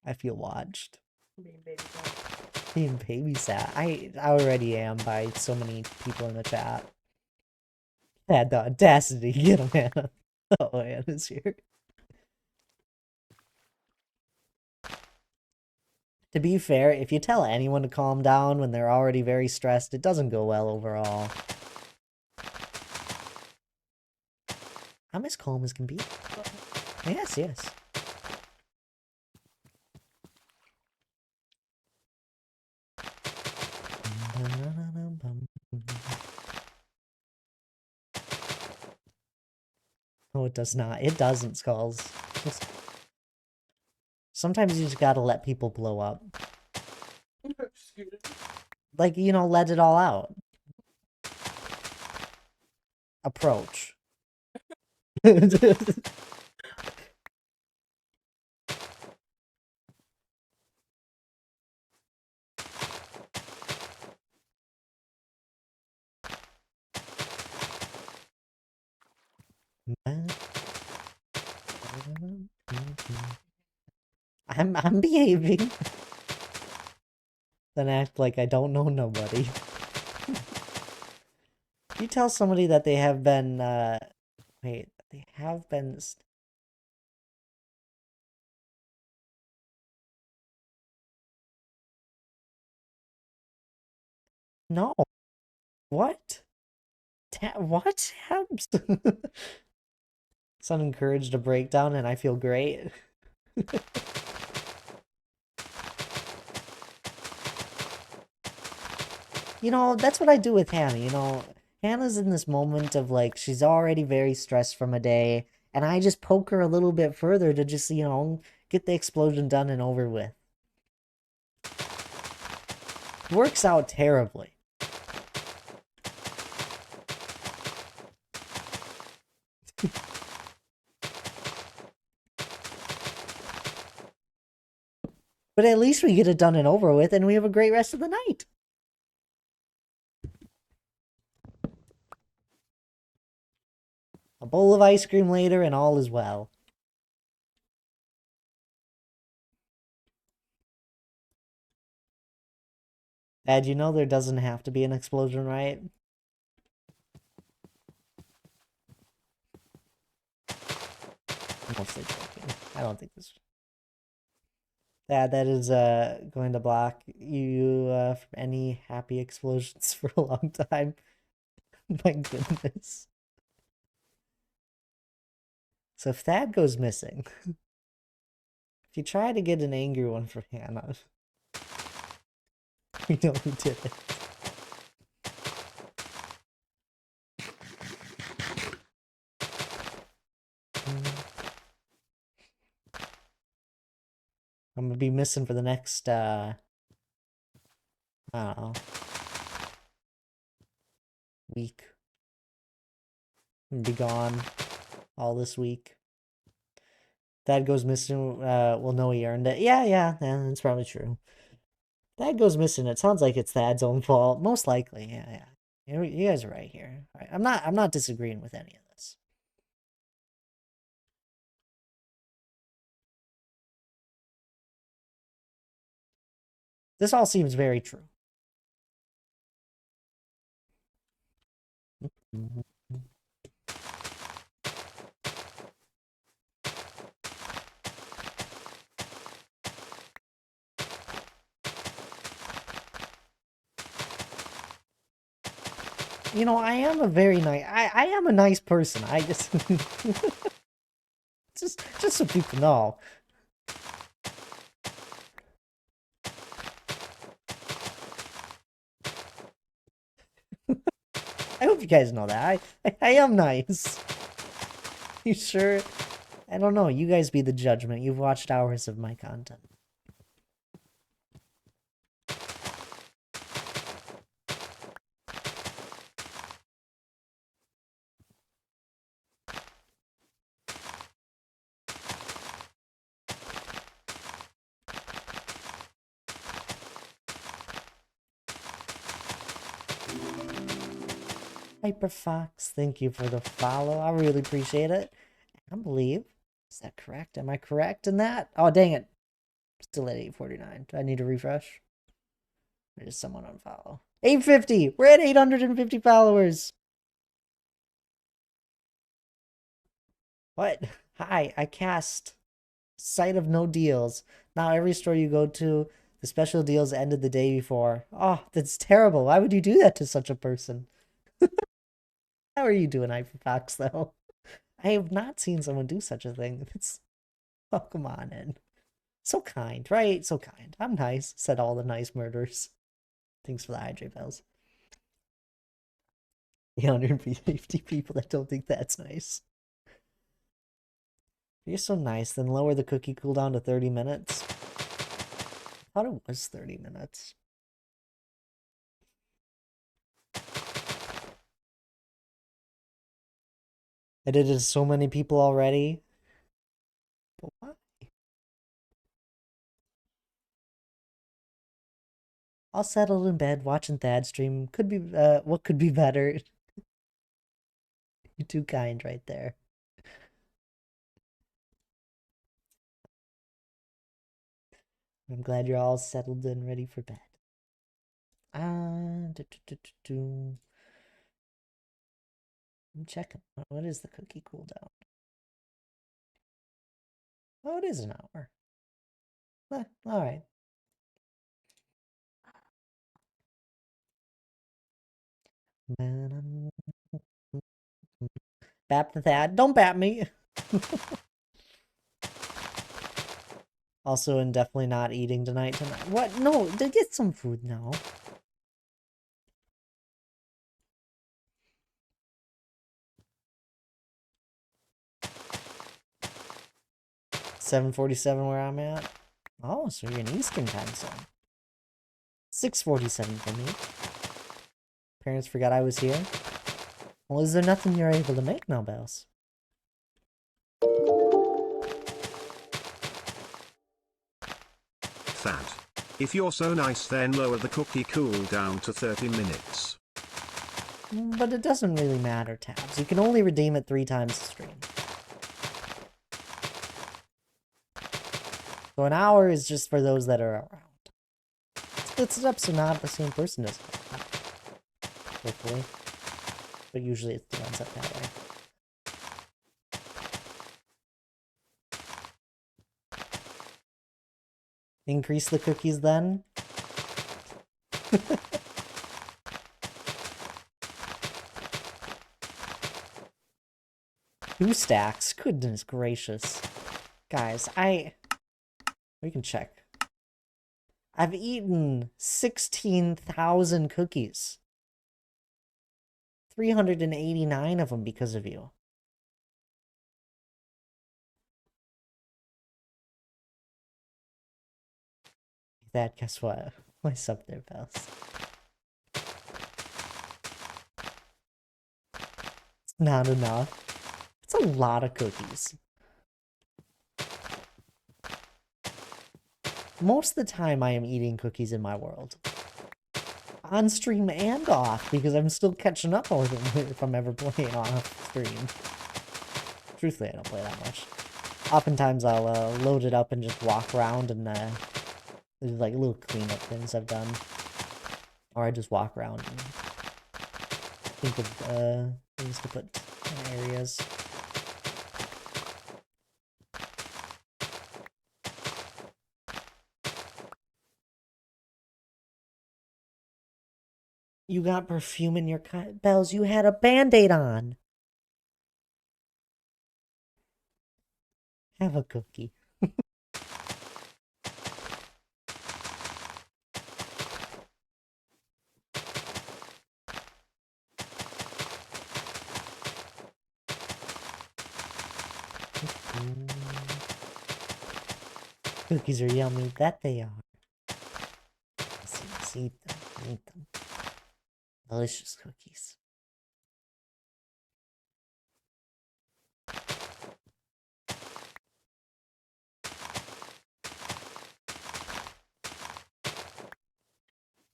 I feel watched. Being babysat. I already am by so many people in the chat. Had the audacity. Get him, Anna. Oh, Anna's here. To be fair, if you tell anyone to calm down when they're already very stressed, it doesn't go well overall. I'm as calm as can be. Yes, yes. No, it does not. It doesn't, Skulls. Just... Sometimes you just gotta let people blow up. Excuse me. Like, you know, let it all out. Approach. I'm behaving. Then act like I don't know nobody. You tell somebody that they have been, wait, they have been... No. What? What? Habs? Son encouraged a breakdown and I feel great. You know, that's what I do with Hannah, you know. Hannah's in this moment of like, she's already very stressed from a day, and I just poke her a little bit further to just, you know, get the explosion done and over with. Works out terribly. But at least we get it done and over with, and we have a great rest of the night. A bowl of ice cream later, and all is well. Dad, you know there doesn't have to be an explosion, right? I'm mostly joking. I don't think this... Dad, that is going to block you from any happy explosions for a long time. My goodness. So if Thad goes missing, if you try to get an angry one from Hannah, we know who did it. I'm gonna be missing for the next, I don't know, week. I'm gonna be gone all this week. Thad goes missing, well, no, he earned it. Yeah, that's probably true. Thad goes missing. It sounds like it's Thad's own fault. Most likely, yeah. You guys are right here. All right. I'm not disagreeing with any of this. This all seems very true. You know, I am a very nice... I am a nice person. I just... just so people know. I hope you guys know that. I am nice. You sure? I don't know. You guys be the judgment. You've watched hours of my content. Hyperfox, thank you for the follow. I really appreciate it. I believe. Is that correct? Am I correct in that? Oh, dang it. Still at 849. Do I need to refresh? Or is someone unfollow? 850! We're at 850 followers! What? Hi, I cast Site of No Deals. Now every store you go to, The special deals ended the day before. Oh, that's terrible. Why would you do that to such a person? How are you doing, Hyperfox, though? I have not seen someone do such a thing. It's... Oh, come on in. So kind, right? So kind. I'm nice, said all the nice murderers. Thanks for the hydrate bells. 850 people that don't think that's nice. If you're so nice, then lower the cookie cooldown to 30 minutes. I thought it was 30 minutes. I did it to so many people already. But why? All settled in bed watching Thad stream. Could be, what could be better? You're too kind right there. I'm glad you're all settled and ready for bed. I'm checking. What is the cookie cooldown? Oh, it is an hour. All right. Bap the Thad. Don't bap me. Also, and definitely not eating tonight. What? No, get some food now. $7:47 where I'm at. Oh, so you're in Eastern time zone. 6:47 for me. Parents forgot I was here. Well, is there nothing you're able to make now, Bells? Thad. If you're so nice, then lower the cookie cooldown to 30 minutes. But it doesn't really matter, Tabs. You can only redeem it 3 times a stream. So an hour is just for those that are around. Splits it up so not the same person does it. Hopefully. But usually it ends up that way. Increase the cookies then? 2 stacks? Goodness gracious. Guys, we can check. I've eaten 16,000 cookies. 389 of them because of you. That, guess what? What's up there, pals? It's not enough. It's a lot of cookies. Most of the time I am eating cookies in my world. On stream and off, because I'm still catching up on them if I'm ever playing off stream. Truthfully, I don't play that much. Oftentimes I'll load it up and just walk around and there's like little cleanup things I've done. Or I just walk around and think of things to put in areas. You got perfume in your Bells, you had a band-aid on. Have a cookie. Cookies are yummy, that they are. Let's eat them, eat them. Delicious cookies.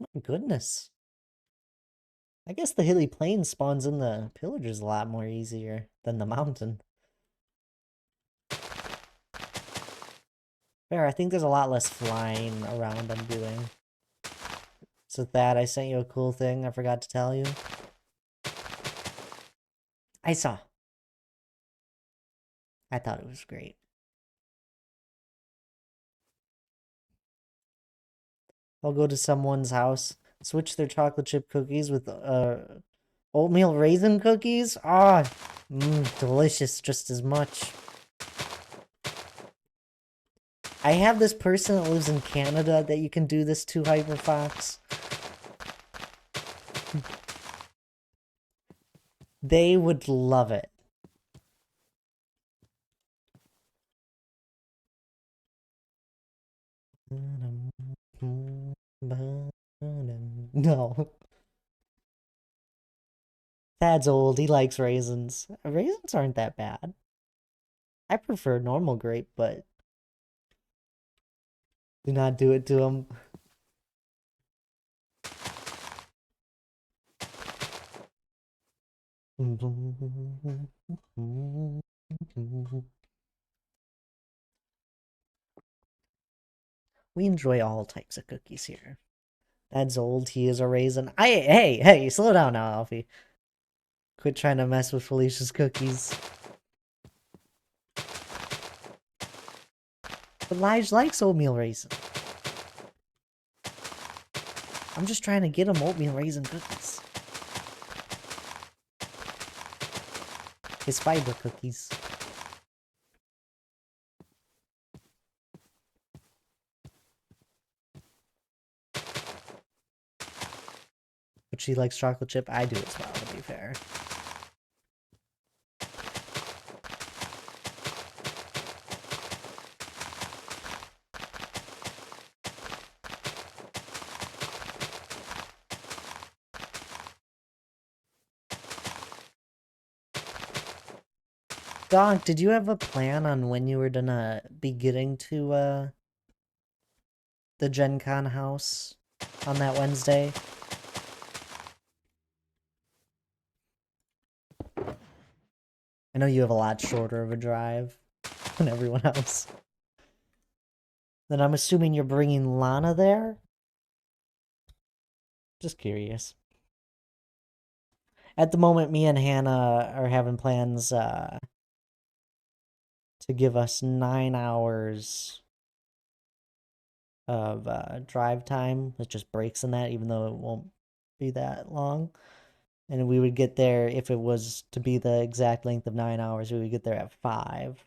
My goodness. I guess the hilly plain spawns in the pillagers a lot more easier than the mountain. Fair, I think there's a lot less flying around I'm doing. So Thad, I sent you a cool thing I forgot to tell you. I saw. I thought it was great. I'll go to someone's house, switch their chocolate chip cookies with oatmeal raisin cookies. Ah, delicious just as much. I have this person that lives in Canada that you can do this to, HyperFox. They would love it. No. Thad's old. He likes raisins. Raisins aren't that bad. I prefer normal grape, but do not do it to him. We enjoy all types of cookies here. Dad's old. He is a raisin. Hey, slow down now, Alfie. Quit trying to mess with Felicia's cookies. But Lige likes oatmeal raisin. I'm just trying to get him oatmeal raisin cookies. His fiber cookies. But she likes chocolate chip. I do as well, to be fair. Doc, did you have a plan on when you were gonna be getting to, the Gen Con house on that Wednesday? I know you have a lot shorter of a drive than everyone else. Then I'm assuming you're bringing Lana there? Just curious. At the moment, me and Hannah are having plans, to give us 9 hours of drive time. It just breaks in that, even though it won't be that long. And we would get there, if it was to be the exact length of 9 hours, we would get there at 5.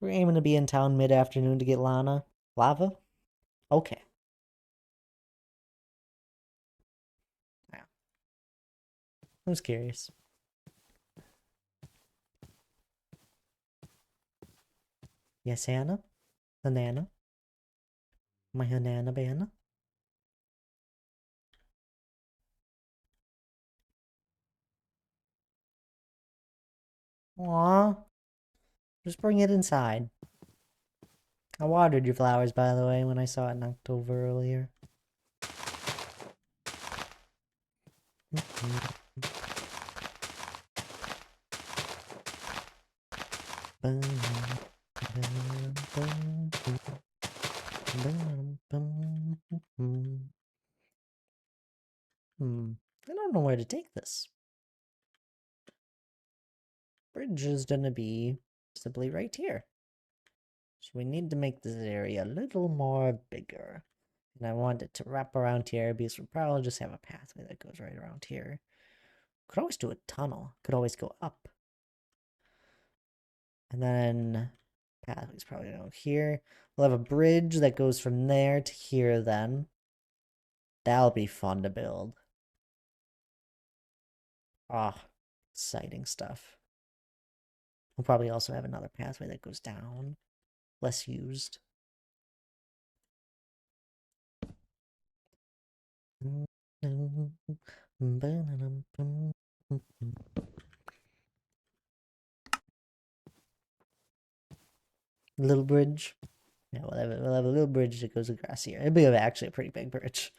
We're aiming to be in town mid-afternoon to get Lana. Lava? Okay. Yeah. I was curious. Yes, Hannah? Banana? My banana banana? Aw. Just bring it inside. I watered your flowers, by the way, when I saw it in October earlier. I don't know where to take this. Bridge is gonna be simply right here. So we need to make this area a little more bigger. And I want it to wrap around here because we'll probably just have a pathway that goes right around here. Could always do a tunnel. Could always go up. And then pathway's probably out here. We'll have a bridge that goes from there to here then. That'll be fun to build. Ah, exciting stuff. We'll probably also have another pathway that goes down. Less used. Little bridge. Yeah, we'll have a little bridge that goes across here. It'll be actually a pretty big bridge.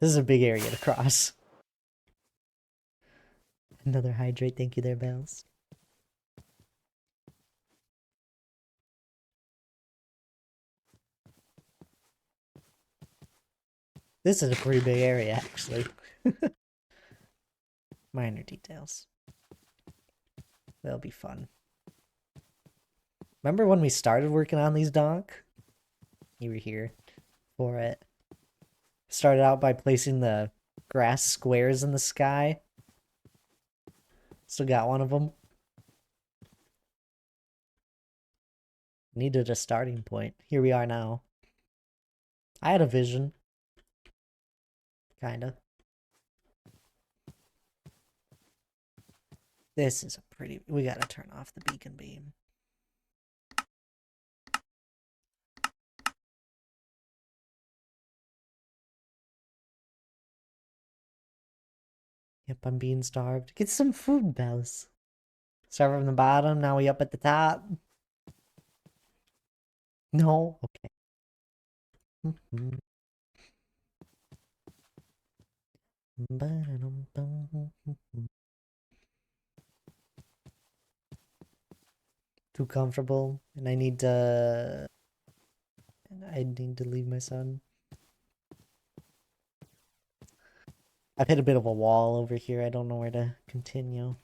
This is a big area to cross. Another hydrate. Thank you there, Bells. This is a pretty big area, actually. Minor details. That'll be fun. Remember when we started working on these, Donk? You were here for it. Started out by placing the grass squares in the sky. Still got one of them. Needed a starting point. Here we are now. I had a vision. Kinda. This is a pretty... We gotta turn off the beacon beam. Yep, I'm being starved. Get some food, Bells. Start from the bottom, now we up at the top. No? Okay. Too comfortable, and I need to leave my son. I've hit a bit of a wall over here. I don't know where to continue.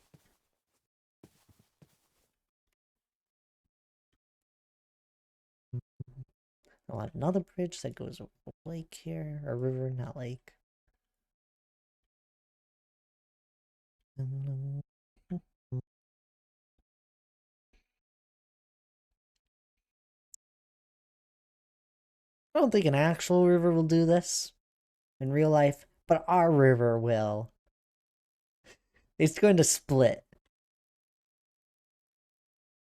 I want another bridge that goes over a lake here, or river, not lake. I don't think an actual river will do this in real life, but our river will. It's going to split.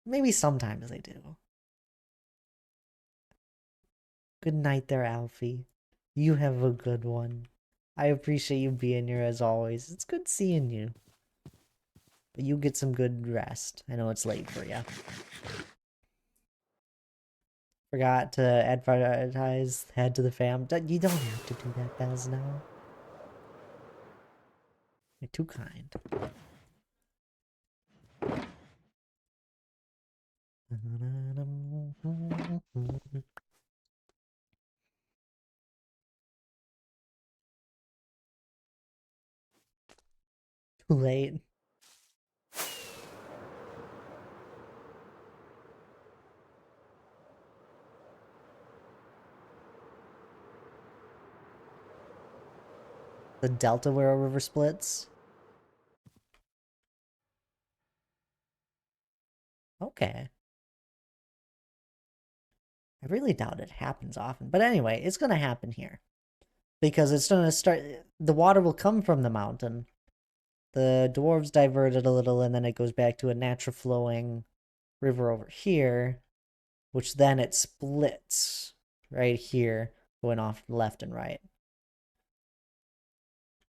Maybe sometimes they do. Good night there, Alfie. You have a good one. I appreciate you being here as always. It's good seeing you. But you get some good rest. I know it's late for you. Forgot to advertise head to the fam. You don't have to do that, Bells, now. You're too kind. Too late. The delta where a river splits? Okay. I really doubt it happens often. But anyway, it's going to happen here. Because it's going to start... The water will come from the mountain. The dwarves divert it a little, and then it goes back to a natural flowing river over here. Which then it splits right here, going off left and right.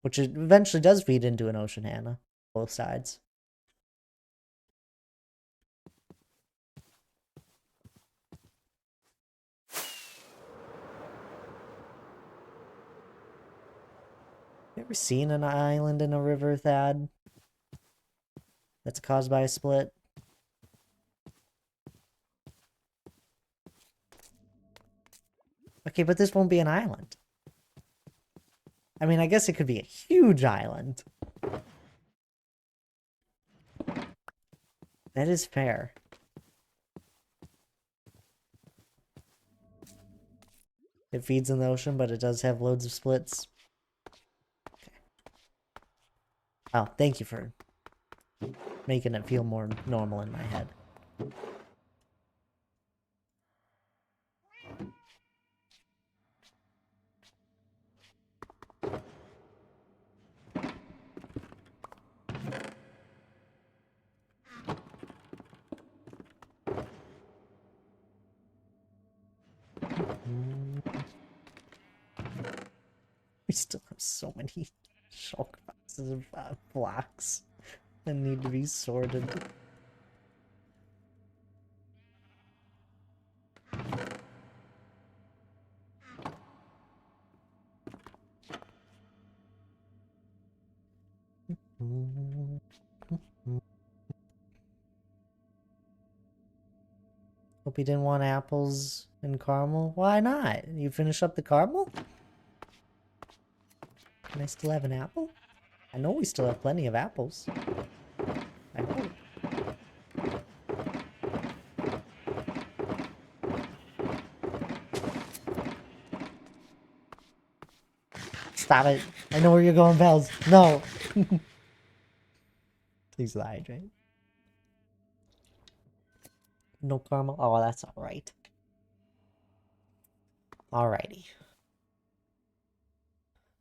Which it eventually does feed into an ocean, Hannah. Both sides. You ever seen an island in a river, Thad? That's caused by a split? Okay, but this won't be an island. I mean, I guess it could be a huge island. That is fair. It feeds in the ocean, but it does have loads of splits. Okay. Oh, thank you for making it feel more normal in my head. We still have so many shulk boxes of blocks that need to be sorted. Hope you didn't want apples and caramel. Why not? You finish up the caramel? Can I still have an apple? I know we still have plenty of apples. I hope. Stop it. I know where you're going, Bells. No. Please the hydrate. No caramel? Oh, that's alright. Alrighty.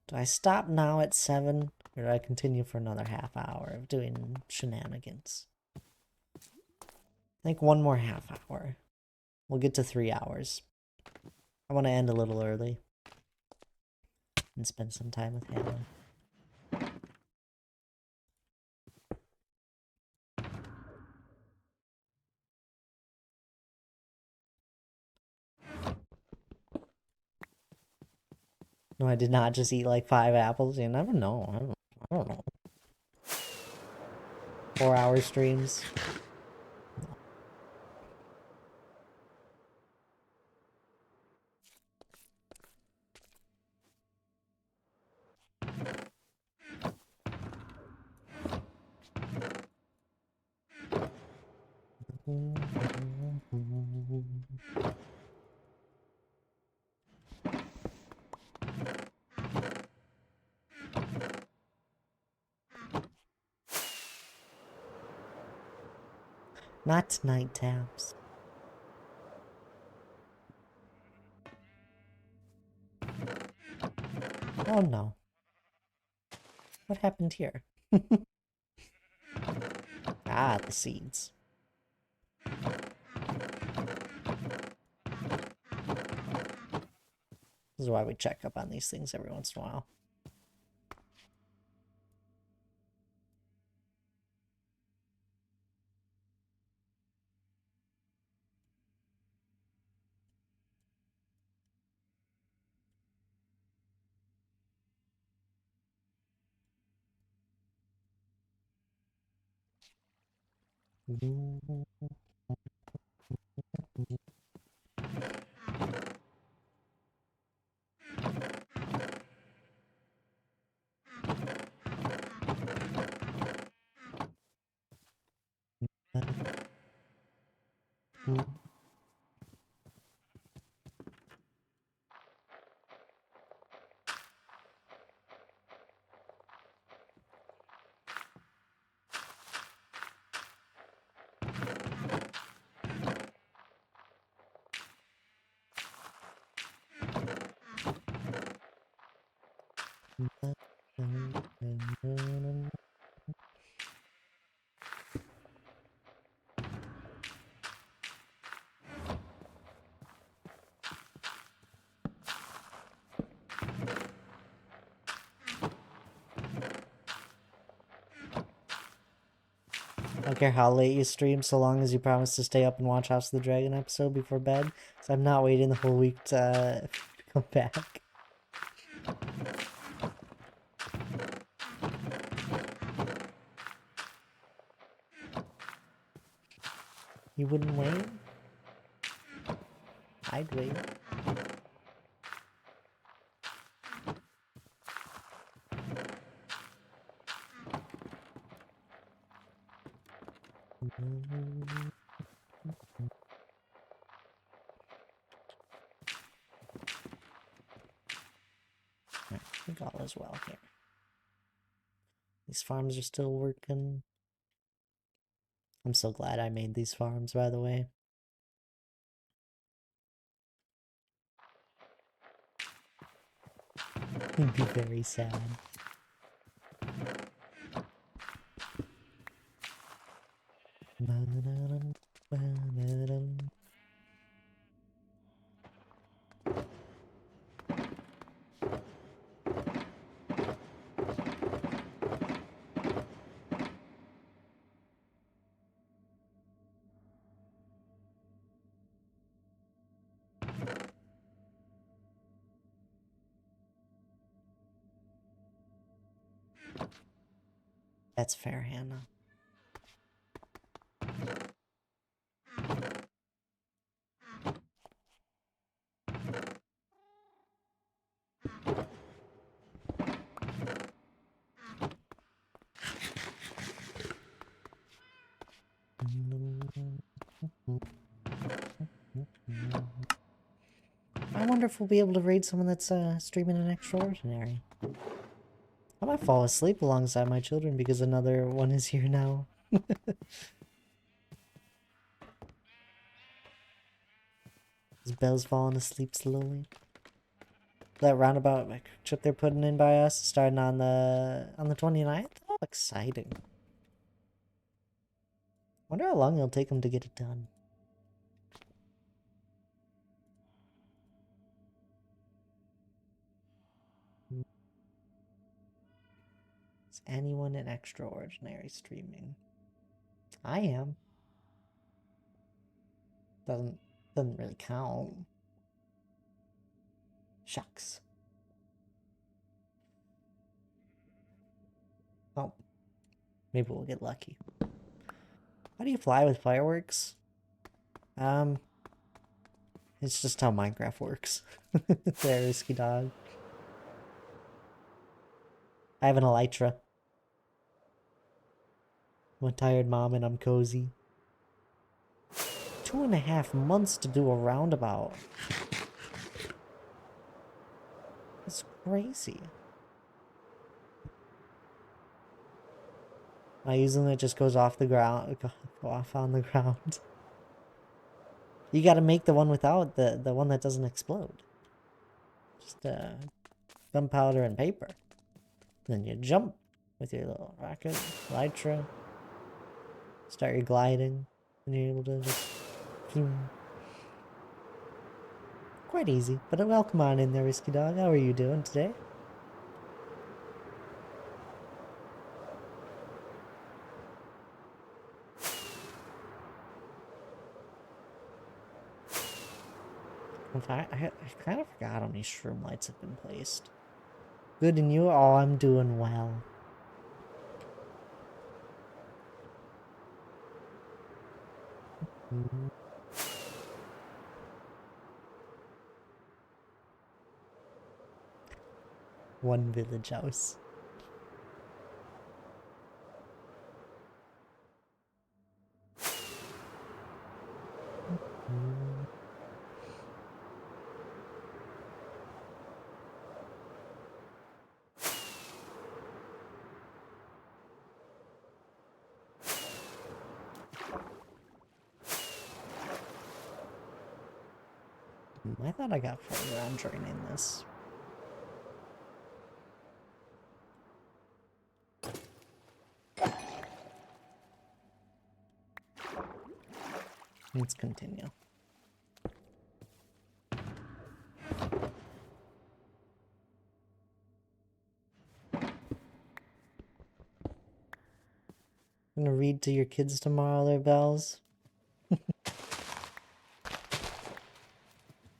Do I stop now at 7? Or do I continue for another half hour of doing shenanigans? I think one more half hour. We'll get to 3 hours. I want to end a little early. And spend some time with Hannah. No, I did not just eat like 5 apples. You never know. I don't know. 4-hour streams. Not tonight, Tabs. Oh no. What happened here? Ah, the seeds. This is why we check up on these things every once in a while. I don't care how late you stream, so long as you promise to stay up and watch House of the Dragon episode before bed. So I'm not waiting the whole week to come back. You wouldn't wait? I'd wait. I think all is well here. These farms are still working. I'm so glad I made these farms, by the way. He'd be very sad. That's fair, Hannah. I want wonder if we'll be able to raid someone that's streaming an extraordinary. I might fall asleep alongside my children because another one is here now. Is Belle's falling asleep slowly? That roundabout trip they're putting in by us, starting on the 29th? Oh, exciting. Wonder how long it'll take them to get it done. Is anyone in extraordinary streaming? I am. Doesn't really count. Shucks. Oh. Maybe we'll get lucky. How do you fly with fireworks? It's just how Minecraft works. There, risky dog. I have an elytra. I'm a tired mom and I'm cozy. 2.5 months to do a roundabout. That's crazy. I use them, it just goes off the ground, go off on the ground. You gotta make the one without the one that doesn't explode. Just gunpowder and paper. Then you jump with your little rocket, elytra. Start your gliding, and you're able to just... Quite easy, but welcome on in there, Risky Dog. How are you doing today? In fact, I kind of forgot how many shroom lights have been placed. Good, and you? Oh, I'm doing well. One village house. I thought I got further on draining this. Let's continue. I'm gonna read to your kids tomorrow, their bells.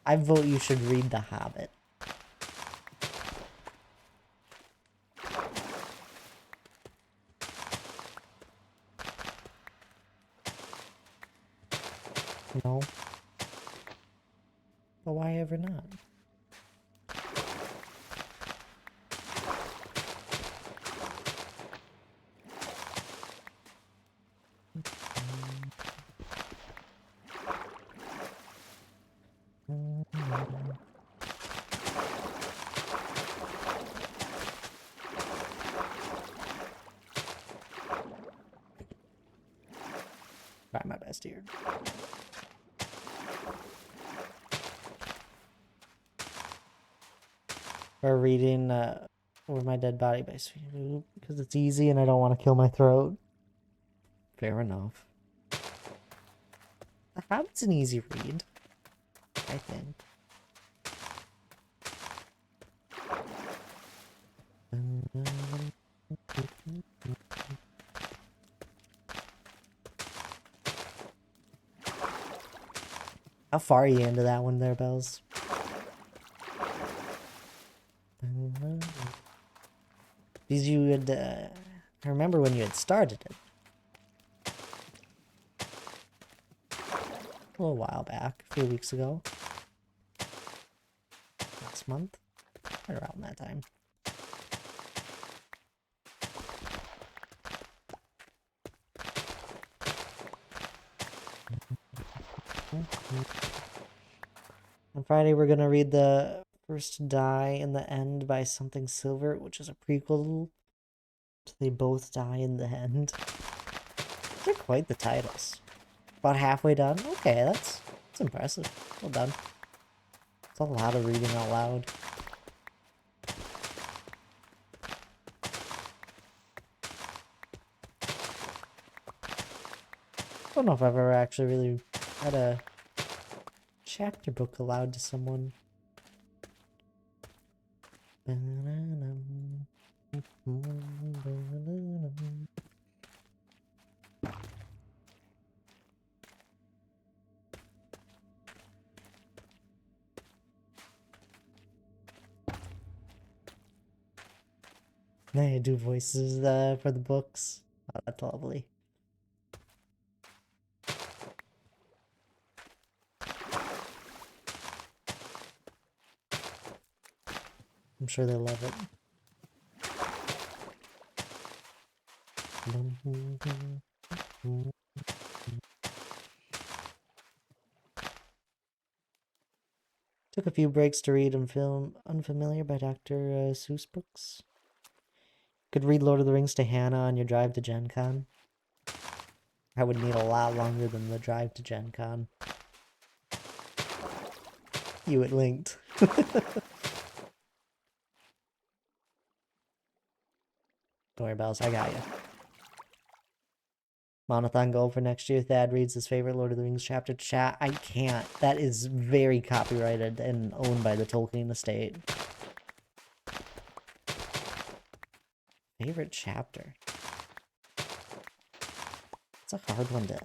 I vote you should read The Hobbit. No. But why ever not? Try my best here. Or reading Over My Dead Body by Sweet Loop because it's easy and I don't want to kill my throat. Fair enough. The Hobbit's an easy read, I think. How far are you into that one there, Bells? Because you had, I remember when you had started it. A little while back, a few weeks ago. Last month? Right around that time. On Friday, we're gonna read The First Die in the End by Something Silver, which is a prequel to They Both Die in the End. These are quite the titles. About halfway done? Okay, that's impressive. Well done. It's a lot of reading out loud. I don't know if I've ever actually really had a chapter book aloud to someone. I do voices for the books. Oh, that's lovely. I'm sure they love it. Took a few breaks to read and film Unfamiliar by Dr. Seuss books. Could read Lord of the Rings to Hannah on your drive to Gen Con. I would need a lot longer than the drive to Gen Con. You it linked. Don't worry, Bells. I got you. Monothon goal for next year. Thad reads his favorite Lord of the Rings chapter to chat. I can't. That is very copyrighted and owned by the Tolkien estate. Favorite chapter? It's a hard one to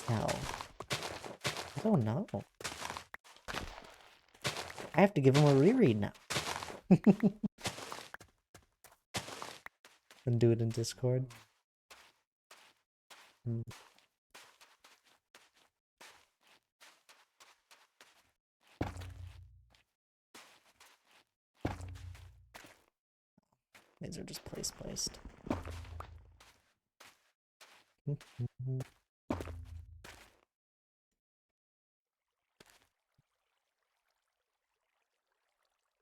tell. I don't know. I have to give him a reread now. And do it in Discord. These are just placed.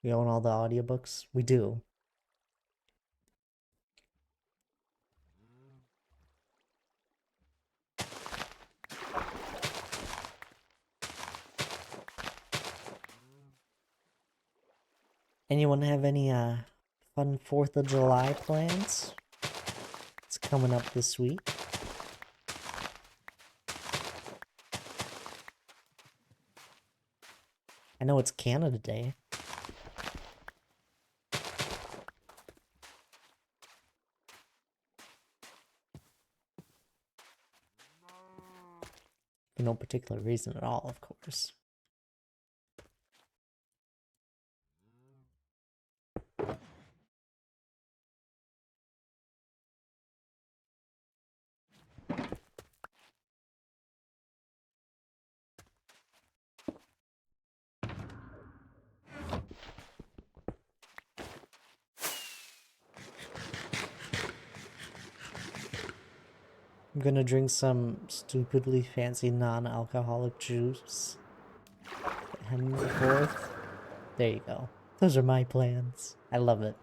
We own all the audiobooks? We do. Anyone have any fun 4th of July plans? It's coming up this week. I know it's Canada Day. For no particular reason at all, of course. I'm gonna drink some stupidly fancy non-alcoholic juice. And the 4th. There you go. Those are my plans. I love it.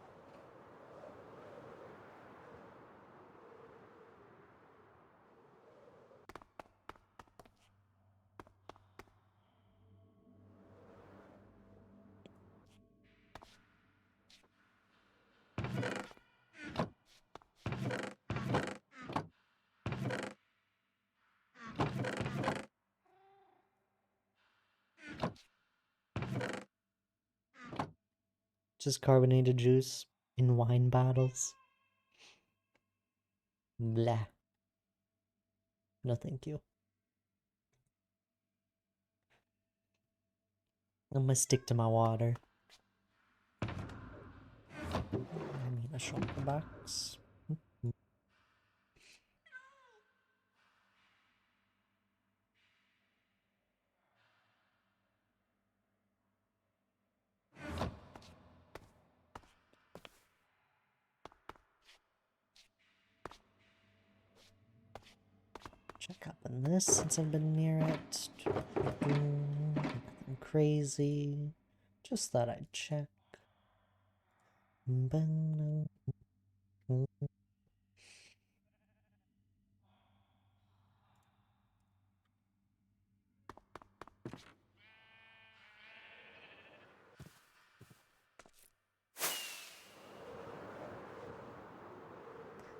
Just carbonated juice in wine bottles. Blah. No, thank you. I'm gonna stick to my water. I need a shulker box. check up on this since I've been near it. Nothing crazy. Just thought I'd check.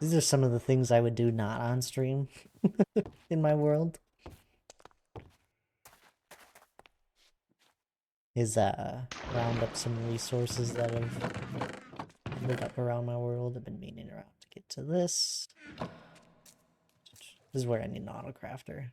These are some of the things I would do not on stream in my world. Is round up some resources that have ended up around my world. I've been meaning around to get to this. This is where I need an autocrafter.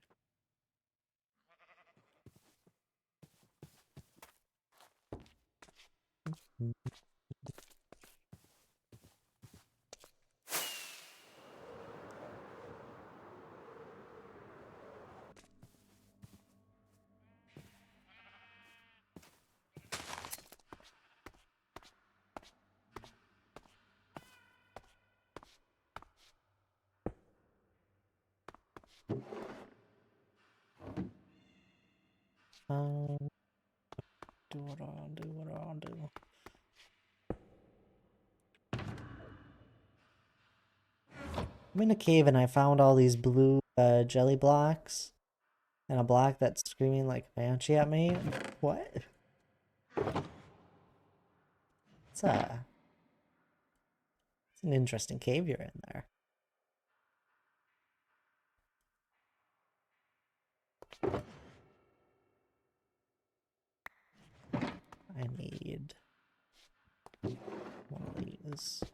Do what I'll do, what I'll do. I'm in a cave and I found all these blue jelly blocks. And a block that's screaming like a banshee at me. What? It's an interesting cave you're in there. I need one of these.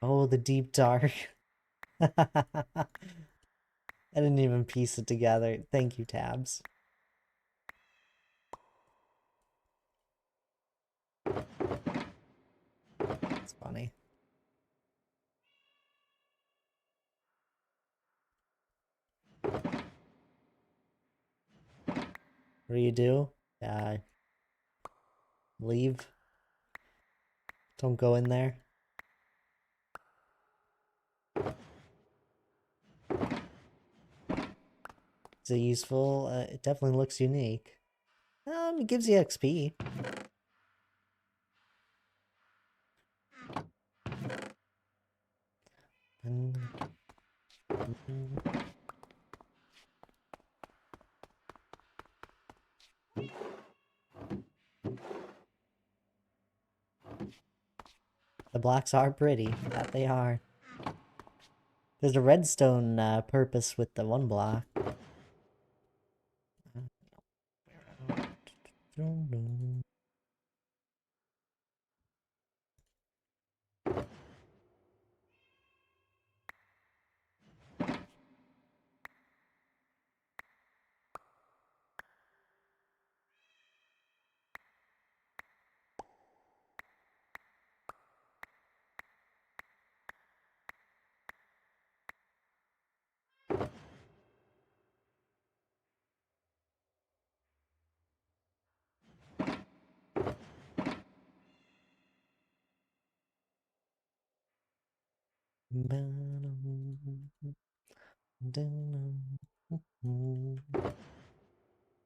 Oh, the deep dark. I didn't even piece it together. Thank you, Tabs. It's funny. What do you do? Leave. Don't go in there. Is it useful? It definitely looks unique. It gives you XP. The blocks are pretty. That they are. There's a redstone purpose with the one block.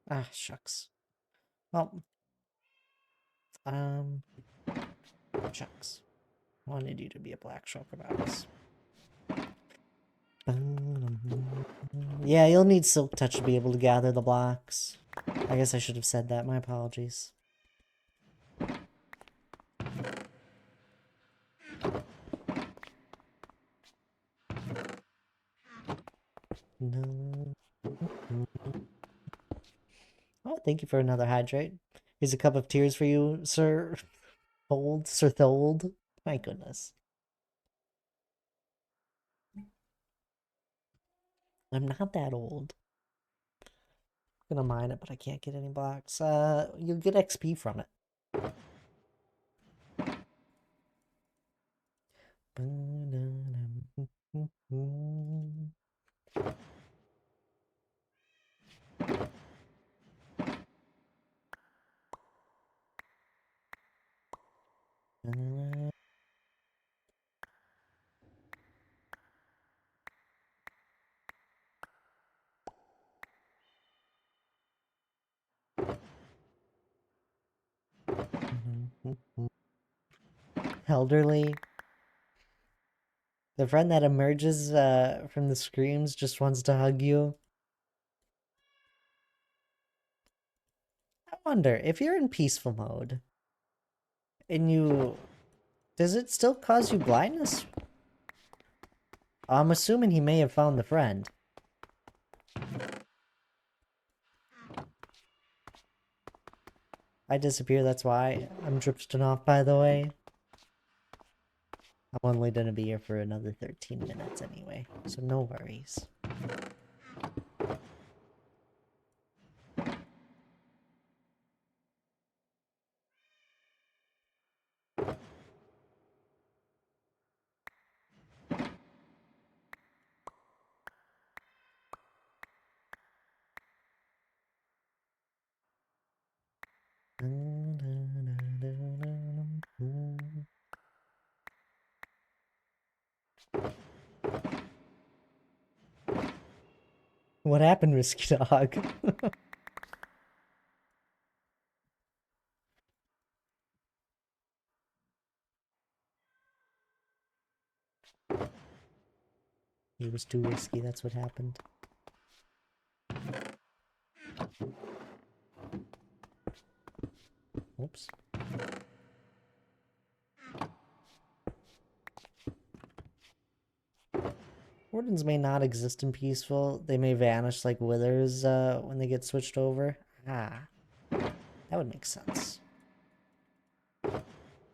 Ah, shucks. Well, shucks. Wanted you to be a black shulker box. Yeah, you'll need Silk Touch to be able to gather the blocks. I guess I should have said that. My apologies. No. Oh, thank you for another hydrate. Here's a cup of tears for you, Sir Sir Thold. My goodness. I'm not that old. I'm gonna mine it, but I can't get any blocks. You'll get XP from it. Elderly. The friend that emerges from the screams just wants to hug you. I wonder, if you're in peaceful mode, and you... Does it still cause you blindness? I'm assuming he may have found the friend. I disappear, that's why. I'm drifting off, by the way. I'm only gonna be here for another 13 minutes anyway, so no worries. What happened, Risky Dog? He was too risky, that's what happened. Oops. Wardens may not exist in Peaceful. They may vanish like Withers when they get switched over. Ah, that would make sense.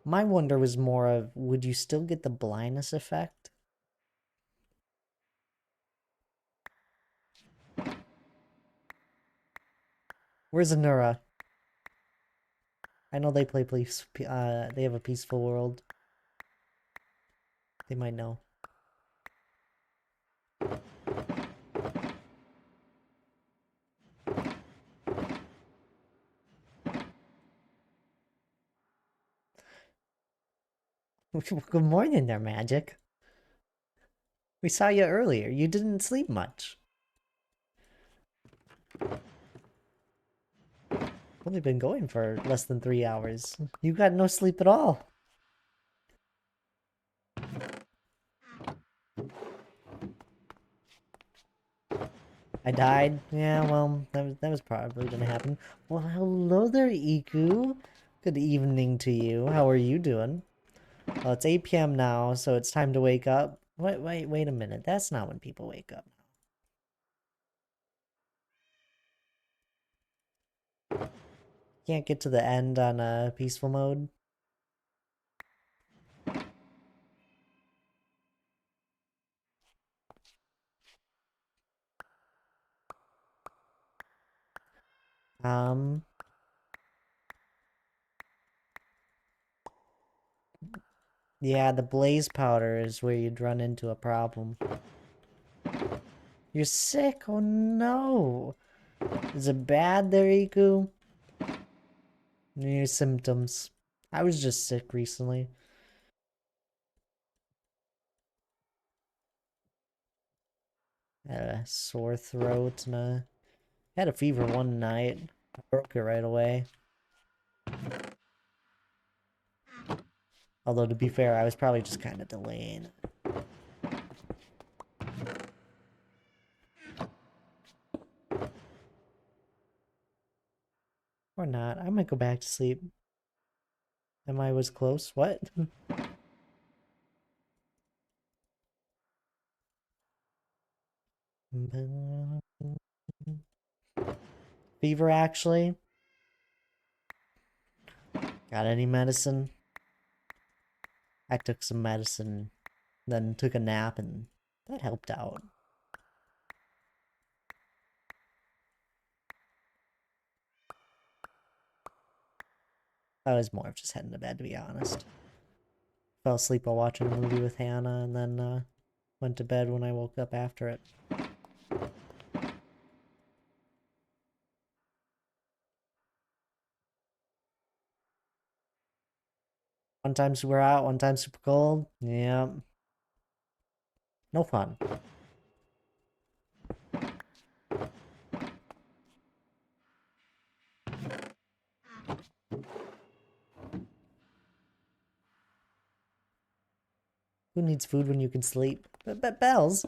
My wonder was more of, would you still get the blindness effect? Where's Anura? I know they play peace. They have a peaceful world. They might know. Good morning there, Magic. We saw you earlier. You didn't sleep much. Only been going for less than 3 hours. You got no sleep at all. I died? Yeah, well, that was probably gonna happen. Well, hello there, Iku. Good evening to you. How are you doing? Well, it's 8 p.m. now, so it's time to wake up. Wait a minute. That's not when people wake up. Can't get to the end on peaceful mode. Yeah, the blaze powder is where you'd run into a problem. You're sick? Oh no! Is it bad there, Iku? Your symptoms. I was just sick recently. Had a sore throat and had a fever one night. I broke it right away. Although, to be fair, I was probably just kind of delaying. Or not. I might go back to sleep. I was close. What? Fever, actually. Got any medicine? I took some medicine, then took a nap, and that helped out. I was more of just heading to bed, to be honest. Fell asleep while watching a movie with Hannah, and then went to bed when I woke up after it. One time super hot, one time super cold. Yeah. No fun. Who needs food when you can sleep? But bells.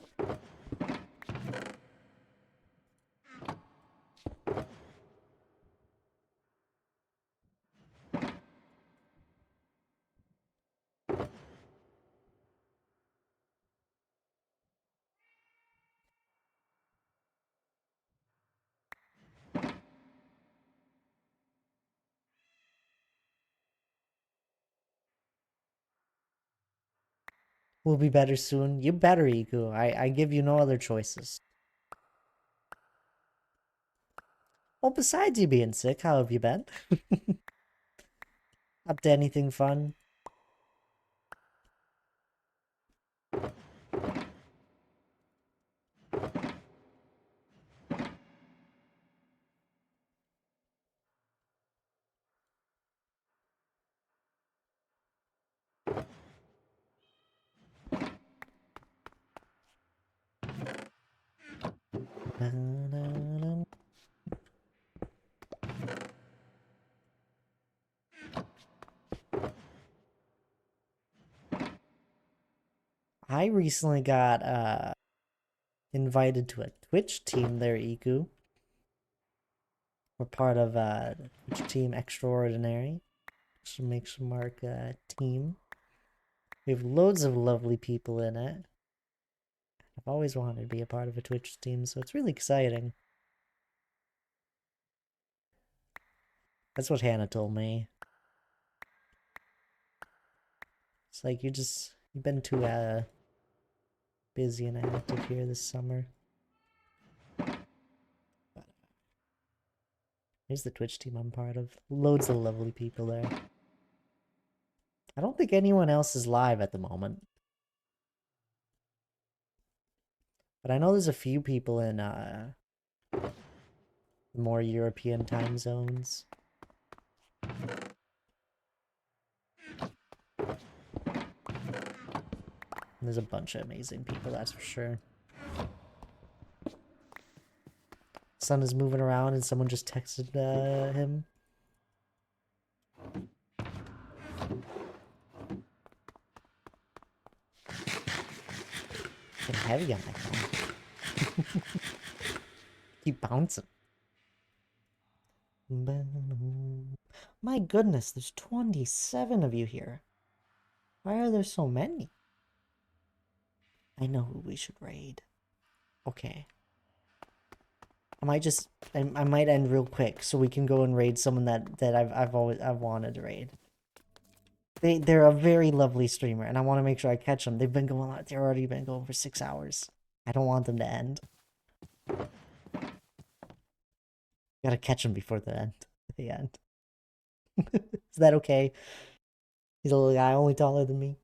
We'll be better soon. You better, Iku. I give you no other choices. Well, besides you being sick, how have you been? Up to anything fun? I recently got invited to a Twitch team there, Iku. We're part of Twitch Team Extraordinary. Exclamation mark team. We have loads of lovely people in it. I've always wanted to be a part of a Twitch team, so it's really exciting. That's what Hannah told me. It's like you've been too busy and active here this summer. Here's the Twitch team I'm part of. Loads of lovely people there. I don't think anyone else is live at the moment. But I know there's a few people in more European time zones. There's a bunch of amazing people, that's for sure. Sun is moving around and someone just texted him. Getting heavy on my phone. Keep bouncing. My goodness, there's 27 of you here. Why are there so many? I know who we should raid. Okay. I might end real quick so we can go and raid someone that I've wanted to raid. They're a very lovely streamer and I want to make sure I catch them. They've already been going for 6 hours. I don't want them to end. Gotta catch them before the end. Is that okay? He's a little guy, only taller than me.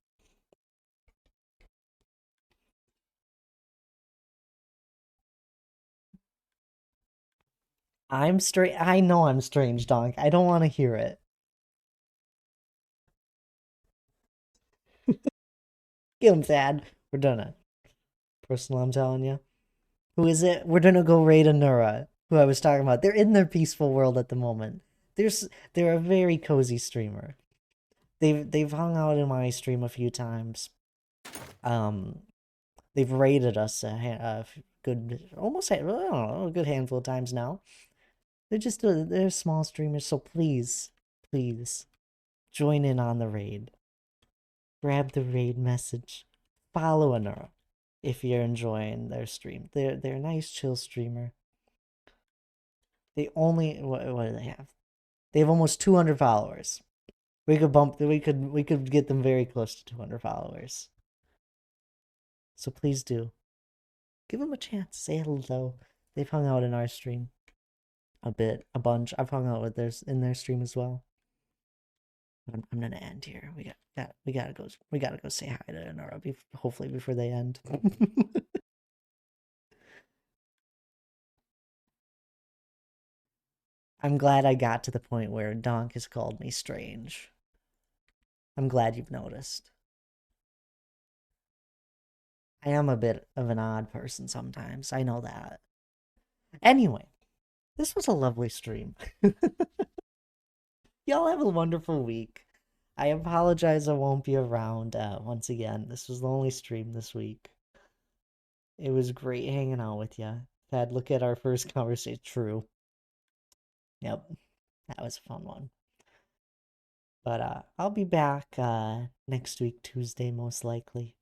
I'm strange. I know I'm strange, Donk. I don't want to hear it. Get him, Thad. We're done it. Personal, I'm telling you. Who is it? We're gonna go raid Anura, who I was talking about. They're in their peaceful world at the moment. They're a very cozy streamer. They've hung out in my stream a few times. They've raided us a good, almost I don't know, a good handful of times now. They're small streamers, so please join in on the raid. Grab the raid message. Follow Anura if you're enjoying their stream. They're a nice, chill streamer. They only what do they have? They have almost 200 followers. We could get them very close to 200 followers. So please do. Give them a chance. Say hello. They've hung out in our stream a bunch. I've hung out with theirs in their stream as well. I'm gonna end here. We gotta go say hi to Nora hopefully before they end. I'm glad I got to the point where Donk has called me strange. I'm glad you've noticed. I am a bit of an odd person sometimes. I know that. Anyway, this was a lovely stream. Y'all have a wonderful week. I apologize I won't be around once again. This was the only stream this week. It was great hanging out with you. Had look at our first conversation. True. Yep. That was a fun one. But I'll be back next week, Tuesday, most likely.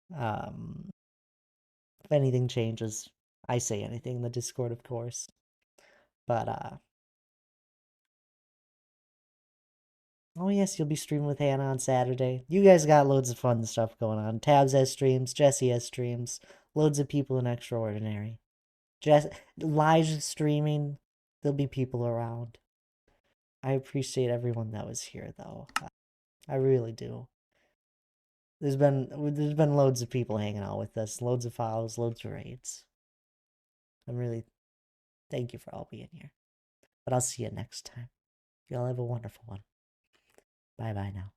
If anything changes, I say anything in the Discord, of course. But oh yes, you'll be streaming with Hannah on Saturday. You guys got loads of fun stuff going on. Tabs has streams, Jesse has streams, loads of people in Extraordinary. Elijah's streaming. There'll be people around. I appreciate everyone that was here, though. I really do. There's been loads of people hanging out with us, loads of follows, loads of raids. I'm really thank you for all being here. But I'll see you next time. Y'all have a wonderful one. Bye bye now.